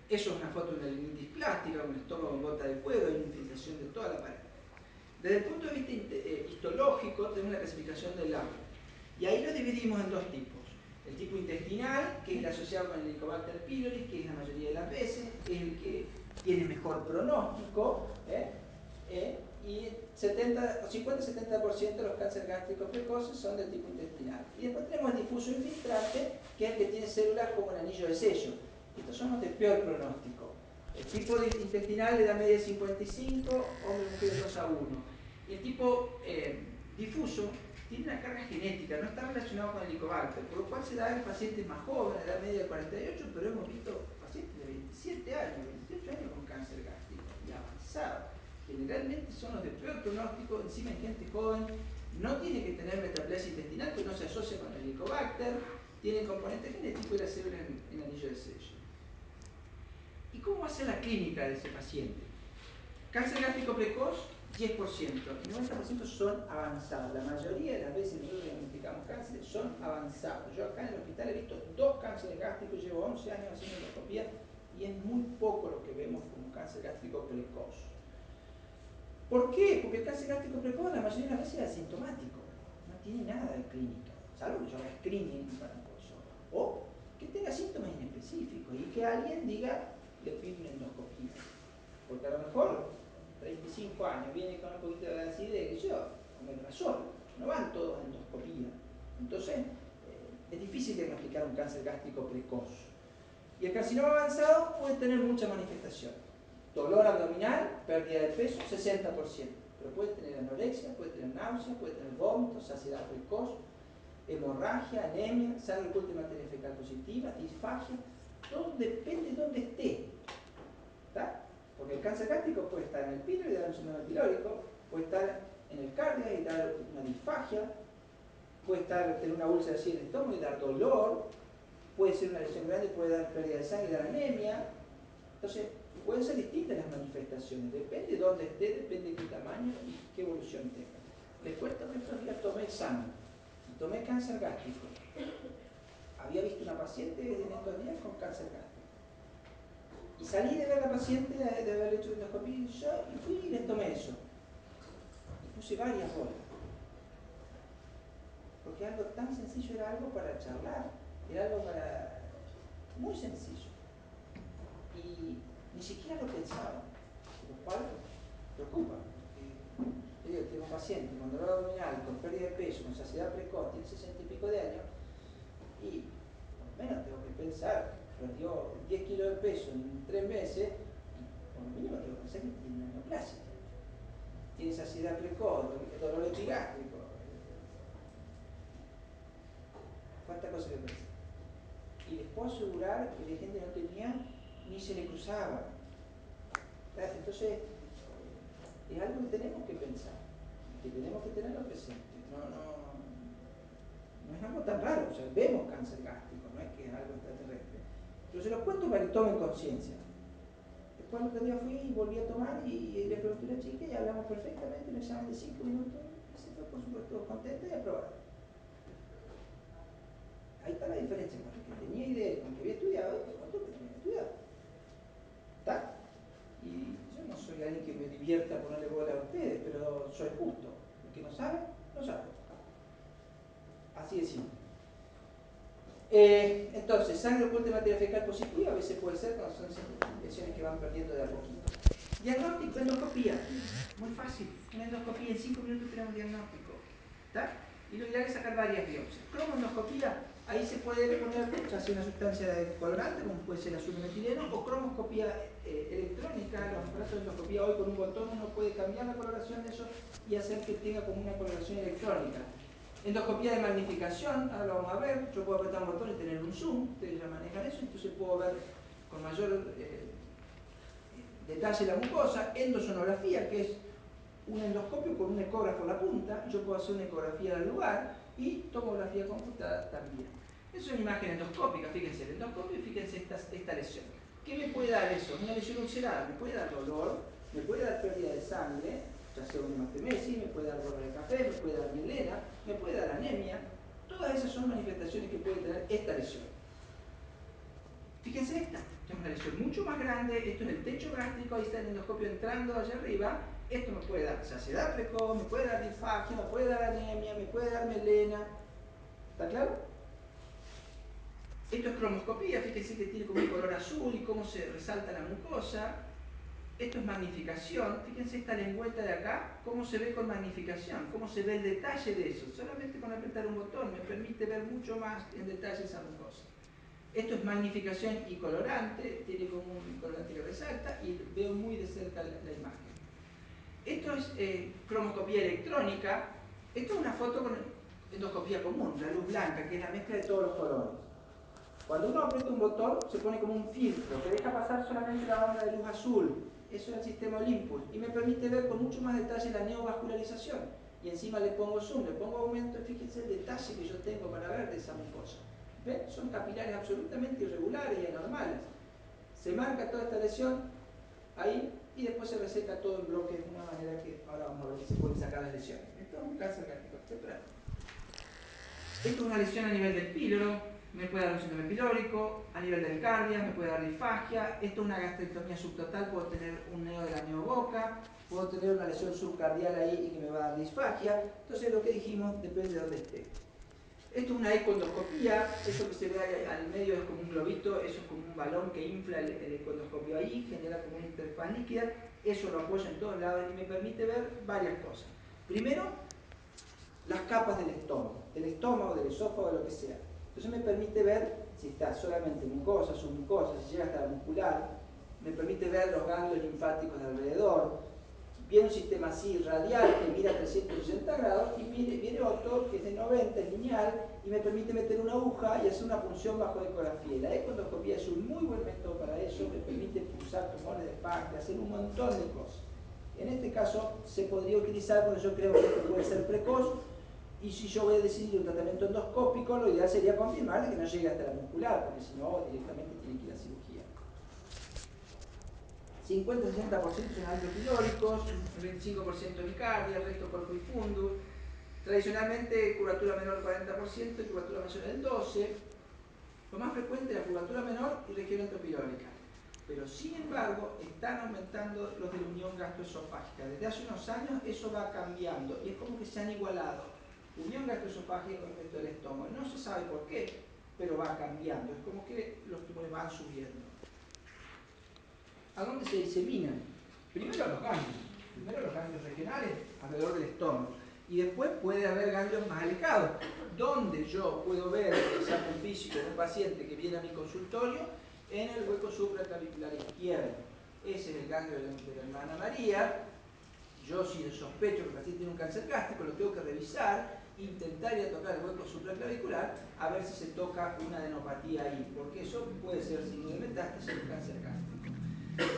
Eso es una foto de una liminitis plástica, un estómago con gota de cuero, hay una infiltración de toda la pared. Desde el punto de vista histológico tenemos la clasificación del agua. Y ahí lo dividimos en dos tipos. El tipo intestinal, que es el asociado con el Helicobacter pylori, que es la mayoría de las veces, es el que tiene mejor pronóstico, y 50-70% de los cánceres gástricos precoces son del tipo intestinal. Y después tenemos el difuso infiltrante, que es el que tiene células como el anillo de sello. Estos son los de peor pronóstico. El tipo intestinal le da media 55, hombre y mujer 2 a 1. Y el tipo difuso tiene una carga genética, no está relacionado con el Helicobacter, por lo cual se da en pacientes más jóvenes, edad media de 48, pero hemos visto pacientes de 27 años, 28 años con cáncer gástrico y avanzado. Generalmente son los de peor pronóstico, encima en gente joven, no tiene que tener metaplasia intestinal, que no se asocia con el Helicobacter, tiene el componente genético y la célula en anillo de sello. ¿Y cómo va a ser la clínica de ese paciente? Cáncer gástrico precoz, 10%, y 90% son avanzados. La mayoría de las veces nosotros diagnosticamos cánceres son avanzados. Yo acá en el hospital he visto 2 cánceres gástricos, llevo 11 años haciendo endoscopía y es muy poco lo que vemos como cáncer gástrico precoz. ¿Por qué? Porque el cáncer gástrico precoz la mayoría de las veces es asintomático, no tiene nada de clínica, salvo que yo haga screening para un coso, o que tenga síntomas inespecíficos y que alguien diga, le pido una endoscopía, porque a lo mejor 35 años viene con un poquito de acidez, que yo, omeprazol, no van todos a endoscopía, entonces es difícil diagnosticar un cáncer gástrico precoz. Y el carcinoma avanzado puede tener mucha manifestación. Dolor abdominal, pérdida de peso, 60%. Pero puede tener anorexia, puede tener náusea, puede tener vómitos, saciedad precoz, hemorragia, anemia, sangre oculta y materia fecal positiva, disfagia. Todo depende de dónde esté. ¿Está? Porque el cáncer gástrico puede estar en el píloro y dar un síndrome pilórico, puede estar en el cardio y dar una disfagia, puede tener una úlcera así en el estómago y dar dolor, puede ser una lesión grande, puede dar pérdida de sangre y dar anemia. Entonces, pueden ser distintas las manifestaciones, depende de dónde esté, depende de qué tamaño y qué evolución tenga. Les cuento que estos días tomé examen y tomé cáncer gástrico. Había visto una paciente en estos días con cáncer gástrico. Y salí de ver a la paciente, de haber hecho endoscopía y fui y les tomé eso. Y puse varias bolas. Porque algo tan sencillo era algo para charlar, era algo para muy sencillo. Y ni siquiera lo pensaba, lo cual preocupa. Porque yo tengo un paciente con dolor abdominal, con pérdida de peso, con saciedad precoz, tiene 60 y pico de años, y por lo menos tengo que pensar, perdió 10 kilos de peso en 3 meses, y por lo mínimo tengo que pensar que tiene una neoplasia. Tiene saciedad precoz, dolor epigástrico. ¿Cuántas cosas que pensar? Y les puedo asegurar que la gente no tenía ni se le cruzaba. Entonces, es algo que tenemos que pensar, que tenemos que tenerlo presente. No es algo tan raro, o sea, vemos cáncer gástrico, no es que es algo extraterrestre. Yo se los cuento para que tomen conciencia. Después el otro día fui y volví a tomar y le pregunté a una chica y hablamos perfectamente, un examen de 5 minutos, y se fue por supuesto contenta y aprobada. Ahí está la diferencia con el que tenía idea y con el que había estudiado y con otro que tenía estudiado. ¿Está? Y yo no soy alguien que me divierta ponerle bola a ustedes, pero soy justo. El que no sabe, no sabe. Así de simple. Entonces, sangre oculta y materia fecal positiva, a veces puede ser cuando son lesiones que van perdiendo de a poquito. Diagnóstico, endoscopía. Muy fácil. Una endoscopía en 5 minutos tenemos diagnóstico. ¿Está? Y lo ideal es sacar varias biopsias. Cromoendoscopía, ahí se puede poner ya sea una sustancia colorante, como puede ser azul metileno, o cromoscopía electrónica. Los aparatos de endoscopía hoy con un botón uno puede cambiar la coloración de eso y hacer que tenga como una coloración electrónica. Endoscopía de magnificación, ahora lo vamos a ver, yo puedo apretar un botón y tener un zoom, ustedes ya manejan eso, entonces puedo ver con mayor detalle la mucosa. Endosonografía, que es un endoscopio con un ecógrafo en la punta, yo puedo hacer una ecografía del lugar y tomografía computada también. Eso es una imagen endoscópica, fíjense el endoscopio y fíjense esta lesión. ¿Qué me puede dar eso? Una lesión ulcerada, me puede dar dolor, me puede dar pérdida de sangre, ya sea una hematemesis, me puede dar dolor de café, me puede dar melena, me puede dar anemia. Todas esas son manifestaciones que puede tener esta lesión. Fíjense esta, es una lesión mucho más grande, esto en el techo gástrico, ahí está el endoscopio entrando allá arriba. Esto me puede dar saciedad precoz, me puede dar disfagia, me puede dar anemia, me puede dar melena. ¿Está claro? Esto es cromoscopía, fíjense que tiene como un color azul y cómo se resalta la mucosa. Esto es magnificación, fíjense esta lengüeta de acá, cómo se ve con magnificación, cómo se ve el detalle de eso. Solamente con apretar un botón me permite ver mucho más en detalle esa mucosa. Esto es magnificación y colorante, tiene como un colorante que resalta y veo muy de cerca la imagen. Esto es cromoscopía electrónica, esto es una foto con endoscopía común, la luz blanca, que es la mezcla de todos los colores. Cuando uno aprieta un botón, se pone como un filtro que deja pasar solamente la onda de luz azul. Eso es el sistema Olympus y me permite ver con mucho más detalle la neovascularización. Y encima le pongo zoom, le pongo aumento y fíjense el detalle que yo tengo para ver de esa mucosa. ¿Ven? Son capilares absolutamente irregulares y anormales. Se marca toda esta lesión ahí y después se reseca todo el bloque de una manera que ahora vamos a ver si se pueden sacar las lesiones. Esto es un cáncer gástrico temprano. Esto es una lesión a nivel del píloro, me puede dar un síndrome pilórico, a nivel del cardia, me puede dar disfagia. Esto es una gastrectomía subtotal, puedo tener un neo de la neoboca, puedo tener una lesión subcardial ahí y que me va a dar disfagia. Entonces lo que dijimos depende de dónde esté. Esto es una econdoscopía, eso que se ve ahí al medio es como un globito, eso es como un balón que infla el econdoscopio ahí, genera como una interfaz líquida, eso lo apoya en todos lados y me permite ver varias cosas. Primero, las capas del estómago, del esófago, de lo que sea. Entonces me permite ver si está solamente mucosa, submucosa, si llega hasta la muscular, me permite ver los ganglios linfáticos de alrededor. Viene un sistema así radial que mira 360 grados y viene otro que es de 90, es lineal y me permite meter una aguja y hacer una punción bajo ecografía. La econdoscopía es un muy buen método para eso, me permite pulsar tumores de páncreas, hacer un montón de cosas. En este caso se podría utilizar porque yo creo que esto puede ser precoz y si yo voy a decidir un tratamiento endoscópico, lo ideal sería confirmar que no llegue hasta la muscular, porque si no directamente tiene que ir a cirugía. 50-60% son angiopilóricos, el 25% bicardia, el resto corpo y fundus. Tradicionalmente curvatura menor 40% y curvatura mayor el 12%. Lo más frecuente es la curvatura menor y región entropilórica. Pero sin embargo están aumentando los de la unión gastroesofágica. Desde hace unos años eso va cambiando y es como que se han igualado. Unión gastroesofágica con respecto al estómago. No se sabe por qué, pero va cambiando. Es como que los tumores van subiendo. ¿A dónde se diseminan? Primero a los ganglios regionales alrededor del estómago. Y después puede haber ganglios más alejados, donde yo puedo ver el examen físico de un paciente que viene a mi consultorio en el hueco supraclavicular izquierdo. Ese es el ganglio de la hermana María. Yo si sospecho que el paciente tiene un cáncer gástrico, lo tengo que revisar, intentar ir a tocar el hueco supraclavicular a ver si se toca una adenopatía ahí, porque eso puede ser signo de metástasis de cáncer gástrico.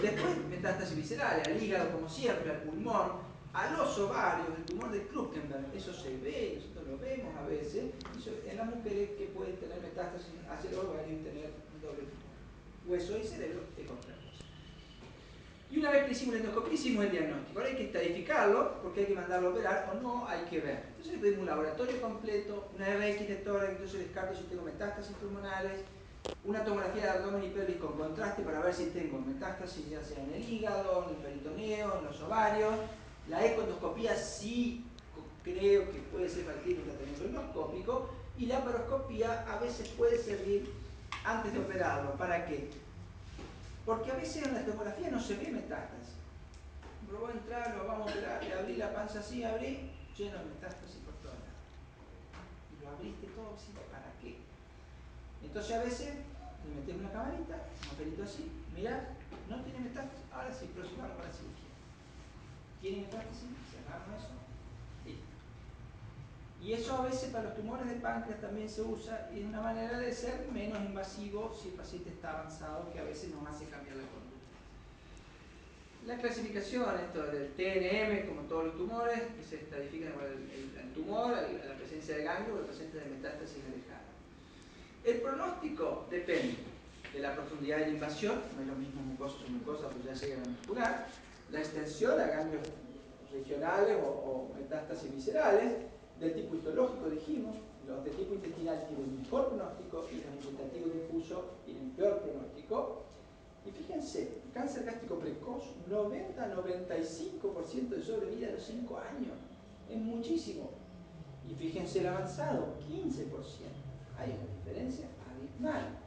Después metástasis viscerales, al hígado como siempre, al pulmón, a los ovarios, el tumor de Krukenberg, eso se ve, nosotros lo vemos a veces, en las mujeres que pueden tener metástasis hacia los ovarios y tener un doble tumor. Hueso y cerebro es otra cosa. Y una vez que hicimos la endoscopia, hicimos el diagnóstico. Ahora hay que estadificarlo, porque hay que mandarlo a operar o no, hay que ver. Entonces le pedimos un laboratorio completo, una RX de tórax, entonces descarto si tengo metástasis pulmonares, una tomografía de abdomen y pelvis con contraste para ver si tengo metástasis ya sea en el hígado, en el peritoneo, en los ovarios. La econdoscopía sí creo que puede ser factible un tratamiento endoscópico y la paroscopía a veces puede servir antes de operarlo. ¿Para qué? Porque a veces en la tomografía no se ve metástasis. Pero voy a entrar, lo vamos a operar, le abrí la panza así, abrí, lleno de metástasis por todos lados. Y lo abriste todo así, ¿para qué? Entonces a veces le metes una camarita, un papelito así, mirás, no tiene metástasis, ahora sí, próximo para la cirugía. ¿Tiene metástasis? Cerramos eso. Listo. Y eso a veces para los tumores de páncreas también se usa y es una manera de ser menos invasivo si el paciente está avanzado, que a veces nos hace cambiar la conducta. La clasificación, esto del TNM, como todos los tumores, que se estratifican por el tumor, a la presencia de ganglio o el presente de metástasis alejada. El pronóstico depende de la profundidad de la invasión, no es lo mismo mucosa o mucosa, pues ya llega a la muscular, la extensión a ganglios regionales o metástasis viscerales, del tipo histológico dijimos, los de tipo intestinal tienen mejor pronóstico y los intestativos difusos tienen peor pronóstico. Y fíjense, cáncer gástrico precoz, 90-95% de sobrevida a los 5 años, es muchísimo. Y fíjense el avanzado, 15%. Hay una diferencia abismal.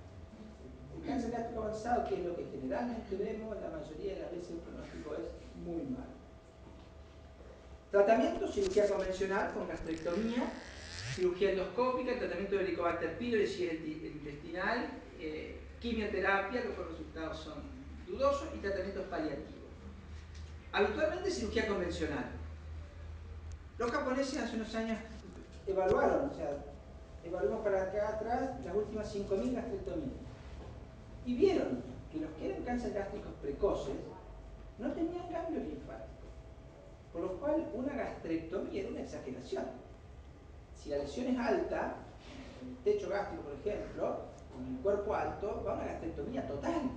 El cáncer gástrico avanzado, que es lo que generalmente vemos, la mayoría de las veces el pronóstico es muy malo. Tratamiento, cirugía convencional con gastrectomía, cirugía endoscópica, tratamiento de Helicobacter pylori si es el intestinal, quimioterapia, los resultados son dudosos, y tratamientos paliativos. Habitualmente cirugía convencional. Los japoneses hace unos años evaluaron, o sea, evaluamos para acá atrás las últimas 5.000 gastrectomías y vieron que los que eran cáncer gástricos precoces no tenían cambio linfático, por lo cual una gastrectomía era una exageración. Si la lesión es alta, en el techo gástrico por ejemplo, en el cuerpo alto, va a una gastrectomía total.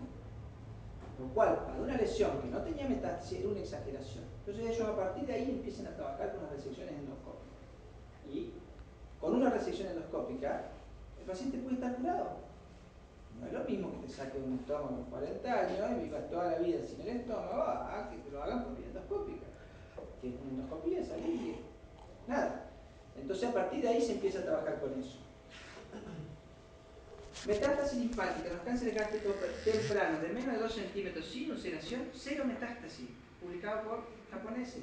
Lo cual, para una lesión que no tenía metástasis, era una exageración. Entonces ellos a partir de ahí empiezan a trabajar con las resecciones endoscópicas. Y con una resección endoscópica, el paciente puede estar curado. No es lo mismo que te saquen un estómago a los 40 años y vivas toda la vida sin el estómago, a que te lo hagan por vía endoscópica. Que es una endoscopía, salir y nada. Entonces a partir de ahí se empieza a trabajar con eso. Metástasis linfática en los cánceres gástricos tempranos de menos de 2 centímetros sin ulceración, cero metástasis, publicado por japoneses.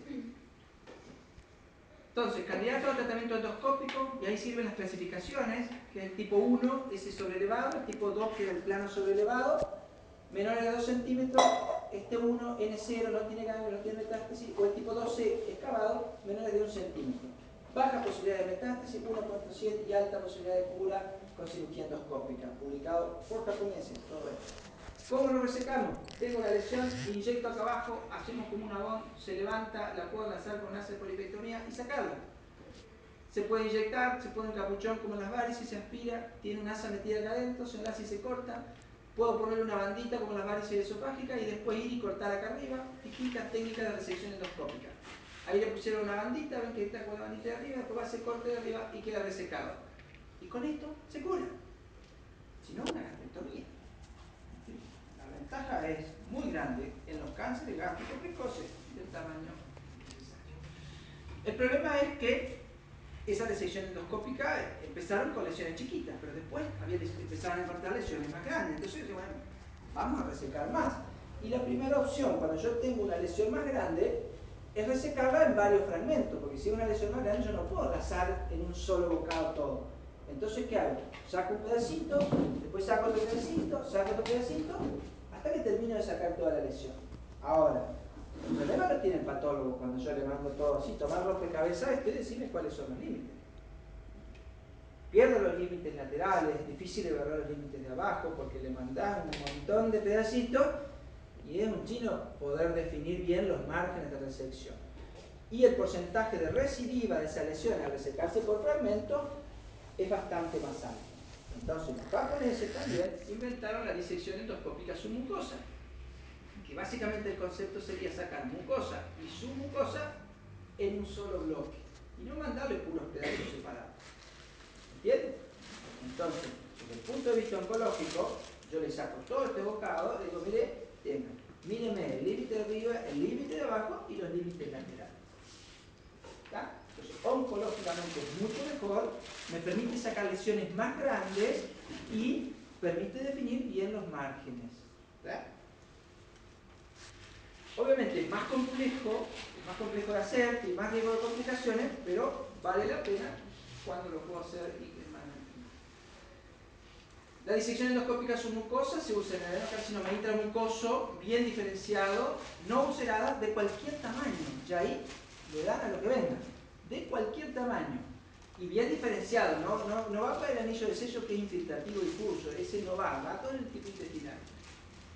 Entonces, candidato a tratamiento endoscópico, y ahí sirven las clasificaciones, que es el tipo 1, ese sobrelevado, el tipo 2, que es el plano sobrelevado, menores de 2 centímetros, este 1, N0, no tiene ganglio, no tiene metástasis, o el tipo 2C, excavado, menores de 1 centímetro. Baja posibilidad de metástasis, 1.7, y alta posibilidad de cura con cirugía endoscópica, publicado por japoneses, todo esto. ¿Cómo lo resecamos? Tengo una lesión, inyecto acá abajo, hacemos como un abón, se levanta, la puedo lanzar con láser polipectomía y sacarla. Se puede inyectar, se pone un capuchón como en las varices, se aspira, tiene una asa metida acá adentro, se enlaza y se corta. Puedo poner una bandita como las varices esofágicas y después ir y cortar acá arriba. Distintas técnicas de resección endoscópica. Ahí le pusieron una bandita, ven que está con la bandita de arriba, después va a hacer corte de arriba y queda resecado. Y con esto se cura. Si no, una gastrectomía. La ventaja es muy grande en los cánceres gástricos precoces del tamaño necesario. El problema es que esa resección endoscópica empezaron con lesiones chiquitas, pero después empezaron a encontrar lesiones más grandes. Entonces, bueno, vamos a resecar más. Y la primera opción, cuando yo tengo una lesión más grande, es resecarla en varios fragmentos, porque si es una lesión más grande yo no puedo lazar en un solo bocado todo. Entonces, ¿qué hago? Saco un pedacito, después saco otro pedacito, saco otro pedacito, hasta que termino de sacar toda la lesión. Ahora, el problema lo tiene el patólogo cuando yo le mando todo así, tomar rompecabezas y decirme cuáles son los límites. Pierdo los límites laterales, es difícil evaluar los límites de abajo porque le mandás un montón de pedacitos y es un chino poder definir bien los márgenes de resección. Y el porcentaje de recidiva de esa lesión al resecarse por fragmentos es bastante más alto. Entonces los japoneses también inventaron la disección endoscópica submucosa, que básicamente el concepto sería sacar mucosa y submucosa en un solo bloque y no mandarle puros pedazos separados. ¿Entienden? Entonces, desde el punto de vista oncológico, yo le saco todo este bocado, le digo, mire, míreme el límite de arriba, el límite de abajo y los límites laterales. ¿Está? Entonces, oncológicamente es mucho mejor, me permite sacar lesiones más grandes y permite definir bien los márgenes. ¿Está? Obviamente es más complejo de hacer, tiene más riesgo de complicaciones, pero vale la pena cuando lo puedo hacer y es más efectivo. La disección endoscópica submucosa se usa en el adenocarcinoma intramucoso bien diferenciado, no ulcerada, de cualquier tamaño. Ya ahí le dan a lo que venga, de cualquier tamaño. Y bien diferenciado, no va para el anillo de sello que es infiltrativo difuso, ese no va todo en el tipo intestinal.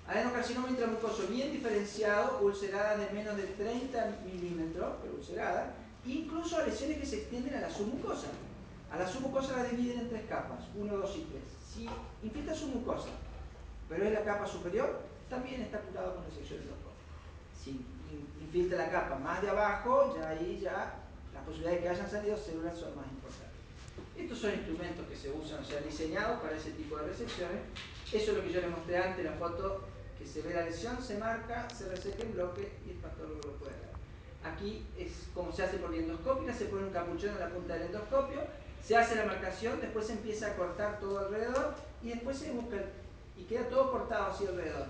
Adenocarcinoma intramucoso bien diferenciado, ulcerada de menos de 30 milímetros, pero ulcerada, incluso a lesiones que se extienden a la submucosa. A la submucosa la dividen en 3 capas, 1, 2 y 3. Si infiltra submucosa, pero es la capa superior, también está curado con resección endoscópica. Si infiltra la capa más de abajo, ya ahí las posibilidades de que hayan salido células son más importantes. Estos son instrumentos que se usan, o sea, diseñados para ese tipo de resecciones. Eso es lo que yo les mostré antes, la foto, que se ve la lesión, se marca, se reseca en bloque y el patólogo lo puede ver. Aquí es como se hace por vía endoscópica, se pone un capuchón en la punta del endoscopio, se hace la marcación, después se empieza a cortar todo alrededor y después se busca, y queda todo cortado así alrededor.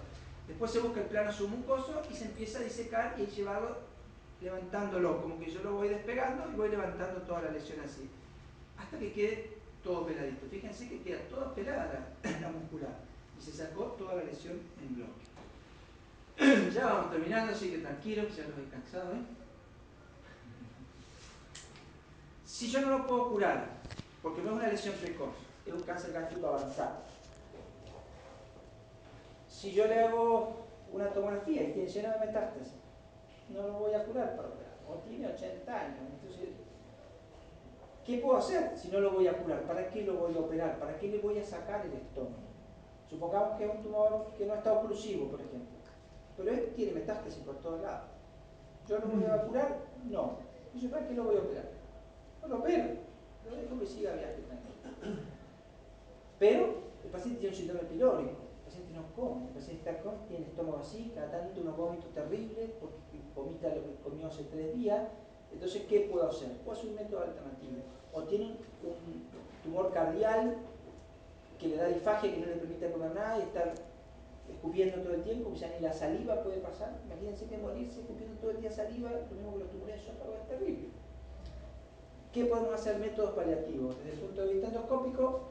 Después se busca el plano submucoso y se empieza a disecar y llevarlo levantándolo, como que yo lo voy despegando y voy levantando toda la lesión así, hasta que quede todo peladito. Fíjense que queda toda pelada la muscular y se sacó toda la lesión en bloque. Ya vamos terminando, así que tranquilos, ya los he cansado, ¿eh? Si yo no lo puedo curar, porque no es una lesión precoz, es un cáncer gástrico avanzado. Si yo le hago una tomografía y tiene lleno de metástasis, no lo voy a curar para operar. O tiene 80 años. Entonces, ¿qué puedo hacer si no lo voy a curar? ¿Para qué lo voy a operar? ¿Para qué le voy a sacar el estómago? Supongamos que es un tumor que no está oclusivo, por ejemplo. pero él tiene metástasis por todos lados. ¿Yo lo voy a curar? No. Entonces, ¿para qué lo voy a operar? No lo opero, lo dejo que siga viaje tranquilo. Pero el paciente tiene un síndrome pilórico, el paciente no come, el paciente tiene el estómago así, cada tanto unos vómitos terribles porque vomita lo que comió hace 3 días. Entonces, ¿qué puedo hacer? Puedo hacer un método alternativo. O tiene un tumor cardial que le da disfagia, que no le permite comer nada y está escupiendo todo el tiempo, que ya ni la saliva puede pasar. Imagínense que morirse escupiendo todo el día saliva, lo mismo que los tumores de esófago, es terrible. ¿Qué podemos hacer? Métodos paliativos. Desde el punto de vista endoscópico,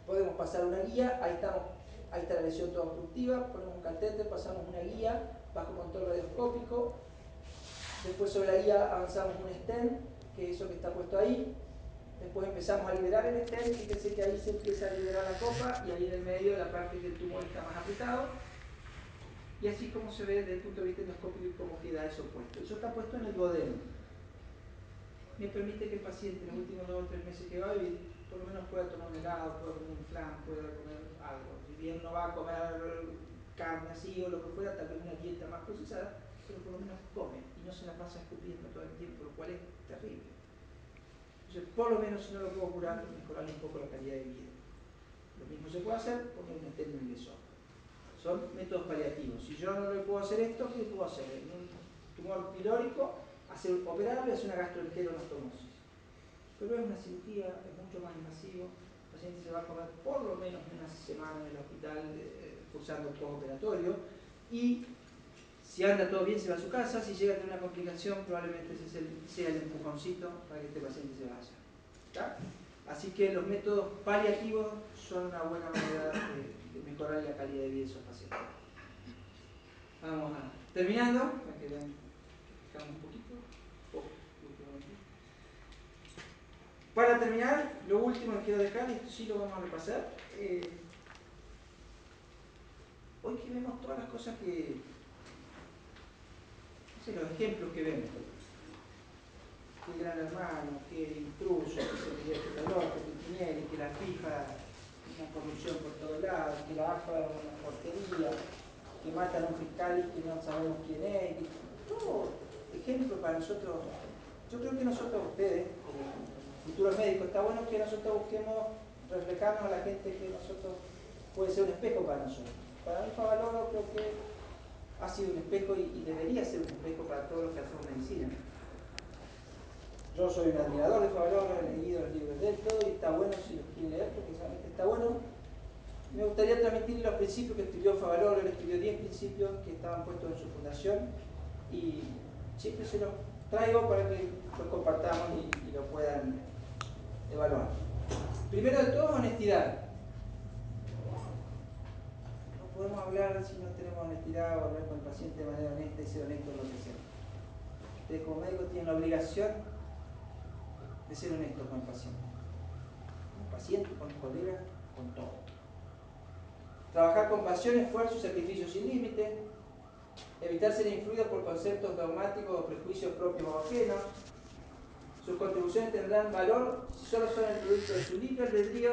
podemos pasar una guía, ahí está la lesión toda obstructiva, ponemos un catéter, pasamos una guía bajo control radioscópico, después sobre la guía avanzamos un stent, que es eso que está puesto ahí, después empezamos a liberar el stent, fíjense que ahí se empieza a liberar la copa y ahí en el medio la parte del tumor está más apretado, y así como se ve desde el punto de vista endoscópico y cómo queda eso puesto. Eso está puesto en el duodeno. Me permite que el paciente en los últimos 2 o 3 meses que va a vivir por lo menos pueda tomar un helado, pueda comer un flan, pueda comer algo. Si bien no va a comer carne así o lo que fuera, tal vez una dieta más procesada, pero por lo menos come y no se la pasa escupiendo todo el tiempo, lo cual es terrible. Entonces, por lo menos si no lo puedo curar, mejorarle un poco la calidad de vida. Lo mismo se puede hacer porque un stent en el esófago. Son métodos paliativos. Si yo no le puedo hacer esto, ¿qué puedo hacer? En un tumor pilórico, operarlo es una gastroenteromastomosis. Pero es una cirugía, es mucho más invasivo. El paciente se va a comer por lo menos una semana en el hospital cursando el postoperatorio y si anda todo bien se va a su casa, si llega a tener una complicación probablemente ese sea el empujoncito para que este paciente se vaya. ¿Está? Así que los métodos paliativos son una buena manera de mejorar la calidad de vida de esos pacientes. Vamos a terminando, para que vean, un poquito. Para terminar, lo último que quiero dejar, y esto sí lo vamos a repasar, hoy que vemos todas las cosas que, no sé, los ejemplos que vemos, que Gran Hermano, que intruso, que se pide que el otro, que Tinelli, que la FIFA, una corrupción por todos lados, que la AFA es una porquería, que matan a un fiscal y que no sabemos quién es, que, todo ejemplo para nosotros. Yo creo que nosotros, ustedes, futuros médicos, está bueno que nosotros busquemos reflejarnos a la gente que nosotros puede ser un espejo para nosotros. Para mí Favaloro creo que ha sido un espejo y debería ser un espejo para todos los que hacemos medicina. Yo soy un admirador de Favaloro, he leído los libros de él, todo, y está bueno si los quieren leer porque realmente está bueno. Me gustaría transmitir los principios que escribió Favaloro. Él escribió 10 principios que estaban puestos en su fundación y siempre se los traigo para que los compartamos y lo puedan evaluar. Primero de todo, honestidad. No podemos hablar si no tenemos honestidad o hablar con el paciente de manera honesta y ser honesto en lo que hacemos. Ustedes como médicos tienen la obligación de ser honestos con el paciente. Con el paciente, con el colega, con todo. Trabajar con pasión, esfuerzo y sacrificio sin límite. Evitar ser influidos por conceptos dogmáticos o prejuicios propios o ajenos. Sus contribuciones tendrán valor si solo son el producto de su libre albedrío,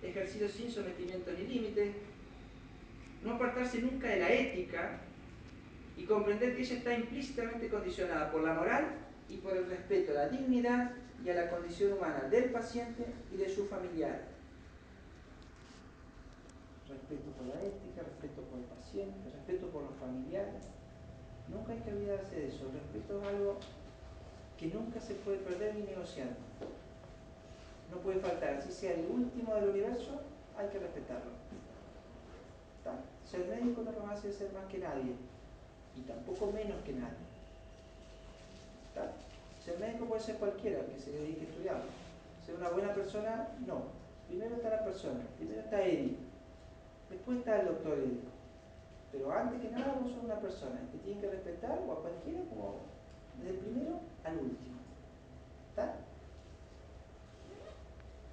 ejercido sin sometimiento ni límite. No apartarse nunca de la ética y comprender que ella está implícitamente condicionada por la moral y por el respeto a la dignidad y a la condición humana del paciente y de sus familiares. Respeto por la ética, respeto por el paciente, respeto por los familiares. Nunca hay que olvidarse de eso. El respeto es algo que nunca se puede perder ni negociar. No puede faltar. Si sea el último del universo, hay que respetarlo. ¿Está? Ser médico no nos hace ser más que nadie. Y tampoco menos que nadie. ¿Está? Ser médico puede ser cualquiera que se dedique a estudiarlo. Ser una buena persona, no. Primero está la persona. Primero está Eddie. Después está el doctor Eddie. Pero antes que nada vos sos una persona que tiene que respetar o a cualquiera como desde el primero al último. ¿Está?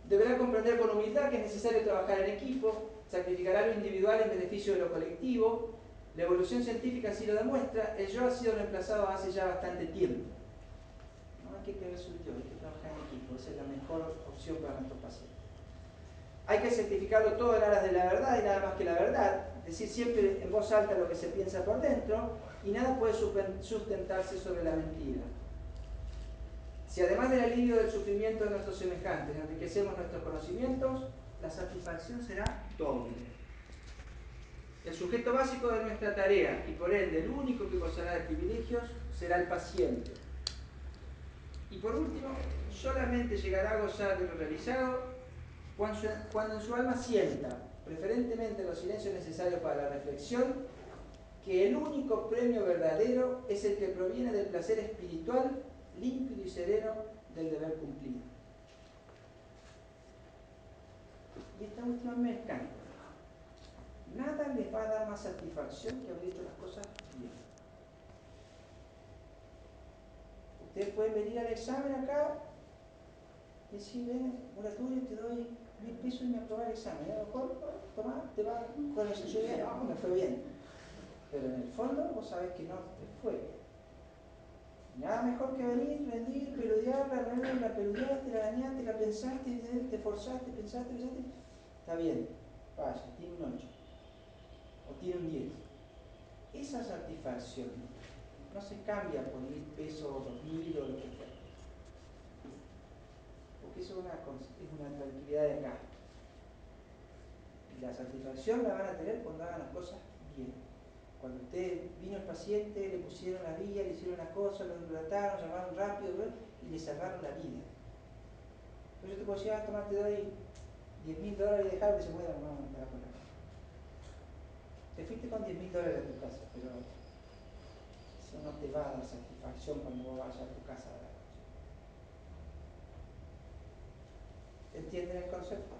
Deberá comprender con humildad que es necesario trabajar en equipo, sacrificará lo individual en beneficio de lo colectivo. La evolución científica así lo demuestra. El yo ha sido reemplazado hace ya bastante tiempo. No hay que creerse el yo, hay que trabajar en equipo. Esa es la mejor opción para nuestros pacientes. Hay que sacrificarlo todo en aras de la verdad y nada más que la verdad. decir siempre en voz alta lo que se piensa por dentro y nada puede sustentarse sobre la mentira. Si además del alivio del sufrimiento de nuestros semejantes enriquecemos nuestros conocimientos, la satisfacción será doble. El sujeto básico de nuestra tarea y por ende el único que gozará de privilegios será el paciente. Y por último, solamente llegará a gozar de lo realizado cuando en su alma sienta, preferentemente los silencios necesarios para la reflexión, que el único premio verdadero es el que proviene del placer espiritual límpido y sereno del deber cumplido. Y esta última me encanta. Nada les va a dar más satisfacción que haber hecho las cosas bien. Ustedes pueden venir al examen acá y decir, ven, moratorio, te doy 1.000 pesos y me aprobás el examen. A lo mejor, toma, te va con el sello de no, me fue bien. Pero en el fondo vos sabés que no te fue bien. Nada mejor que venir, rendir, peludear, la peludeaste, la dañaste, la pensaste, te esforzaste, pensaste. Está bien, vaya, tiene un 8. O tiene un 10. Esa satisfacción no se cambia por 1.000 pesos o 2.000 o lo que sea. Porque eso es una tranquilidad de acá. Y la satisfacción la van a tener cuando hagan las cosas bien. Cuando vino el paciente, le pusieron la vía, le hicieron las cosas, lo trataron, llamaron rápido y le salvaron la vida. Entonces yo te puedo decir, tomar, te doy $10.000 y dejar que se muera, no, te la pones. Te fuiste con $10.000 a tu casa, pero eso no te va a dar satisfacción cuando vos vayas a tu casa de la noche. ¿Entienden el concepto?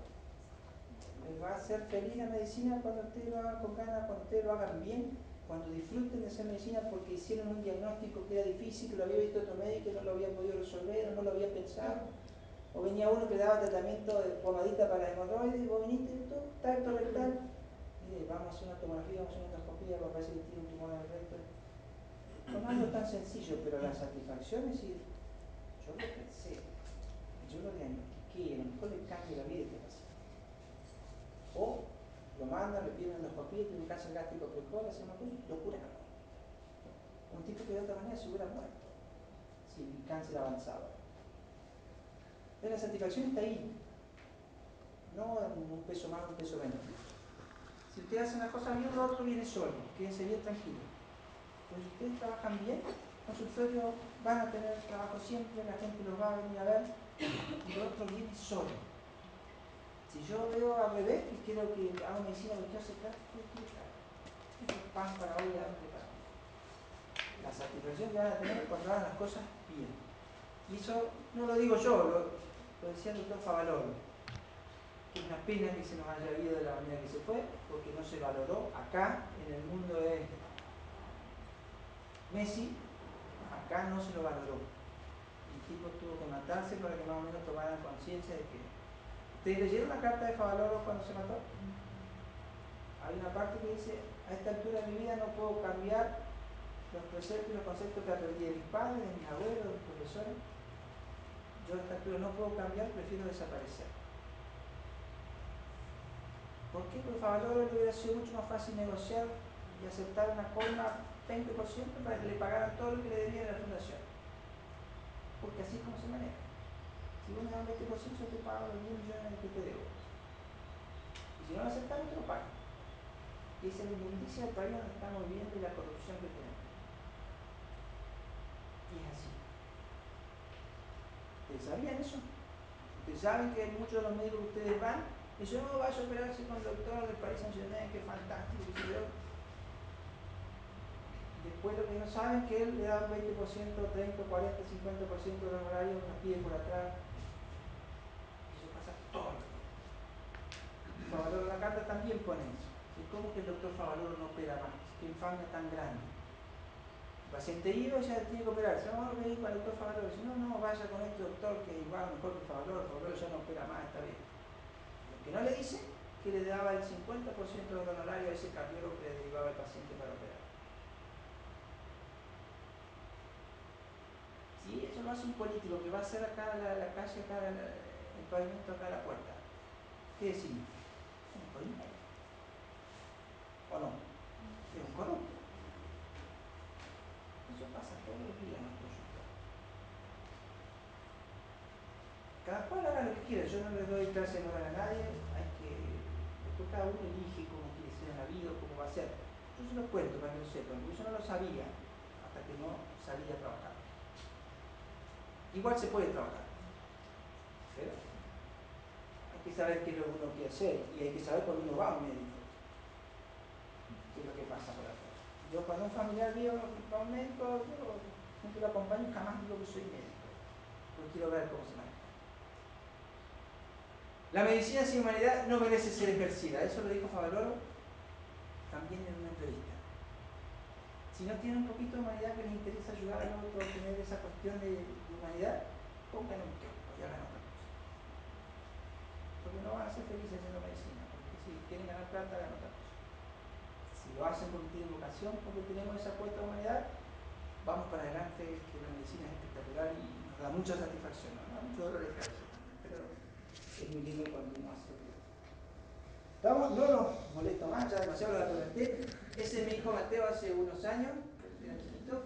Les va a hacer feliz la medicina cuando ustedes lo hagan con ganas, cuando ustedes lo hagan bien, cuando disfruten de hacer medicina porque hicieron un diagnóstico que era difícil, que lo había visto otro médico y no lo había podido resolver, o no lo había pensado. O venía uno que daba tratamiento de pomadita para hemorroides y vos viniste, tacto rectal, vamos a hacer una tomografía, vamos a hacer una endoscopía para ver si tiene un tumor en el recto. No es algo tan sencillo, pero la satisfacción es decir, yo lo pensé, yo lo diagnostiqué, a lo mejor le cambio la vida a este paciente. O lo mandan, le piden endoscopía, tiene un cáncer gástrico precoz, le hacen una cosa y lo curamos. Un tipo que de otra manera se hubiera muerto si el cáncer avanzaba. Entonces la satisfacción está ahí, no en un peso más, un peso menos. Si ustedes hacen las cosas bien, lo otro viene solo, quédense bien tranquilos. Pues si ustedes trabajan bien, consultorios van a tener trabajo siempre, la gente los va a venir a ver y lo otro viene solo. Si yo veo al revés, que quiero que haga medicina, que quiero aceptar, esto es pan para hoy, hambre para hoy. La satisfacción que van a tener cuando hagan las cosas bien. Y eso no lo digo yo, lo decía el doctor Favaloro. Es una pena que se nos haya ido de la manera que se fue, porque no se valoró acá, en el mundo de Messi, acá no se lo valoró. El tipo tuvo que matarse para que más o menos tomaran conciencia de que... ¿Ustedes leyeron la carta de Favaloro cuando se mató? Hay una parte que dice, a esta altura de mi vida no puedo cambiar los preceptos y los conceptos que aprendí de mis padres, de mis abuelos, de mis profesores. Yo a esta altura no puedo cambiar, prefiero desaparecer. ¿Por qué? Porque Favaloro le hubiera sido mucho más fácil negociar y aceptar una coima 20% para que le pagaran todo lo que le debía a la fundación. Porque así es como se maneja. Si vos me das un 20%, yo te pago los 10 millones que te debo. Y si no lo aceptamos, te lo pago. Y esa es la inmundicia del país donde estamos viviendo y la corrupción que tenemos. Y es así. ¿Ustedes sabían eso? Ustedes saben que muchos de los médicos que ustedes van, dicen, no, vaya a operarse con el doctor del Paris Saint-Germain, que fantástico, que se dio. Después lo que no saben es que él le da un 20%, 30, 40, 50% de honorario, nos pide por atrás. Eso pasa todo el tiempo. Favaloro la carta también pone eso. ¿Cómo que el doctor Favaloro no opera más? ¿Qué infamia tan grande? El paciente iba y ya tiene que operarse. No, vamos a venir para el doctor Favaloro. Dice, no, vaya con este doctor que igual mejor que Favaloro ya no opera más, está bien. Lo que no le dice que le daba el 50% del honorario a ese cardiólogo que le derivaba al paciente para operar. Sí, eso lo hace un político que va a hacer acá la calle, acá el pavimento, acá a la puerta. ¿Qué decimos? Somos políticos. ¿O no? Es un corrupto. Eso pasa todos los días en los consultorios. Cada cual haga lo que quiera, yo no le doy clase de moral a nadie, después cada uno elige cómo quiere ser en la vida o cómo va a ser. Yo se lo cuento para que lo sepan, porque yo no lo sabía hasta que no salí a trabajar. Igual se puede trabajar, pero hay que saber qué es lo que uno quiere hacer y hay que saber cuando uno va a un médico, qué es lo que pasa por afuera. Yo cuando un familiar mío va a un médico, yo siempre lo acompaño, jamás digo que soy médico, porque quiero ver cómo se maneja. La medicina sin humanidad no merece ser ejercida, eso lo dijo Favaloro también en una entrevista. Si no tienen un poquito de humanidad, que les interesa ayudar al otro a tener esa cuestión de humanidad, pongan un tiempo y hagan otra cosa. Porque no van a ser felices haciendo medicina, porque si quieren ganar plata, hagan otra cosa. Si lo hacen porque tienen vocación, porque tenemos esa cuota de humanidad, vamos para adelante, que la medicina es espectacular y nos da mucha satisfacción, nos da mucho dolor de cabeza también, pero es muy lindo cuando uno hace lo que hace. No los molesto más, ya demasiado lo atormenté. Ese es mi hijo Mateo hace unos años, era chiquito.